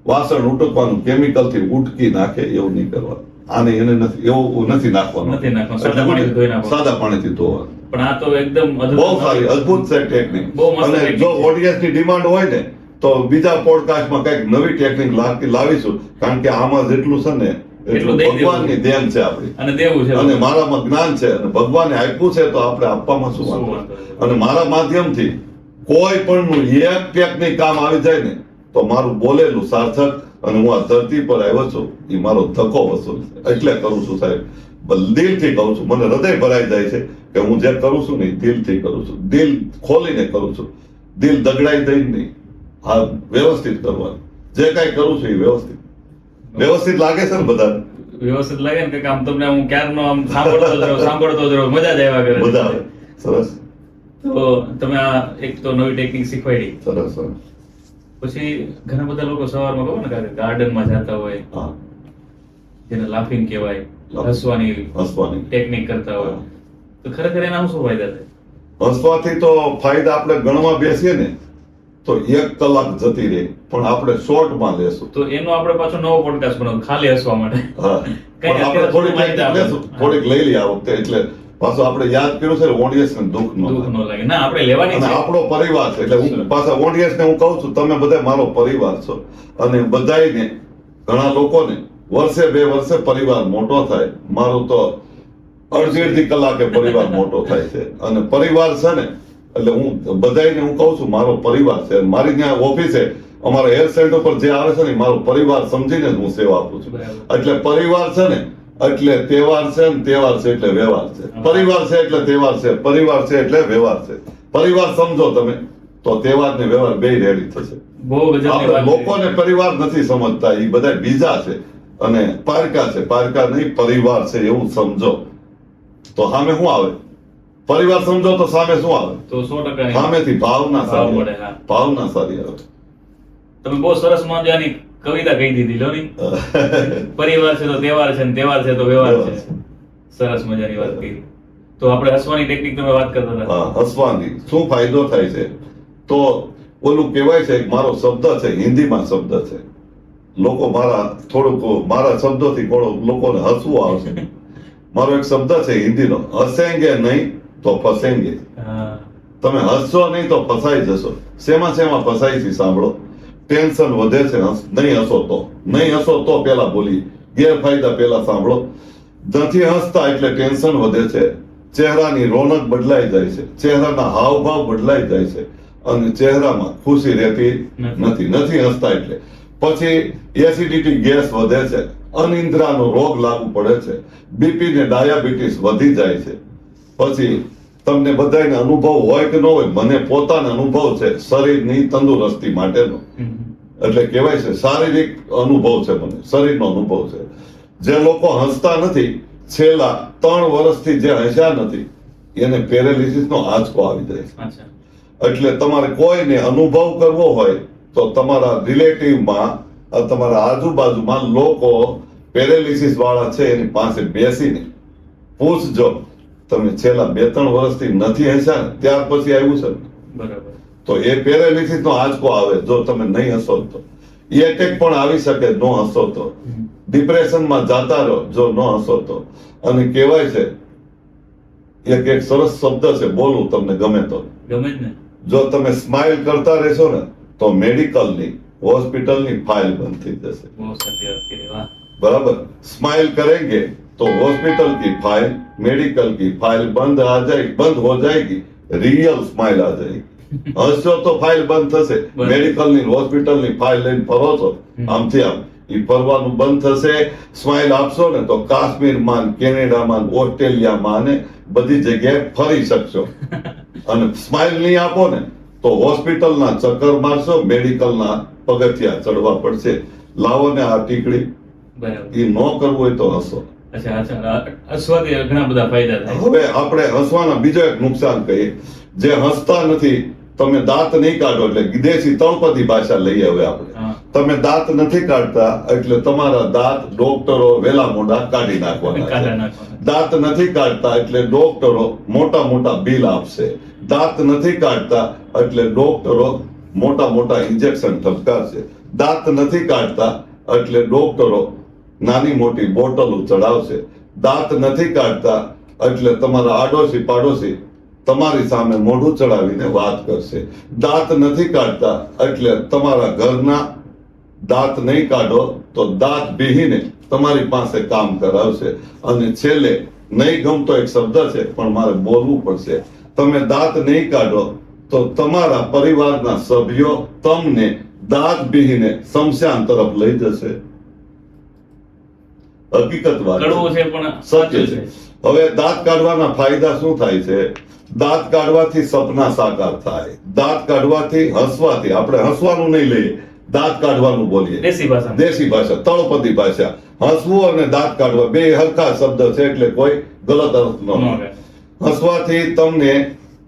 વાસણ ઉટકવાનું કેમિકલ થી ઉટકી નાખે, એવું નહીં કરવાનું. આને એને નથી, એવું નથી નાખવાનું. નથી નાખવાનું. સાદા પાણીથી ધોઈ નાખવાનું. સાદા પાણીથી ધોવાનું. પણ આ તો એકદમ બહુ સારી અદ્ભુત છે ટેકનિક. બહુ મસ્ત અને technique જો છે. ઓડિયન્સની ડિમાન્ડ હોય ને તો બીજા પોડકાસ્ટમાં કંઈક નવી ટેકનિક લાવીશું. કારણ કે આમાં જેટલું છે ને એટલું એટલું દઈ દેવું. ભગવાનની દેન છે આપણી. અને દેવું છે. અને મારામાં જ્ઞાન છે અને ભગવાને આપ્યું છે તો આપણે આપવામાં શું શું વાંધો વાંધો છે? છે? અને મારા માધ્યમથી કોઈ પણ એક ટેકનિક કામ આવી જાય ને તો મારું બોલેલું સાર્થક. અને હું આ ધરતી પર આવ્યો છું એ મારો ધક્કો વસૂલ છે. એટલે કરું છું સાહેબ, દિલથી કહું છું. મને હૃદય ભરાઈ જાય છે કે હું જે કરું છું ને એ દિલથી કરું છું, દિલ ખોલીને કરું છું, દિલ દગડાઈ દઈને નહીં. આ વ્યવસ્થિત કરવાનું, જે કાંઈ કરું છું એ વ્યવસ્થિત લાગે છે ને બધાને? વ્યવસ્થિત લાગે ને કે આમ તમને હું ક્યારનો આમ સાંભળતો જ રહું, મજા જ આવ્યા કરે. બધા આવે. સરસ તો તમે આ એક તો નવી ટેકનિક શીખવાડી. સરસ સરસ. પછી ઘણા બધા લોકો સવારમાં કહો ને કે ગાર્ડનમાં જતા હોય, હા, જેને લાફિંગ કહેવાય, Laughing. હસવાની ટેકનિક કરતા હોય, તો ખરેખર એના શું ફાયદા થાય? હસવાથી તો ફાયદા આપણે ગણવા બેસીએ ને તો 1 કલાક જતી રહે, પણ આપણે શોર્ટમાં લેશું. તો એનો આપણે પાછો નવો પોડકાસ્ટ બનાવો ખાલી હસવા માટે. હા, પણ આપણે થોડીક technique લેશું, થોડીક લઈ લઈએ આ વખતે. એટલે પાછું આપણે યાદ કર્યું છે ઓડિયન્સને દુઃખ ન દુઃખ થાય. ન લાગે. ના, આપણે લેવાની અને છે. આપણો પરિવાર છે એટલે હું પાછા ઓડિયન્સને હું કહું છું, તમે બધા મારો પરિવાર છો. અને બધાયને, ઘણા લોકોને વર્ષે 2 વર્ષે પરિવાર મોટો થાય. મારું તો અડધી કલાકે પરિવાર મોટો થાય છે. અને પરિવાર છે ને, એટલે હું બધાયને હું કહું છું મારો પરિવાર છે. અને મારી ત્યાં ઓફિસે અમારા હેલ્થ સેન્ટર પર જે આવે છે ને, મારો પરિવાર સમજીને જ હું સેવા આપું છું. બરાબર. એટલે પરિવાર છે ને એટલે તહેવાર છે, ને તહેવાર છે એટલે વ્યવહાર છે. પરિવાર છે એટલે તહેવાર છે, પરિવાર છે એટલે વ્યવહાર છે. પરિવાર સમજો તમે તો તહેવાર ને વ્યવહાર બેય રેડી થશે. બહુ ગજબની આપણે વાત લોકોને પરિવાર નથી સમજતા, એ બધા બીજા છે અને પારકા છે. પારકા નહીં, પરિવાર છે એવું સમજો તો સામે શું આવે? પરિવાર સમજો તો સામે શું આવે? તો 100% સામેથી ભાવના ભાવ સારી મળે, આવે. હા. ભાવના સારી આવે. તમે બહુ સરસ મજાની કવિતા કહી દીધી લો ની. પરિવાર છે તો તહેવાર છે, ને તહેવાર છે તો વ્યવહાર છે. સરસ મજાની વાત કરી. તો આપણે હસવાની ટેકનિક તમે વાત કરતા હતા. હા, હસવાની શું ફાયદો થાય છે? તો ઓલું કહેવાય છે, એક મારો શબ્દ છે, હિન્દીમાં શબ્દ છે. લોકો મારા શબ્દોથી લોકોને હસવું આવશે. મારો એક શબ્દ છે હિન્દીનો, હસેંગે નહીં તો ફસેંગે. હા. તમે હસશો નહીં તો ફસાઈ જશો. શેમાં ફસાઈ છે સાંભળો. ટેન્શન વધે છે, નહીં હસો તો પેલા બોલી. ગેરફાયદા પેલા સાંભળો. નથી હસતા એટલે ટેન્શન વધે છે. ચહેરાની રોનક બદલાઈ જાય છે, ચહેરાના હાવભાવ બદલાઈ જાય છે, અને ચહેરામાં ખુશી રહેતી નથી હસતા એટલે. પછી એસિડિટી ગેસ વધે છે, અનિદ્રાનો રોગ લાગુ પડે છે, બીપી ને ડાયાબિટીસ વધી જાય છે. પછી તમને બધાને અનુભવ હોય કે ન હોય, મને પોતાનો અનુભવ છે શરીરની તંદુરસ્તી માટેનો. એટલે કહેવાય છે શારીરિક અનુભવ છે, મને શરીરનો અનુભવ છે. જે લોકો હસતા નથી, છેલ્લા 3 વર્ષથી જે હસ્યા નથી, એને પેરેલિસિસ નો આંચકો આવી જાય છે. અચ્છા. એટલે તમારે કોઈને અનુભવ કરવો હોય તો તમારા રિલેટિવમાં, તમારા આજુબાજુમાં લોકો પેરેલિસિસ વાળા છે એની પાસે બેસીને પૂછજો, તમે છેલ્લા 2-3 વર્ષથી નથી હસ્યા ને, ત્યાર પછી આવ્યું છે ને, બરાબર. તો એ પેરેલિસિસ નો આંચકો આવે જો તમે નહીં હસો તો. એટેક પણ આવી શકે ન હસો તો. ડિપ્રેશનમાં જાતા રહો જો ન હસો તો. અને કહેવાય છે એક સરસ શબ્દ છે, બોલું તમને ગમે તો. ગમે જ ને. જો તમે સ્માઇલ કરતા રહેશો ને તો મેડિકલની, હોસ્પિટલની ફાઇલ બંધ થઈ જશે. બહુ સાચી વાત કરી. વાહ. बराबर. स्माइल करेंगे तो हॉस्पिटल की फाइल, मेडिकल की फाइल बंद हो जाएगी, रियल स्माइल आ जाएगी. हंसो तो फाइल બંધ થશે, મેડિકલ ની હોસ્પિટલ ની ફાઇલ લઈને ફરો છો આમથી આમ, ઈ ફરવાનું બંધ થશે. સ્માઇલ આપશો ને તો કાશ્મીરમાં, કેનેડામાં, ઓસ્ટ્રેલિયામાં ને બધી જગ્યાએ ફરી શકશો. અને સ્માઇલ નહીં આપો ને તો હોસ્પિટલના ચક્કર મારશો, મેડિકલના પગથિયા ચડવા પડશે. લાવો ને આ ટીકડી. બરાબર. એ ન કરવું હોય તો હસો. અચ્છા. હસવાથી ઘણા બધા ફાયદા થાય. હવે આપણે હસવાના બીજો એક નુકસાન કહીએ. જે હસતા નથી, તમે દાંત નહીં કાઢો એટલે વિદેશી તળપદી ભાષા લઈએ હવે આપણે. હા. તમે દાંત નથી કાઢતા એટલે તમારા દાંત ડોક્ટરો વેલા મોડા કાઢી નાખવાના કાઢી છે. નાખવાના. દાંત નથી કાઢતા એટલે ડોક્ટરો મોટા બિલ આપશે. દાંત નથી કાઢતા એટલે ડોક્ટરો મોટા ઇન્જેક્શન ઠપકારશે. દાંત નથી કાઢતા એટલે ડોક્ટરો નાની મોટી બોટલો ચડાવશે. દાંત નથી કાઢતા એટલે તમારા આડોશી પાડોશી તમારી સામે મોઢું ચડાવીને વાત કરશે. દાંત નથી કાઢતા એટલે તમારા ઘરના દાંત નહીં કાઢો તો દાંત બીહીને તમારી પાસે કામ કરાવશે. અને છેલ્લે નહીં ગમતો એક શબ્દ છે પણ મારે બોલવું પડશે. તમે દાંત નહીં કાઢો તો તમારા પરિવારના સભ્યો તમને દાંત બીહીને શમશાન તરફ લઈ જશે. હકીકત વાત કડવું છે પણ સત્ય છે. હવે દાંત કાઢવાના ફાયદા શું થાય છે? દાંત કાઢવાથી સપના સાકાર થાય. દાંત કાઢવાથી, હસવાથી, આપણે હસવાનું નહીં લઈએ, દાંત કાઢવાનું બોલીએ. દેશી ભાષા. દેશી ભાષા, તળપદી ભાષા. હસવું અને દાંત કાઢવા બે હલકા શબ્દ છે એટલે કોઈ ગલત અર્થ ન હોય. હસવાથી તમને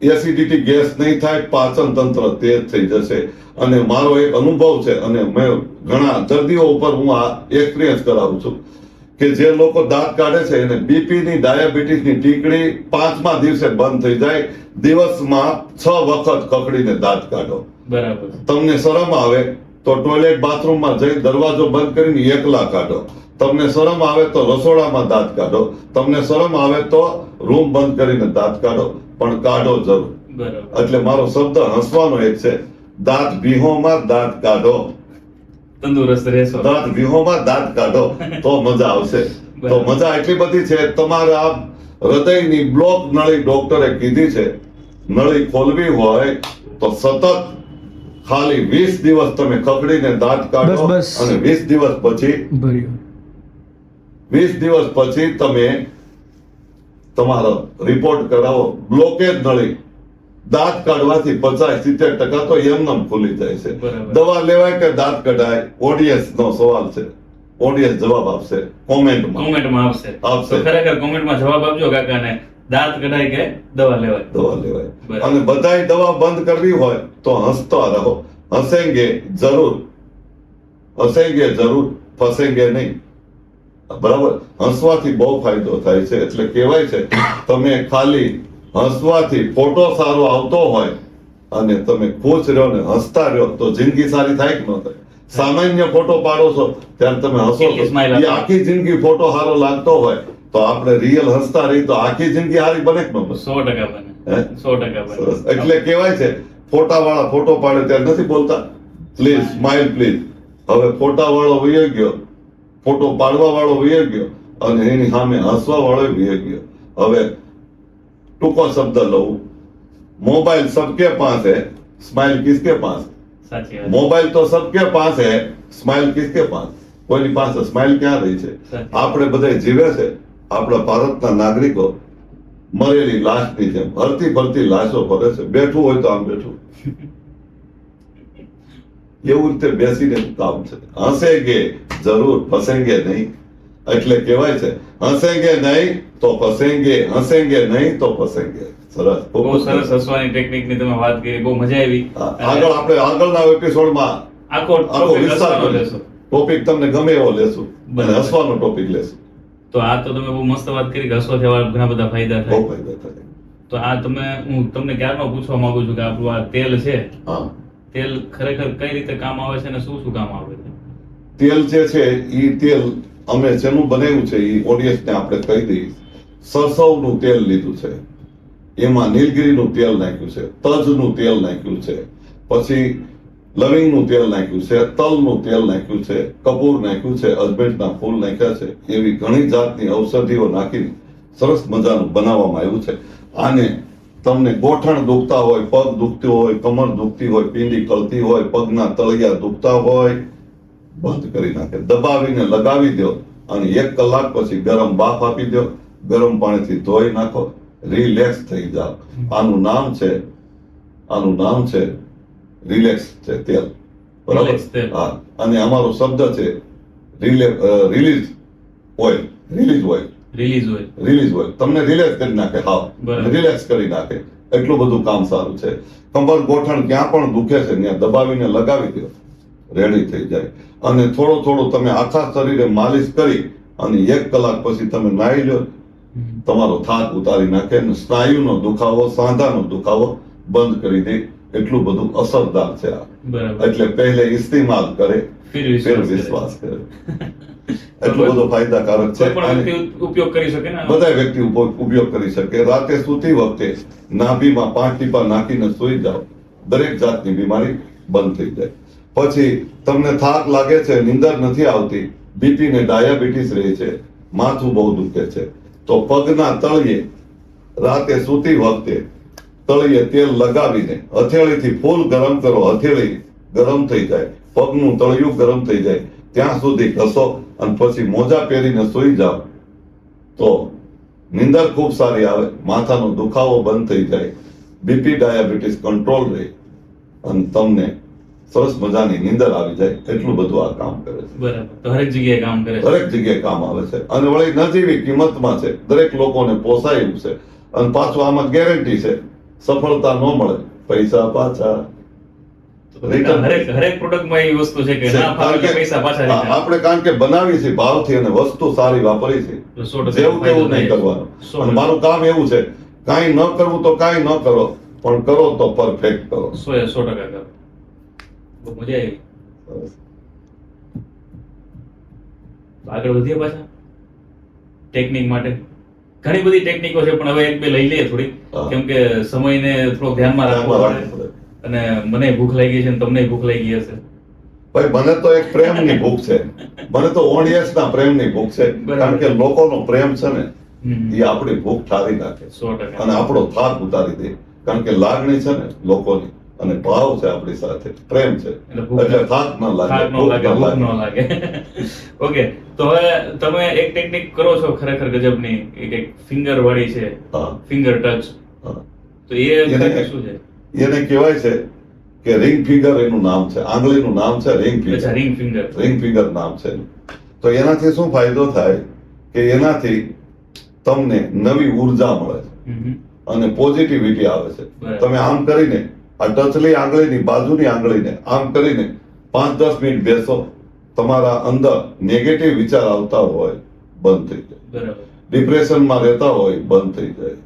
એસિડિટી ગેસ નહીં થાય, પાચન તંત્ર તેજ થઈ જશે. અને મારો એક અનુભવ છે અને મેં ઘણા દર્દીઓ ઉપર હું આ એક્સપિરિયન્સ કરાવું છું કે જે લોકો દાંત કાઢે છે એને બીપી ની, ડાયાબિટીસ ની ટીકડી 5મા દિવસે બંધ થઈ જાય. દિવસમાં 6 વખત કકડીને દાંત કાઢો. બરાબર. તમને શરમ આવે તો ટોયલેટ બાથરૂમમાં જઈ દરવાજો બંધ કરીને એકલા કાઢો. તમને શરમ આવે તો રસોડામાં દાંત કાઢો. તમને શરમ આવે તો રૂમ બંધ કરીને દાંત કાઢો, પણ કાઢો જરૂર. બરાબર. એટલે મારો શબ્દ હસવાનો એક છે, દાંત ભીહોમાં દાંત કાઢો. તંદુરસ્ત રહેશો. દાંત ભીહોમાં દાંત કાઢો તો મજા આવશે. તો બરાબર. મજા એટલી બધી છે, તમારે આ હૃદયની બ્લોક નળી ડોક્ટરે કીધી છે, નળી ખોલવી હોય તો સતત ખાલી 20 દિવસ તમે ખકડીને દાંત કાઢો, બસ. અને 20 દિવસ પછી ભર્યું 20 દિવસ પછી તમે તમારો રિપોર્ટ કરાવો. બ્લોકેજ નળી દાંત કાઢવાથી 50-70% તો એમનેમ ખુલી જાય છે. બરાબર. દવા લેવાય કે દાંત કઢાય, ઓડિયન્સ નો સવાલ છે. ઓડિયન્સ જવાબ આપશે કોમેન્ટમાં. કોમેન્ટમાં આવશે. આવશે. તો ખરેખર કોમેન્ટમાં જવાબ આપજો કાકાને, દાંત કઢાય કે દવા લેવાય. દવા લેવાય. બરાબર. અને બધાય દવા બંધ કરવી હોય તો હસતા રહો. હસેંગે જરૂર, હસેંગે જરૂર, ફસેંગે નહીં. બરાબર. હસવાથી બહુ ફાયદો થાય છે. એટલે કહેવાય છે, તમે ખાલી હસવાથી ફોટો સારો આવતો હોય અને તમે ખુશ રહો ને હસતા રહો તો જિંદગી સારી થાય કે ન થાય? સામાન્ય ફોટો પાડો છો ત્યારે તમે હસો કેટલી છો, smile એ આપે. આખી જિંદગી ફોટો સારો લાગતો હોય તો આપણે રિયલ હસતા રહી તો આખી જિંદગી સારી બને કે ન બને? 100% બને. હે? 100% બને. સરસ. એટલે કહેવાય છે, ફોટા વાળા ફોટો પાડે ત્યારે નથી બોલતા, પ્લીઝ સ્માઇલ પ્લીઝ. હવે ફોટા વાળો વયો ગયો, ફોટો પાડવા વાળો વયો ગયો, અને એની સામે હસવા વાળો વયો ગયો. હવે ટૂંકો શબ્દ લઉં, મોબાઈલ સબકે પાસ है, स्माइल किसके पास? સાચી વાત. મોબાઈલ તો સબકે પાસ है, સ્માઇલ કિસકે પાસ? કોઈની પાસે સ્માઇલ ક્યાં રહી છે? સાચી. આપણે બધા જીવે છે, આપણા ભારતના નાગરિકો મરેલી લાશની જેમ હરતી ફરતી લાશો ફરે છે. બેઠું હોય તો આમ બેઠું, એવું રીતે બેસીને કામ છે. હસેંગે જરૂર, ફસેંગે નહીં. એટલે કહેવાય છે, હસેંગે નહીં તો ફસેંગે, હસેંગે નહીં તો ફસેંગે. સરસ. બહુ સરસ હસવાની ટેકનિકની તમે વાત કરી, બહુ મજા આવી. આગળ આપણે આગળના એપિસોડમાં આખો આખો topic વિસ્તાર હસવાનો લેશો. ટોપિક તમને ગમે એવો લેશું અને બરાબર. હસવાનો ટોપિક લેશું. તો આ તો તમે બહુ મસ્ત વાત કરી કે હસવાથી આવા ઘણા બધા ફાયદા બહુ થાય. ફાયદા થાય. તો આ હું તમને ક્યારનો પૂછવા માંગુ છું કે આપણું આ તેલ છે, હા, તેલ ખરેખર કઈ રીતે કામ આવે છે અને શું શું કામ આવે છે? તેલ જે છે ઈ તેલ અમે શેનું બનાવ્યું છે ઈ ઓડિયન્સને આપણે કહી દઈએ. સરસવનું તેલ લીધું છે, એમાં નીલગિરીનું તેલ નાખ્યું છે, તજનું તેલ નાખ્યું છે, પછી લવિંગનું તેલ નાખ્યું છે, તલનું તેલ નાખ્યું છે, કપૂર નાખ્યું છે, અજમેરના ફૂલ નાખ્યા છે. એવી ઘણી જાતની ઔષધિઓ નાખીને સરસ મજાનું બનાવવામાં આવ્યું છે. આને તમને ગોઠણ દુખતા હોય, પગ દુખતો હોય, કમર દુખતી હોય, પીંડી કળતી હોય, પગના તળિયા દુખતા હોય, બંધ કરી નાખે. દબાવીને લગાવી દો અને 1 કલાક પછી ગરમ બાફ આપી દો. ગરમ પાણીથી ધોઈ નાખો, રિલેક્સ થઈ જાઓ. આનું નામ છે રિલેક્સ છે તેલ. બરાબર? Relax તેલ. હા. અને અમારો શબ્દ છે release oil. Release oil, release હોય. રિલીઝ ઓઇલ તમને રિલેક્સ કરી નાખે. હા, બરાબર. રિલેક્સ કરી નાખે. એટલું બધું કામ સારું છે. કમર ગોઠણ ક્યાં પણ દુખે છે ત્યાં દબાવીને લગાવી દો, રેડી થઈ જાય. અને થોડો થોડો તમે આખા શરીરે માલિશ કરી અને 1 કલાક પછી તમે નાહી લો, તમારો થાક ઉતારી નાખે અને સ્નાયુનો દુખાવો, સાંધાનો દુખાવો બંધ કરી દે. એટલું બધું અસરદાર છે આ. બરાબર. એટલે પહેલે ઇસ્તેમાલ કરે, ફિર ફિર વિશ્વાસ કરે. વિશ્વાસ કરે. એટલું બધું ફાયદાકારક છે. કોઈ પણ અને વ્યક્તિ ઉપયોગ કરી શકે ને? બધા વ્યક્તિ ઉપયોગ કરી શકે. રાતે સૂતી વખતે નાભીમાં 5 ટીપા નાખીને સૂઈ જાઓ, દરેક જાતની બીમારી બંધ થઈ જાય. પછી તમને થાક લાગે છે, નીંદર નથી આવતી, બીપી ને ડાયાબિટીસ રહે છે, માથું બહુ દુખે છે, તો પગના તળિયે રાતે સૂતી વખતે તળિયે તેલ લગાવીને હથેળીથી ફૂલ ગરમ કરો. હથેળી ગરમ થઈ જાય, પગનું તળિયું ગરમ થઈ જાય ત્યાં સુધી ઘસો અને પછી મોજા પહેરીને સૂઈ જાઓ તો નીંદર ખૂબ સારી આવે, માથાનો દુખાવો બંધ થઈ જાય, બીપી ડાયાબિટીસ કંટ્રોલ રહે અને તમને સરસ મજાની નીંદર આવી જાય. એટલું બધું આ કામ કરે છે. બરાબર. તો હરેક જગ્યાએ કામ કરે છે. દરેક જગ્યાએ કામ આવે છે અને વળી નજીવી કિંમતમાં છે, દરેક લોકોને પોસાય એવું છે. અને પાછું આમાં ગેરંટી છે, સફળતા ન મળે પૈસા પાછા return. હરેક પ્રોડક્ટમાં એવી વસ્તુ છે કે ના ફાવે એટલે પૈસા પાછા હા, return. આપણે કારણ કે બનાવી છે ભાવથી અને વસ્તુ સારી વાપરી છે, તો 100% જેવું તેવું નહીં ફાયદો કરવાનું. થાય. અને મારું કામ એવું છે, કાંઈ ન કરવું તો કાંઈ ન કરો, પણ કરો તો પરફેક્ટ કરો. 100% કરો. બહુ મજા આવી. આગળ વધીએ પાછા ટેકનિક માટે. ઘણી બધી ટેકનિકો છે પણ હવે એક બે લઈ લઈએ થોડી, હા. કેમ કે સમયને થોડો ધ્યાનમાં રાખવો પડે. અને મને ભૂખ લાગી છે અને તમને ભૂખ લાગી હશે. ભાઈ મને તો એક પ્રેમની ભૂખ છે, મને તો ઓડિયન્સના પ્રેમની ભૂખ છે. બરાબર. કારણ કે લોકોનો પ્રેમ છે ને હમ. એ આપણી ભૂખ ઠારી નાખે 100%. અને આપણો થાક ઉતારી દે. કારણ કે લાગણી છે ને લોકોની અને ભાવ છે આપણી સાથે, પ્રેમ છે, એટલે ભૂખ એટલે થાક ન લાગે, થાક ન ભૂખ લાગે, ન ભૂખ ન લાગે. લાગે. ઓકે, તો હવે તમે એક ટેકનિક કરો છો ખરેખર ગજબની, એક ફિંગર વાળી છે, હા, ફિંગર ટચ. હા. તો એ એને- શું છે? એને કહેવાય છે કે રિંગ ફિંગર એનું નામ છે, આંગળીનું નામ છે રિંગ અચ્છા, finger. Ring finger. Ring finger નામ છે. તો એનાથી શું ફાયદો થાય કે એનાથી તમને નવી ઉર્જા મળે છે અને પોઝિટિવિટી આવે છે. બરાબર. તમે આમ કરીને આ ટચલી આંગળીની બાજુની આંગળીને આમ કરીને 5-10 મિનિટ બેસો, તમારા અંદર નેગેટિવ વિચાર આવતા હોય બંધ થઈ જાય, બરાબર. ડિપ્રેશનમાં રહેતા હોય બંધ થઈ જાય.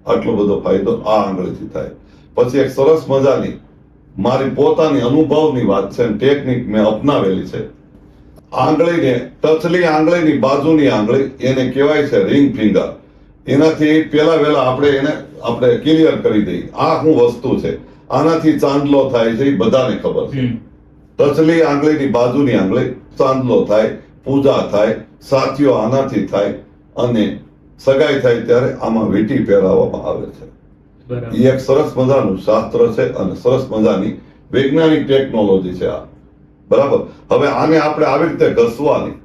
આટલો બધો ફાયદો આ આંગળીથી થાય. પછી એક સરસ મજાની મારી પોતાની અનુભવની વાત છે, ટેકનિક મેં અપનાવેલી છે. આંગળીને ટચલી આંગળીની બાજુની આંગળી એને કહેવાય છે રિંગ ફિંગર. એનાથી પેલા વેલા આપણે ક્લિયર કરી દઈએ આ શું વસ્તુ છે. આનાથી ચાંદલો થાય છે એ બધાને ખબર છે. ટચલી આંગળીની બાજુની આંગળી ચાંદલો થાય, પૂજા થાય, સાથીઓ આનાથી થાય અને સગાઈ થાય ત્યારે આમાં વીંટી પહેરાવવામાં આવે છે. બરાબર. એ એક સરસ મજાનું શાસ્ત્ર છે અને સરસ મજાની વૈજ્ઞાનિક ટેકનોલોજી છે આ. બરાબર. હવે આને આપણે આવી રીતે ઘસવાની,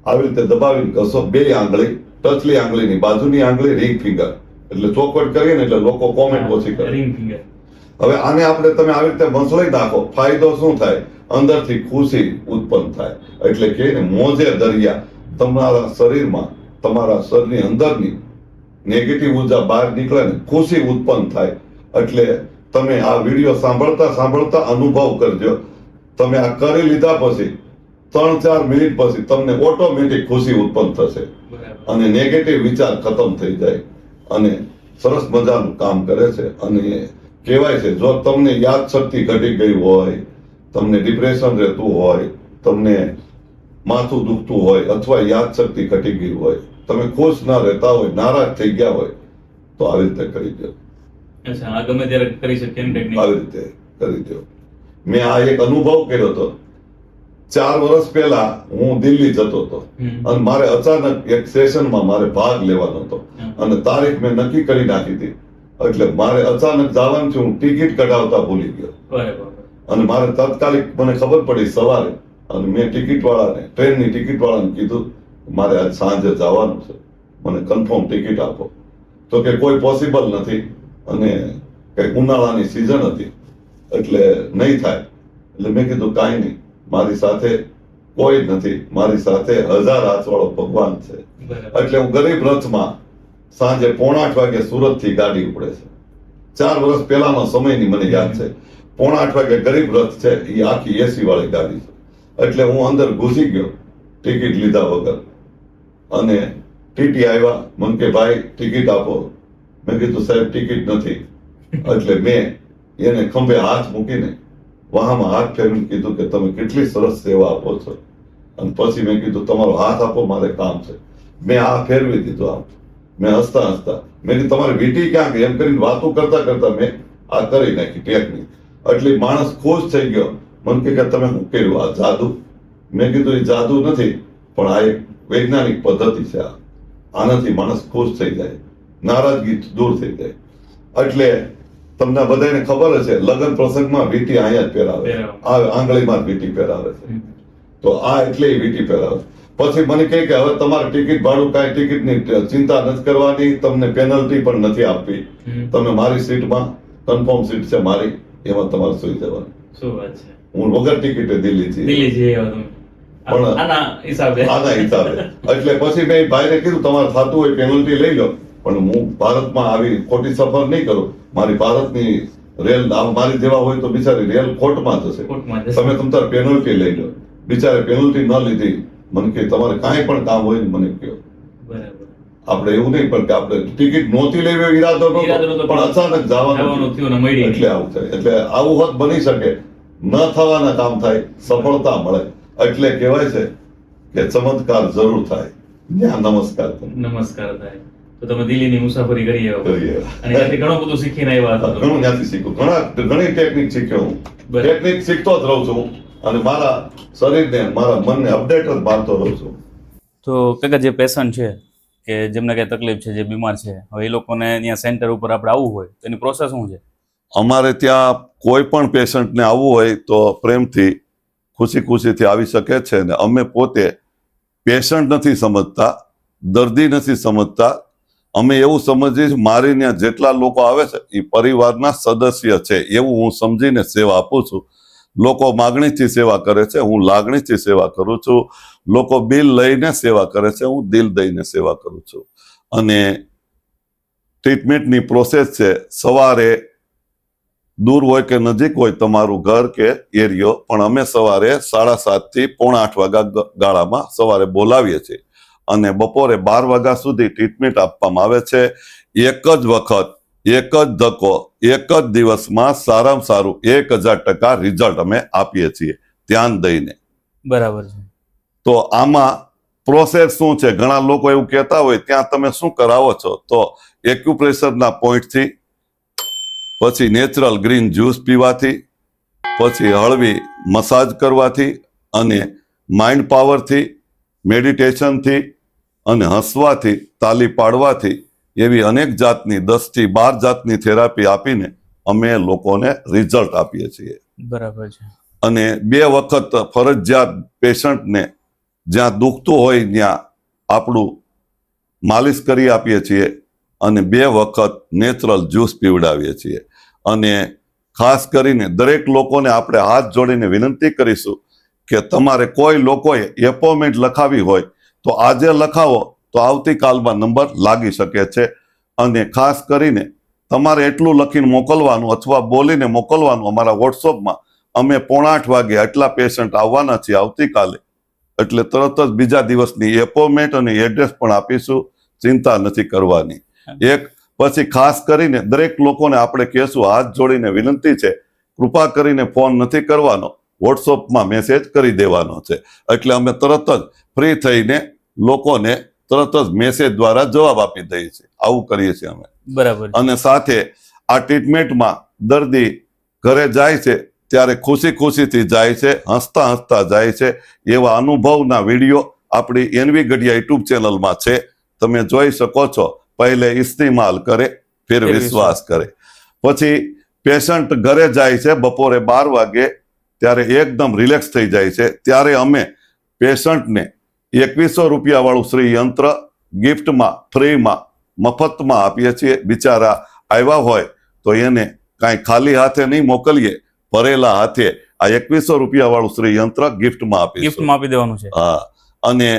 આવી રીતે દબાવીને ઘસો. બે આંગળી, ટચલી આંગળીની બાજુની આંગળી રિંગ ફિંગર, એટલે ચોખવટ કરીએ ને એટલે લોકો કોમેન્ટ ઓછી કરે. Ring finger. હવે આને આપણે તમે આવી રીતે મસળી નાખો, ફાયદો શું થાય? અંદરથી ખુશી ઉત્પન્ન થાય. એટલે કે ને મોજે દરિયા, તમારા શરીરમાં, તમારા શરીરની અંદરની નેગેટિવ ઉર્જા બહાર નીકળે ને ખુશી ઉત્પન્ન થાય. એટલે તમે આ વિડીયો સાંભળતા સાંભળતા અનુભવ કરજો. તમે આ કરી લીધા પછી 3-4 મિનિટ પછી તમને ઓટોમેટિક ખુશી ઉત્પન્ન થશે બરાબર. અને નેગેટિવ વિચાર ખતમ થઈ જાય અને સરસ મજાનું કામ કરે છે. અને કહેવાય છે જો તમને યાદ શક્તિ ઘટી ગઈ હોય, તમને ડિપ્રેશન રહેતું હોય, તમને માથું દુખતું હોય અથવા યાદ શક્તિ ઘટી ગઈ હોય, તમે ખુશ ના રહેતા હોય, નારાજ થઈ ગયા હોય, તો આવી રીતે કરી દો. અચ્છા, આ ગમે ત્યારે કરી શકીએ ને ટેકનિક. આવી રીતે કરી દો. મેં આ એક અનુભવ કર્યો હતો. 4 વર્ષ પહેલા હું દિલ્હી જતો હતો અને મારે અચાનક એક સેશનમાં મારે ભાગ લેવાનો હતો અને તારીખ મેં નક્કી કરી નાખી હતી. એટલે મારે અચાનક જવાનું છે, હું ટિકિટ કઢાવતા ભૂલી ગયો બરાબર. અને મારે તાત્કાલિક મને ખબર પડી સવારે અને મેં ટિકિટ વાળાને, ટ્રેનની ટિકિટ વાળાને કીધું મારે આજ સાંજે જવાનું છે, મને કન્ફર્મ ટિકિટ આપો. તો કે કોઈ પોસિબલ નથી અને કઈ ઉનાળાની સિઝન હતી એટલે નહીં થાય. એટલે મેં કીધું કાંઈ નહીં, મારી સાથે કોઈ જ નથી, મારી સાથે 1000 હાથવાળો ભગવાન છે. બરાબર. એટલે હું ગરીબ રથમાં સાંજે 7:45 વાગે સુરતથી ગાડી ઉપડે છે. 4 વર્ષ પહેલાનો સમયની મને યાદ છે. 7:45 વાગે ગરીબ રથ છે, એ આખી એસી વાળી ગાડી છે. એટલે હું અંદર ઘૂસી ગયો ટિકિટ લીધા વગર અને ટીટી આવ્યા, મને કે ભાઈ ટિકિટ આપો. મેં કીધું સાહેબ ટિકિટ નથી. એટલે મેં એને ખંભે હાથ મૂકીને વાહમાં હાથ ફેરવીને કીધું કે તમે કેટલી સરસ સેવા આપો છો. અને પછી મેં કીધું તમારો હાથ આપો, મારે કામ છે. મેં આ ફેરવી દીધું આમ, મેં હસતા હસતા મેં કીધું તમારી વીંટી ક્યાં ગઈ એમ કરીને વાતો કરતા કરતા મેં આ કરી નાખી ટેકનિક. એટલે માણસ ખુશ થઈ ગયો. મને કે તમે શું કર્યું આ જાદુ? મેં કીધું એ જાદુ નથી પણ આ એક વૈજ્ઞાનિક પદ્ધતિ છે. આનાથી માણસ ખુશ થઈ જાય, નારાજગી દૂર થઈ જાય. એટલે તમને બધાને ખબર હશે લગ્ન પ્રસંગમાં વીંટી અહીંયા જ પહેરાવે, આ આંગળીમાં જ વીંટી પહેરાવે છે. તો આ એટલે વીંટી પહેરાવે. પછી મને કહે કે હવે તમારે ટિકિટ ભાડું કાંઈ ટિકિટની ચિંતા નથી કરવાની, તમને પેનલ્ટી પણ નથી આપવી. તમે મારી સીટમાં, કન્ફર્મ સીટ છે મારી, એમાં તમારે સુઈ જવાનું. શું વાત છે. હું વગર ટિકિટે દિલ્હી જઈ દિલ્હી જઈ આવ્યો તમે. પણ આના હિસાબે. આના હિસાબે. એટલે પછી મેં ભાઈને કીધું તમારે થતું હોય પેનલ્ટી લઈ લો, પણ હું ભારતમાં આવી ખોટી સફર નહીં કરું. મારી ભારતની રેલ મારી જેવા હોય તો બિચારી રેલ ખોટમાં જશે. કોર્ટમાં જશે. તમે તમારે પેનલ્ટી લઈ લો. બિચારે પેનલ્ટી ન લીધી. મને કે તમારે કાંઈ પણ કામ હોય ને મને કહો. બરાબર. આપણે એવું નહીં પણ કે આપણે ટિકિટ નહોતી લેવી ઈરાદો નહોતો, ઈરાદો નહોતો, પણ અચાનક જવાનું થયું ને મળી. એટલે આવું થાય. એટલે આવું હોત બની શકે. ન થવાના કામ થાય, સફળતા મળે. એટલે કહેવાય છે કે ચમત્કાર જરૂર થાય ત્યાં નમસ્કાર કરો. નમસ્કાર થાય. તો તમે દિલ્હીની મુસાફરી કરી આવ્યા કરીએ. અને ત્યાંથી ઘણું બધું શીખીને આવ્યા હતા. ઘણું ત્યાંથી શીખ્યું, ઘણી ટેકનિક શીખ્યો હું. બરાબર. ટેકનિક શીખતો જ રહું છું અને મારા શરીરને મારા મનને અપડેટ જ મારતો રહું છું. તો કાકા જે પેશન્ટ છે કે જેમને કઈ તકલીફ છે, જે બીમાર છે, હવે એ લોકોને અહીંયા સેન્ટર ઉપર આપણે આવવું હોય તો એની પ્રોસેસ શું છે? અમારે ત્યાં કોઈ પણ પેશન્ટને આવવું હોય તો પ્રેમથી ખુશીથી આવી શકે છે. ને અમે પોતે પેશન્ટ નથી સમજતા, દર્દી નથી સમજતા. અમે એવું સમજીએ છીએ મારી ત્યાં જેટલા લોકો આવે છે એ પરિવારના સદસ્ય છે એવું હું સમજીને સેવા આપું છું. લોકો માગણીથી સેવા કરે છે, હું લાગણીથી સેવા કરું છું. લોકો બિલ લઈને સેવા કરે છે, હું દિલ દઈને સેવા કરું છું. અને ટ્રીટમેન્ટની પ્રોસેસ છે, સવારે દૂર હોય કે નજીક હોય તમારું ઘર કે એરિયો, પણ અમે સવારે 7:30 થી 7:45 વાગ્યા ગાળામાં સવારે બોલાવીએ છીએ અને બપોરે 12 વાગ્યા સુધી ટ્રીટમેન્ટ આપવામાં આવે છે. એક જ વખત, એક જ ધક્કો, એક જ દિવસમાં સારામાં સારું 1000% રિઝલ્ટ અમે આપીએ છીએ ધ્યાન દઈને. બરાબર છે. તો આમાં પ્રોસેસ શું છે? ઘણા લોકો એવું કહેતા હોય ત્યાં તમે શું કરાવો છો? તો એક્યુપ્રેશરના પોઈન્ટથી, પછી નેચરલ ગ્રીન જ્યુસ પીવાથી, પછી હળવી મસાજ કરવાથી અને માઇન્ડ પાવરથી, મેડિટેશનથી અને હસવાથી, તાલી પાડવાથી એવી અનેક જાતની 10 થી 12 જાતની થેરાપી આપીને અમે લોકોને રિઝલ્ટ આપીએ છીએ. બરાબર છે. અને 2 વખત ફરજિયાત પેશન્ટને જ્યાં દુખતું હોય ત્યાં આપણું માલિશ કરી આપીએ છીએ અને 2 વખત નેચરલ જ્યુસ પીવડાવીએ છીએ. અને ખાસ કરીને દરેક લોકોને આપણે હાથ જોડીને વિનંતી કરીશું કે તમારે કોઈ લોકોએ એપોઇન્ટમેન્ટ લખાવી હોય તો આજે લખાવો તો આવતીકાલમાં નંબર લાગી શકે છે. અને ખાસ કરીને તમારે એટલું લખીને મોકલવાનું અથવા બોલીને મોકલવાનું અમારા વોટ્સઅપમાં. અમે 7:45 વાગે આટલા પેશન્ટ આવવાના છીએ આવતીકાલે, એટલે તરત જ બીજા દિવસની એપોઇન્ટમેન્ટ અને એડ્રેસ પણ આપીશું. ચિંતા નથી કરવાની. એક પછી ખાસ કરીને દરેક લોકોને આપણે કહેશું, હાથ જોડીને વિનંતી છે, કૃપા કરીને ફોન નથી કરવાનો, વોટ્સઅપમાં મેસેજ કરી દેવાનો છે. એટલે અમે તરત જ ફ્રી થઈને લોકોને તરત જ મેસેજ દ્વારા જવાબ આપી દઈએ છીએ. આવું કરીએ છીએ અમે. બરાબર. અને સાથે આ ટ્રીટમેન્ટમાં દર્દી ઘરે જાય છે ત્યારે ખુશીથી જાય છે, હસતા જાય છે. એવા અનુભવના વિડીયો આપણી એનવી ગઢિયા યુટ્યુબ ચેનલમાં છે, તમે જોઈ શકો છો. પહેલે ઇસ્તેમાલ કરે ફિર વિશ્વાસ કરે. પછી પેશન્ટ ઘરે જાય છે બપોરે 12 વાગે, ત્યારે એકદમ રિલેક્સ થઈ જાય છે. ત્યારે અમે પેશન્ટને 2100 રૂપિયા વાળું શ્રી યંત્ર ગિફ્ટમાં, ફ્રીમાં, મફતમાં આપીએ છીએ. બિચારા આવ્યા હોય તો એને કાંઈ ખાલી હાથે નહીં મોકલીએ, ભરેલા હાથે આ 2100 રૂપિયા વાળું શ્રી યંત્ર ગિફ્ટમાં આપી દેવાનું છે. હા. અને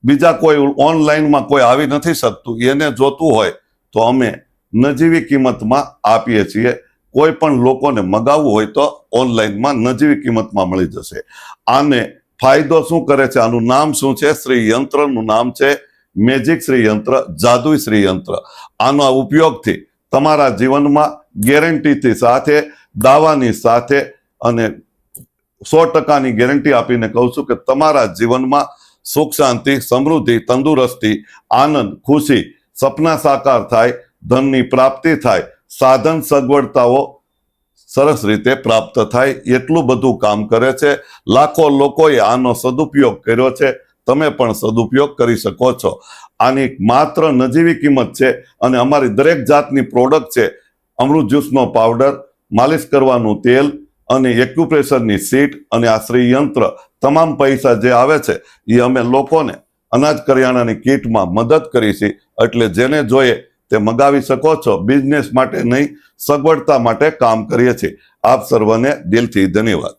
બીજા કોઈ ઓનલાઈનમાં કોઈ આવી નથી શકતું, એને જોતું હોય તો અમે નજીવી કિંમતમાં આપીએ છીએ. કોઈ પણ લોકોને મગાવવું હોય તો ઓનલાઈનમાં નજીવી કિંમતમાં મળી જશે. આને ફાયદો શું કરે છે? આનું નામ શું છે? શ્રી યંત્રનું નામ છે મેજિક શ્રી યંત્ર, જાદુઈ શ્રી યંત્ર. આનો ઉપયોગથી તમારા જીવનમાં ગેરંટીથી સાથે, દાવાની સાથે અને 100%ની ગેરંટી આપીને કહું છું કે તમારા જીવનમાં સુખ, શાંતિ, સમૃદ્ધિ, તંદુરસ્તી, આનંદ, ખુશી, સપના સાકાર થાય, ધનની પ્રાપ્તિ થાય, સાધન સગવડતાઓ સરસ રીતે પ્રાપ્ત થાય, એટલું બધું કામ કરે છે. લાખો લોકોએ આનો સદુપયોગ કર્યો છે. તમે પણ સદુપયોગ કરી શકો છો. આની માત્ર નજીવી કિંમત છે અને અમારી દરેક જાતની પ્રોડક્ટ છે. અમૃત જ્યુસનો પાવડર, માલિશ કરવાનું તેલ અને એક્યુપ્રેશરની સીટ અને આ શ્રી યંત્ર, તમામ પૈસા જે આવે છે એ અમે લોકોને અનાજ કરિયાણાની કીટમાં મદદ કરી છે. એટલે જેને જોઈએ તે મગાવી શકો છો. બિઝનેસ માટે નહીં, સગવડતા માટે કામ કરીએ છીએ. આપ સર્વને દિલથી ધન્યવાદ.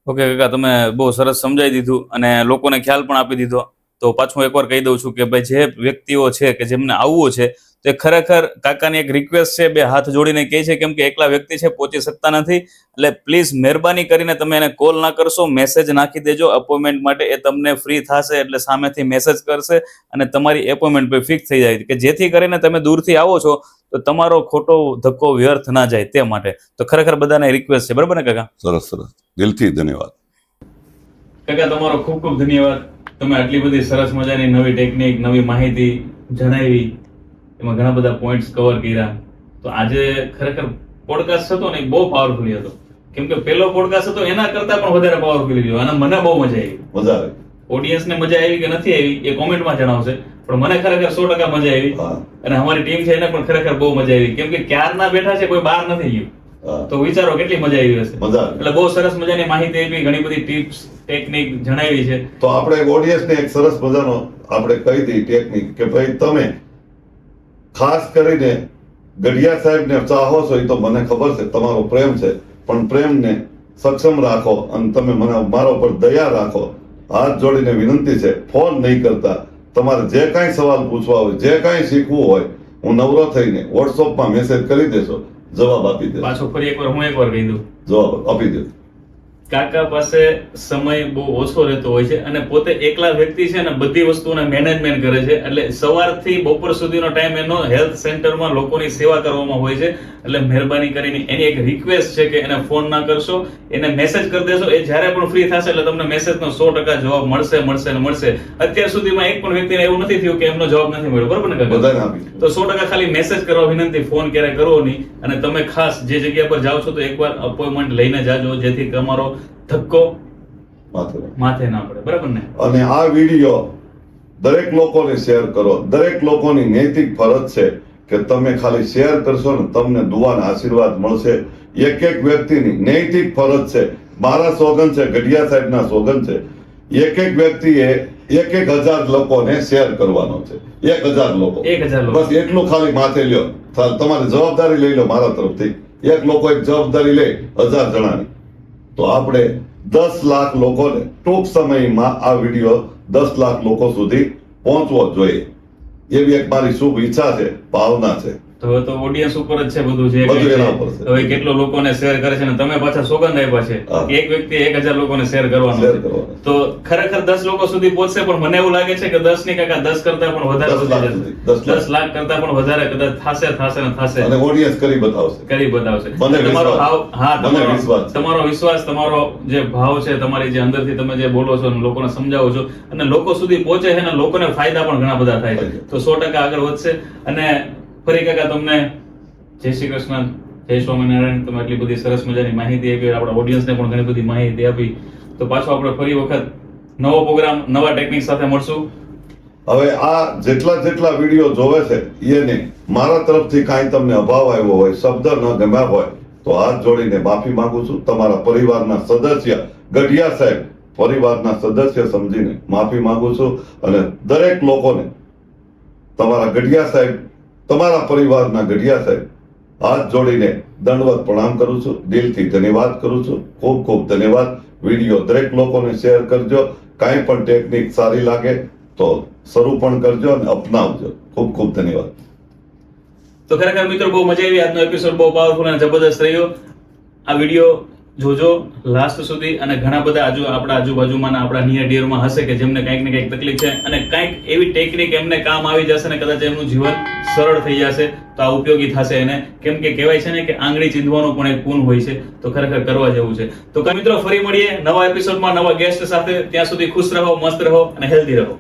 ઓકે કાકા, તમે બહુ સરસ સમજાવી દીધું અને લોકોને ખ્યાલ પણ આપી દીધો. તો પાછું એકવાર કહી દઉં છું કે ભાઈ જે વ્યક્તિઓ છે કે જેમને આવવું છે તે ખરેખર કાકાની એક રિક્વેસ્ટ છે, 2 હાથ જોડીને કહે છે, કેમ કે એકલા વ્યક્તિ છે, પહોંચી શકતા નથી. એટલે પ્લીઝ મહેરબાની કરીને તમે એને કોલ ના કરશો, મેસેજ નાખી દેજો અપોઇન્ટમેન્ટ માટે. એ તમને ફ્રી થશે એટલે સામેથી મેસેજ કરશે અને તમારી એપોઇન્ટમેન્ટ ફિક્સ થઈ જાય, કે જેથી કરીને તમે દૂરથી આવો છો તો તમારો ખોટો ધક્કો વ્યર્થ ના જાય તે માટે. તો ખરેખર બધાને રિક્વેસ્ટ છે, બરાબર ને કાકા? સરસ સરસ, દિલથી ધન્યવાદ. કાકા તમારો ખૂબ ખૂબ ધન્યવાદ. તમે આટલી બધી સરસ મજાની નવી ટેકનિક, નવી માહિતી જણાવી, એમાં ઘણા બધા પોઈન્ટ્સ કવર કર્યા. તો આજે ખરેખર પોડકાસ્ટ હતો ને એ બહુ પાવરફુલ હતો, કેમ કે પેલો પોડકાસ્ટ હતો એના કરતા પણ વધારે પાવરફુલ ગયો અને મને બહુ મજા આવી. મજા આવી. ઓડિયન્સને મજા આવી કે નથી આવી એ કોમેન્ટમાં જણાવશે, પણ મને ખરેખર 100% મજા આવી. અને અમારી ટીમ છે એને પણ ખરેખર બહુ મજા આવી, કેમ કે ક્યારના બેઠા છે, કોઈ બહાર નથી ગયું. તો વિચારો કેટલી મજા આવી હશે. એટલે બહુ સરસ મજાની માહિતી આપી, ઘણી બધી ટિપ્સ ટેકનિક જણાવી છે. તો આપણે ઓડિયન્સને એક સરસ મજાનો આપણે કહી દઈએ ટેકનિક કે ભાઈ તમે ખાસ કરીને ગઢિયા સાહેબને ચાહો છો, એ તો મને ખબર છે, તમારો પ્રેમ છે, પણ પ્રેમને સક્ષમ રાખો અને તમે મારા ઉપર દયા રાખો. હાથ જોડીને વિનંતી છે, ફોન નહીં કરતા. તમારે જે કાંઈ સવાલ પૂછવા હોય, જે કાંઈ શીખવું હોય, હું નવરો થઈને વોટ્સઅપમાં મેસેજ કરી દેશો, જવાબ આપી દે. પાછો ફરી હું એકવાર કહી દઉં, જવાબ આપી દે. કાકા પાસે સમય બહુ ઓછો રહેતો હોય છે અને પોતે એકલા વ્યક્તિ છે ને બધી વસ્તુને મેનેજમેન્ટ કરે છે. એટલે સવારથી બપોર સુધીનો ટાઈમ એનો હેલ્થ સેન્ટરમાં લોકોની સેવા કરવામાં હોય છે. એટલે મહેરબાની કરીને એની એક રિક્વેસ્ટ છે કે એને ફોન ના કરશો, એને મેસેજ કરી દેશો. એ જ્યારે પણ ફ્રી થશે એટલે તમને મેસેજનો 100% જવાબ મળશે. અત્યાર સુધીમાં એક પણ વ્યક્તિને એવું નથી થયું કે એમનો જવાબ નથી મળ્યો, બરાબર ને કાકા? બધાને આપી. તો 100% ખાલી મેસેજ કરવા વિનંતી, ફોન ક્યારે કરવો નહીં. અને તમે ખાસ જે જગ્યા પર જાઓ છો તો એકવાર અપોઇન્ટમેન્ટ લઈને જાજો, જેથી તમારો ધક્કો માથે ના પડે, બરાબર ને? અને આ વિડીયો દરેક લોકોને શેર કરો. દરેક લોકોની નૈતિક ફરજ છે કે તમે ખાલી શેર કરશો ને તમને દુઆના આશીર્વાદ મળશે. એક એક વ્યક્તિની નૈતિક ફરજ છે. મારા સોગન છે, ગઢિયા સાહેબના સોગન છે, એક એક વ્યક્તિએ 1,000 લોકોને શેર કરવાનો છે. 1,000 લોકો, બસ એટલું ખાલી માથે લ્યો. તમારી જવાબદારી લઈ લો મારા તરફથી. એક લોકો એક જવાબદારી લે 1000 જણાની. તો આપણે 10 લાખ લોકોને ટૂંક સમયમાં આ વિડીયો 10 લાખ લોકો સુધી પહોંચવો જોઈએ, એવી એક મારી શુભ ઈચ્છા છે, ભાવના છે. તો ઓડિયન્સ ઉપર જ છે બધું છે. હવે કેટલો લોકોને શેર કરે છે ને તમે પાછા સોગંદ આપ્યા છે કે એક વ્યક્તિ 1,000 લોકોને શેર કરવાનો છે. તો ખરેખર 10 લોકો સુધી પહોંચશે, પણ મને એવું લાગે છે કે 10 ની કાકા 10 કરતા પણ વધારે સુધી જશે. 10 લાખ કરતા પણ વધારે કદાચ થશે અને ઓડિયન્સ કરી બતાવશે. તમારો વિશ્વાસ, તમારો જે ભાવ છે, તમારી જે અંદરથી તમે જે બોલો છો લોકોને સમજાવો છો અને લોકો સુધી પહોંચે છે અને લોકોને ફાયદા પણ ઘણા બધા થાય છે. તો 100% આગળ વધશે. અને ફરી કાકા તમને જય શ્રી કૃષ્ણ, જય સ્વામિનારાયણ. તમે આટલી બધી સરસ મજાની માહિતી આપી, આપણા ઓડિયન્સને પણ ઘણી બધી માહિતી આપી. તો પાછો આપણે ફરી વખત નવો પ્રોગ્રામ, નવા ટેકનિક સાથે મળશું. હવે આ જેટલા વિડીયો જોવે છે એને મારા તરફથી કાંઈ તમને અભાવ આવ્યો હોય, શબ્દ ન ગમ્યા હોય તો હાથ જોડીને માફી માંગુ છું. તમારા પરિવારના સદસ્ય ગઢિયા સાહેબ પરિવારના સદસ્ય સમજીને માફી માંગુ છું. અને દરેક લોકોને તમારા ગઢિયા સાહેબ, તમારા પરિવારના ગઢિયા સાહેબ હાથ જોડીને દંડવત પ્રણામ કરું છું. દિલથી ધન્યવાદ કરું છું. ખૂબ ખૂબ ધન્યવાદ. વિડીયો દરેક લોકોને શેર કરજો. કાંઈ પણ ટેકનિક સારી લાગે તો શરૂ પણ કરજો અને અપનાવજો. ખૂબ ખૂબ ધન્યવાદ. તો ખરેખર મિત્રો બહુ મજા આવી. આજનો એપિસોડ બહુ પાવરફુલ અને જબરદસ્ત રહ્યો. આ વિડીયો જોજો લાસ્ટ સુધી. અને ઘણા બધા આપણા આજુબાજુમાં આપણા નિયર ડિયરમાં હશે કે જેમને કંઈક ને કંઈક તકલીફ છે અને કંઈક એવી ટેકનિક એમને કામ આવી જશે ને કદાચ એમનું જીવન સરળ થઈ જશે. તો આ ઉપયોગી થશે એને. કેમ કે કહેવાય છે ને કે આંગળી ચીંધવાનો પણ એક પૂન હોય છે. તો ખરેખર કરવા જેવું છે. તો મિત્રો ફરી મળીએ નવા એપિસોડમાં નવા ગેસ્ટ સાથે. ત્યાં સુધી ખુશ રહો, મસ્ત રહો અને હેલ્ધી રહો.